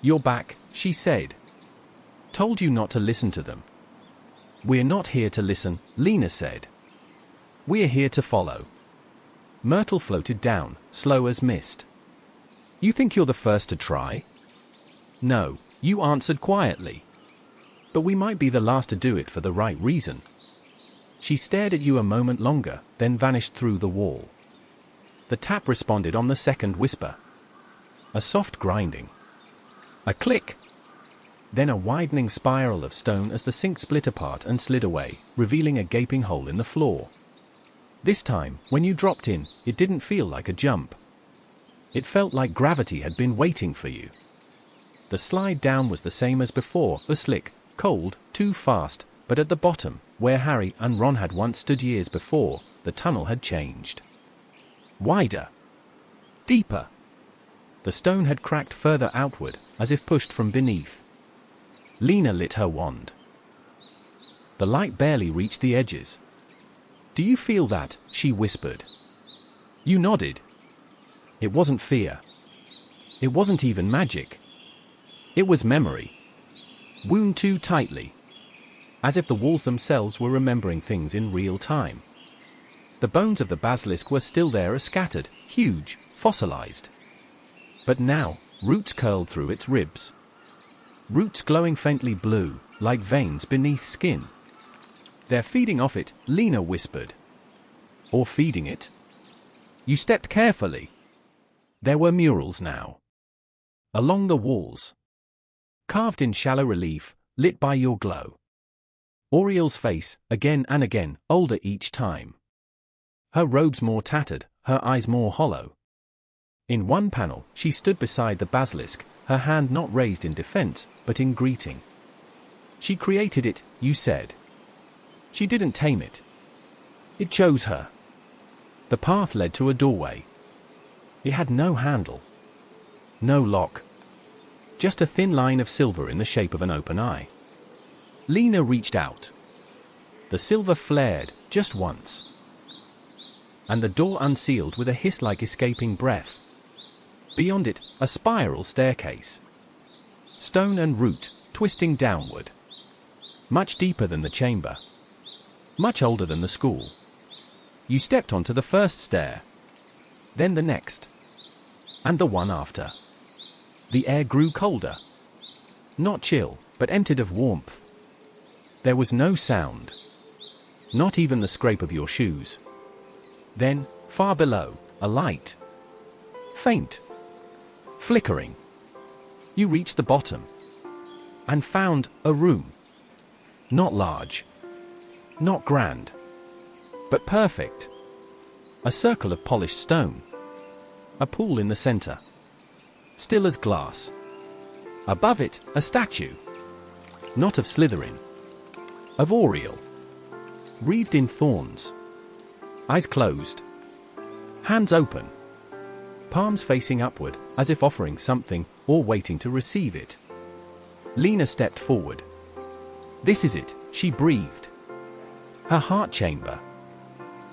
"You're back," she said. "Told you not to listen to them." "We're not here to listen," Lena said. "We're here to follow." Myrtle floated down, slow as mist. "You think you're the first to try?" "No," you answered quietly. "But we might be the last to do it for the right reason." She stared at you a moment longer, then vanished through the wall. The tap responded on the second whisper. A soft grinding. A click. Then a widening spiral of stone as the sink split apart and slid away, revealing a gaping hole in the floor. This time, when you dropped in, it didn't feel like a jump. It felt like gravity had been waiting for you. The slide down was the same as before, a slick, cold, too fast, but at the bottom, where Harry and Ron had once stood years before, the tunnel had changed. Wider. Deeper. The stone had cracked further outward, as if pushed from beneath. Lena lit her wand. The light barely reached the edges. "Do you feel that?" she whispered. You nodded. It wasn't fear. It wasn't even magic. It was memory. Wound too tightly. As if the walls themselves were remembering things in real time. The bones of the basilisk were still there, scattered, huge, fossilized. But now, roots curled through its ribs. Roots glowing faintly blue, like veins beneath skin. "They're feeding off it," Lena whispered. "Or feeding it." You stepped carefully. There were murals now. Along the walls. Carved in shallow relief, lit by your glow. Oriel's face, again and again, older each time. Her robes more tattered, her eyes more hollow. In one panel, she stood beside the basilisk, her hand not raised in defense, but in greeting. She created it, you said. She didn't tame it. It chose her. The path led to a doorway. It had no handle. No lock. Just a thin line of silver in the shape of an open eye. Lena reached out. The silver flared, just once. And the door unsealed with a hiss like escaping breath. Beyond it, a spiral staircase. Stone and root, twisting downward. Much deeper than the chamber. Much older than the school. You stepped onto the first stair. Then the next. And the one after. The air grew colder. Not chill, but emptied of warmth. There was no sound. Not even the scrape of your shoes. Then, far below, a light. Faint. Flickering. You reached the bottom. And found a room. Not large. Not grand. But perfect. A circle of polished stone. A pool in the center. Still as glass. Above it, a statue. Not of Slytherin. Of Oriel. Wreathed in thorns. Eyes closed. Hands open. Palms facing upward, as if offering something, or waiting to receive it. Lena stepped forward. "This is it," she breathed. Her heart chamber.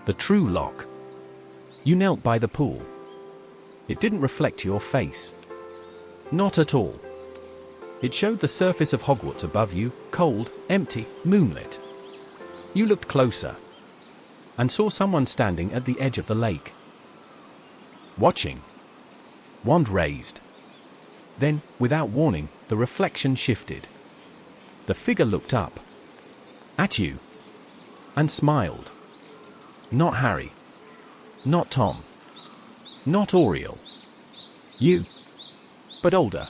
The true lock. You knelt by the pool. It didn't reflect your face. Not at all. It showed the surface of Hogwarts above you, cold, empty, moonlit. You looked closer. And saw someone standing at the edge of the lake. Watching. Wand raised. Then, without warning, the reflection shifted. The figure looked up. At you. And smiled. Not Harry. Not Tom. Not Oriel. You. But older.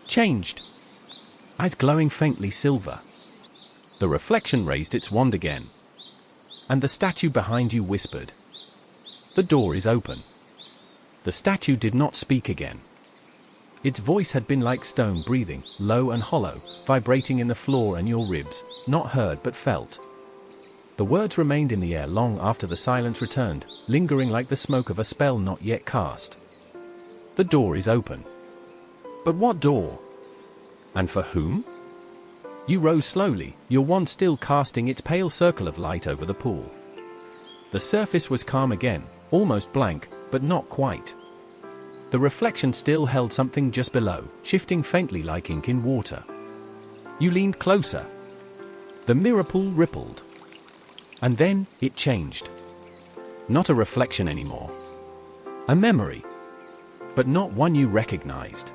Changed. Eyes glowing faintly silver. The reflection raised its wand again. And the statue behind you whispered. The door is open. The statue did not speak again. Its voice had been like stone breathing, low and hollow, vibrating in the floor and your ribs, not heard but felt. The words remained in the air long after the silence returned, lingering like the smoke of a spell not yet cast. The door is open. But what door? And for whom? You rose slowly, your wand still casting its pale circle of light over the pool. The surface was calm again, almost blank, but not quite. The reflection still held something just below, shifting faintly like ink in water. You leaned closer. The mirror pool rippled. And then, it changed. Not a reflection anymore. A memory. But not one you recognized.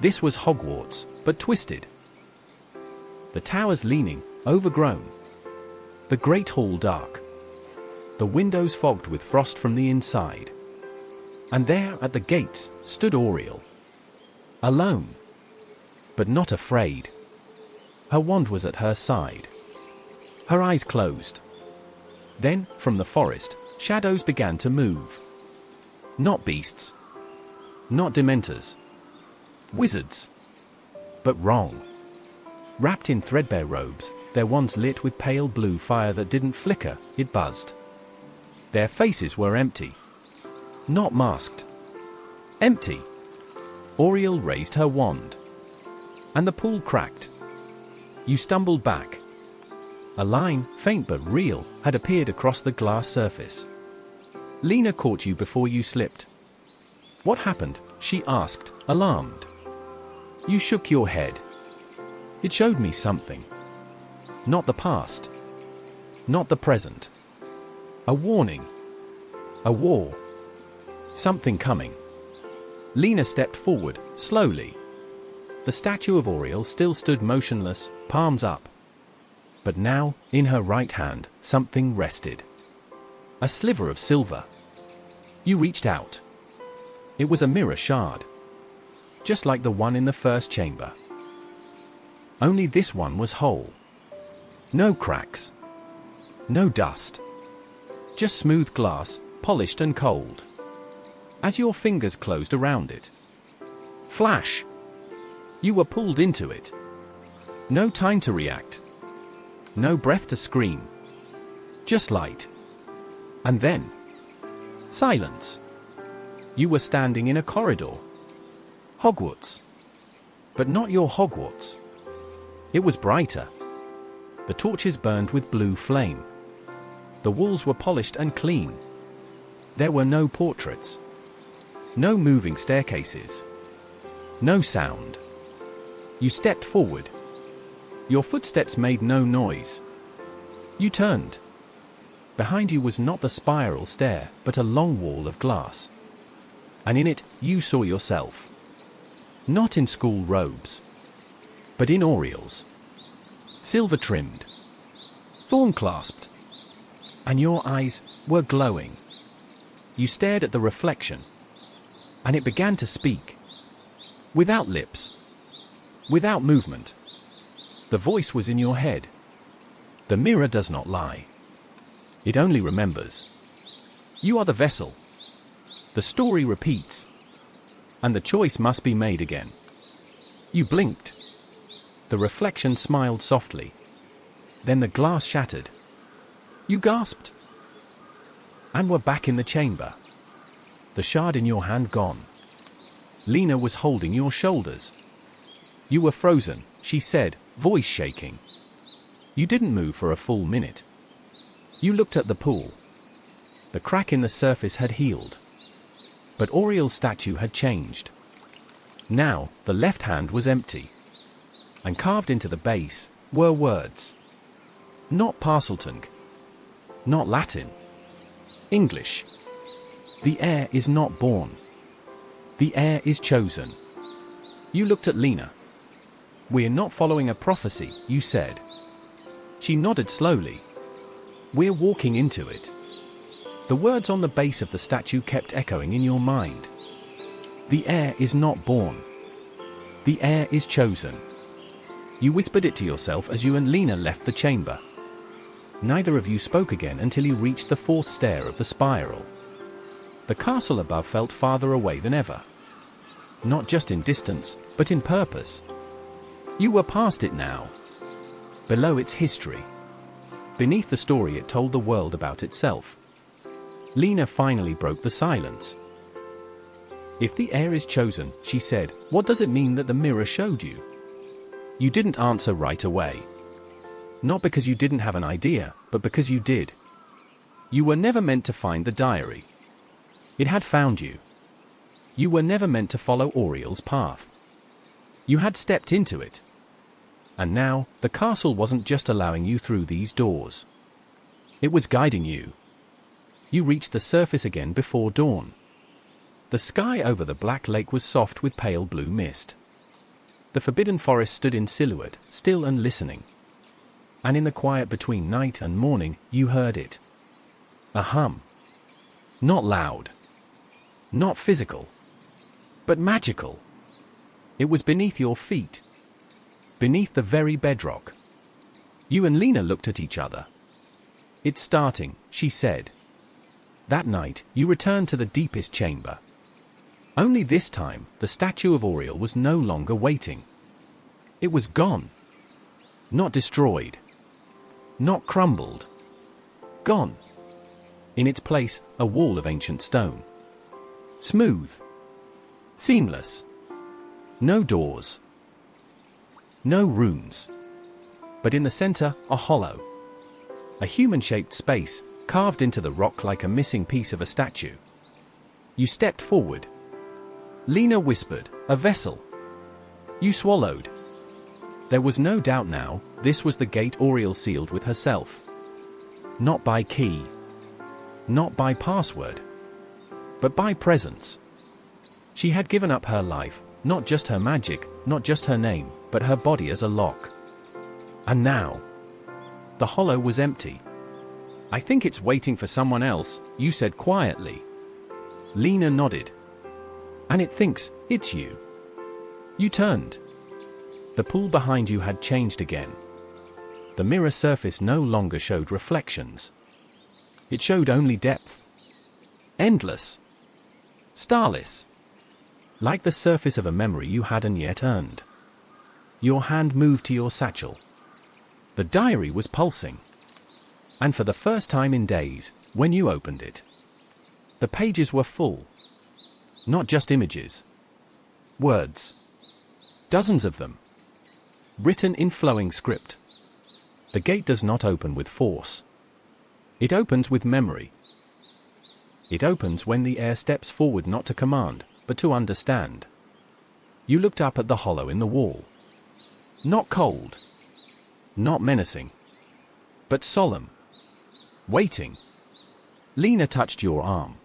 This was Hogwarts, but twisted. The towers leaning, overgrown. The great hall dark. The windows fogged with frost from the inside. And there, at the gates, stood Oriel. Alone. But not afraid. Her wand was at her side. Her eyes closed. Then, from the forest, shadows began to move. Not beasts. Not dementors. Wizards. But wrong. Wrapped in threadbare robes, their wands lit with pale blue fire that didn't flicker, it buzzed. Their faces were empty. Not masked. Empty. Oriel raised her wand. And the pool cracked. You stumbled back. A line, faint but real, had appeared across the glass surface. Lena caught you before you slipped. What happened? She asked, alarmed. You shook your head. It showed me something. Not the past. Not the present. A warning. A war. Something coming. Lena stepped forward, slowly. The statue of Oriel still stood motionless, palms up. But now, in her right hand, something rested. A sliver of silver. You reached out. It was a mirror shard. Just like the one in the first chamber. Only this one was whole. No cracks. No dust. Just smooth glass, polished and cold. As your fingers closed around it. Flash! You were pulled into it. No time to react. No breath to scream. Just light. And then... silence. You were standing in a corridor. Hogwarts. But not your Hogwarts. It was brighter. The torches burned with blue flame. The walls were polished and clean. There were no portraits. No moving staircases. No sound. You stepped forward. Your footsteps made no noise. You turned. Behind you was not the spiral stair, but a long wall of glass. And in it, you saw yourself. Not in school robes, but in Oriel's. Silver trimmed. Thorn clasped. And your eyes were glowing. You stared at the reflection. And it began to speak. Without lips. Without movement. The voice was in your head. The mirror does not lie. It only remembers. You are the vessel. The story repeats. And the choice must be made again. You blinked. The reflection smiled softly. Then the glass shattered. You gasped. And were back in the chamber. The shard in your hand gone. Lena was holding your shoulders. You were frozen, she said, voice shaking. You didn't move for a full minute. You looked at the pool. The crack in the surface had healed. But Oriel's statue had changed. Now, the left hand was empty. And carved into the base were words. Not Parseltongue. Not Latin. English. The heir is not born. The heir is chosen. You looked at Lena. We're not following a prophecy, you said. She nodded slowly. We're walking into it. The words on the base of the statue kept echoing in your mind. The heir is not born. The heir is chosen. You whispered it to yourself as you and Lena left the chamber. Neither of you spoke again until you reached the fourth stair of the spiral. The castle above felt farther away than ever. Not just in distance, but in purpose. You were past it now. Below its history. Beneath the story it told the world about itself. Lena finally broke the silence. If the heir is chosen, she said, what does it mean that the mirror showed you? You didn't answer right away. Not because you didn't have an idea, but because you did. You were never meant to find the diary. It had found you. You were never meant to follow Oriel's path. You had stepped into it. And now, the castle wasn't just allowing you through these doors. It was guiding you. You reached the surface again before dawn. The sky over the black lake was soft with pale blue mist. The forbidden forest stood in silhouette, still and listening. And in the quiet between night and morning, you heard it. A hum. Not loud. Not physical. But magical. It was beneath your feet. Beneath the very bedrock. You and Lena looked at each other. It's starting, she said. That night, you returned to the deepest chamber. Only this time, the statue of Oriel was no longer waiting. It was gone. Not destroyed. Not crumbled. Gone. In its place, a wall of ancient stone. Smooth. Seamless. No doors. No rooms. But in the center, a hollow. A human-shaped space, carved into the rock like a missing piece of a statue. You stepped forward. Lena whispered, a vessel. You swallowed. There was no doubt now, this was the gate Oriel sealed with herself. Not by key. Not by password. But by presence. She had given up her life, not just her magic, not just her name, but her body as a lock. And now, the hollow was empty. I think it's waiting for someone else, you said quietly. Lena nodded. And it thinks, it's you. You turned. The pool behind you had changed again. The mirror surface no longer showed reflections. It showed only depth. Endless. Starless. Like the surface of a memory you hadn't yet earned. Your hand moved to your satchel. The diary was pulsing. And for the first time in days, when you opened it, the pages were full. Not just images. Words. Dozens of them. Written in flowing script. The gate does not open with force. It opens with memory. It opens when the heir steps forward not to command, but to understand. You looked up at the hollow in the wall. Not cold. Not menacing. But solemn. Waiting. Lena touched your arm.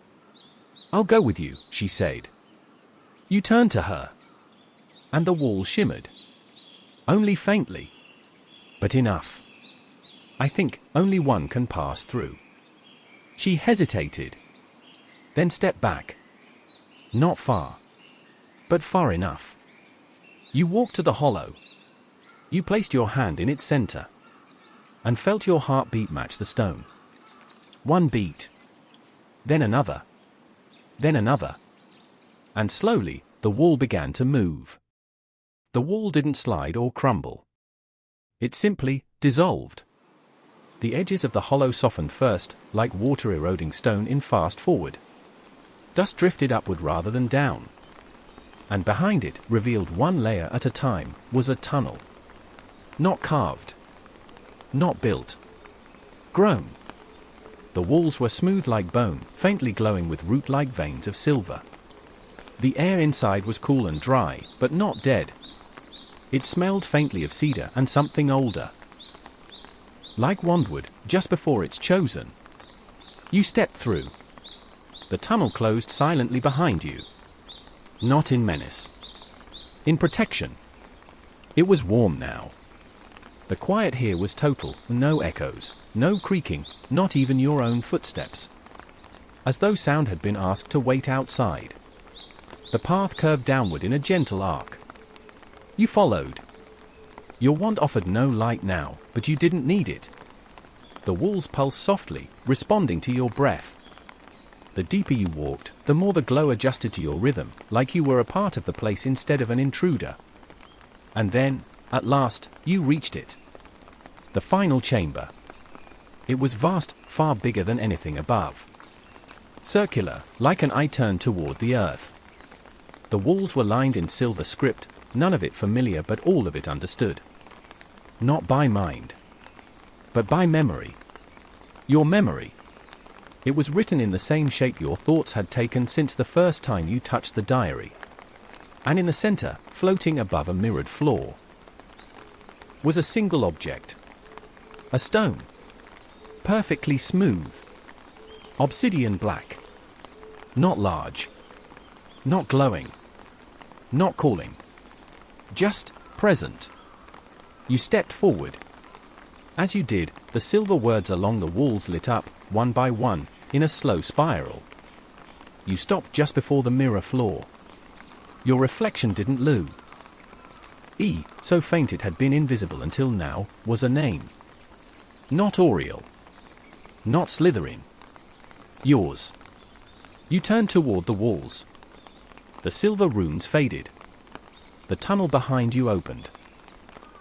I'll go with you, she said. You turned to her. And the wall shimmered. Only faintly. But enough. I think only one can pass through. She hesitated. Then stepped back. Not far. But far enough. You walked to the hollow. You placed your hand in its center. And felt your heartbeat match the stone. One beat. Then another. Then another. And slowly, the wall began to move. The wall didn't slide or crumble. It simply dissolved. The edges of the hollow softened first, like water eroding stone in fast forward. Dust drifted upward rather than down. And behind it, revealed one layer at a time, was a tunnel. Not carved. Not built. Grown. The walls were smooth like bone, faintly glowing with root-like veins of silver. The air inside was cool and dry, but not dead. It smelled faintly of cedar and something older. Like wandwood, just before it's chosen. You stepped through. The tunnel closed silently behind you. Not in menace. In protection. It was warm now. The quiet here was total, no echoes, no creaking, not even your own footsteps. as though sound had been asked to wait outside. The path curved downward in a gentle arc. You followed. Your wand offered no light now, but you didn't need it. The walls pulsed softly, responding to your breath. The deeper you walked, the more the glow adjusted to your rhythm, like you were a part of the place instead of an intruder. And then, at last, you reached it. The final chamber. It was vast, far bigger than anything above. Circular, like an eye turned toward the earth. The walls were lined in silver script, none of it familiar but all of it understood. Not by mind, but by memory. Your memory. It was written in the same shape your thoughts had taken since the first time you touched the diary. And in the center, floating above a mirrored floor, was a single object. A stone. Perfectly smooth. Obsidian black. Not large. Not glowing. Not calling. Just present. You stepped forward. As you did, the silver words along the walls lit up, one by one, in a slow spiral. You stopped just before the mirror floor. Your reflection didn't loo. E, so faint it had been invisible until now, was a name. Not Oriel. Not Slytherin. Yours. You turned toward the walls. The silver runes faded. The tunnel behind you opened.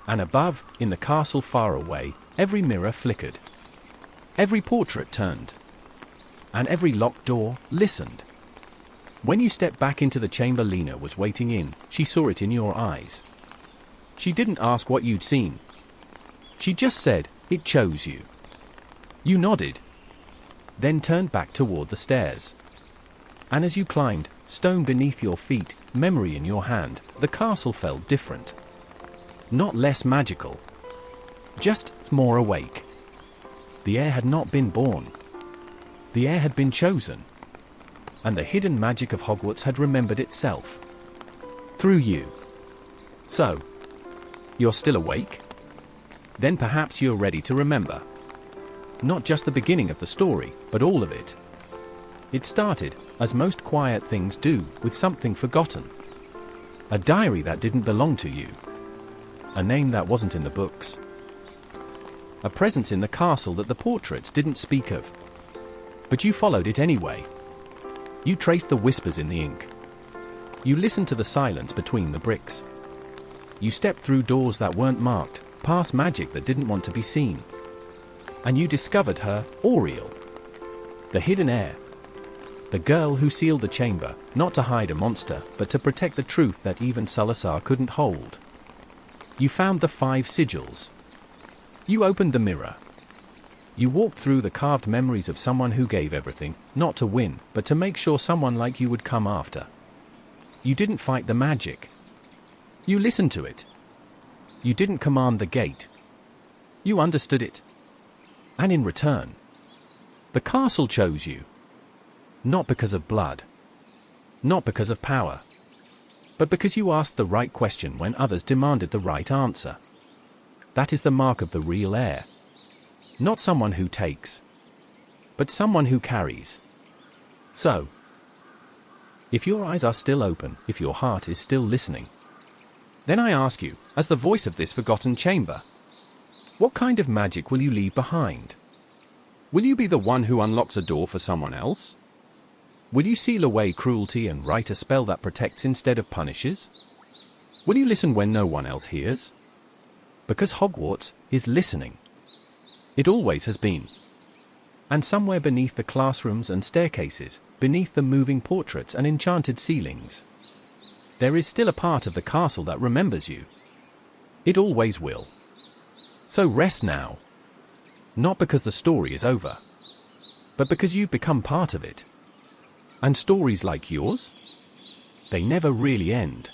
And above, in the castle far away, every mirror flickered. Every portrait turned. And every locked door listened. When you stepped back into the chamber Lena was waiting in, she saw it in your eyes. She didn't ask what you'd seen. She just said, "It chose you." You nodded. Then turned back toward the stairs. And as you climbed, stone beneath your feet, memory in your hand, the castle felt different. Not less magical. Just more awake. The heir had not been born. The heir had been chosen. And the hidden magic of Hogwarts had remembered itself. Through you. So, you're still awake? Then perhaps you're ready to remember. Not just the beginning of the story, but all of it. It started, as most quiet things do, with something forgotten. A diary that didn't belong to you. A name that wasn't in the books. A presence in the castle that the portraits didn't speak of. But you followed it anyway. You traced the whispers in the ink. You listened to the silence between the bricks. You stepped through doors that weren't marked, past magic that didn't want to be seen. And you discovered her, Oriel. The hidden heir. The girl who sealed the chamber, not to hide a monster, but to protect the truth that even Salazar couldn't hold. You found the 5 sigils. You opened the mirror. You walked through the carved memories of someone who gave everything, not to win, but to make sure someone like you would come after. You didn't fight the magic. You listened to it. You didn't command the gate. You understood it. And in return, the castle chose you. Not because of blood. Not because of power. But because you asked the right question when others demanded the right answer. That is the mark of the real heir. Not someone who takes, but someone who carries. So, if your eyes are still open, if your heart is still listening, then I ask you, as the voice of this forgotten chamber, what kind of magic will you leave behind? Will you be the one who unlocks a door for someone else? Will you seal away cruelty and write a spell that protects instead of punishes? Will you listen when no one else hears? Because Hogwarts is listening. It always has been. And somewhere beneath the classrooms and staircases, beneath the moving portraits and enchanted ceilings, there is still a part of the castle that remembers you. It always will. So rest now. Not because the story is over, but because you've become part of it. And stories like yours? They never really end.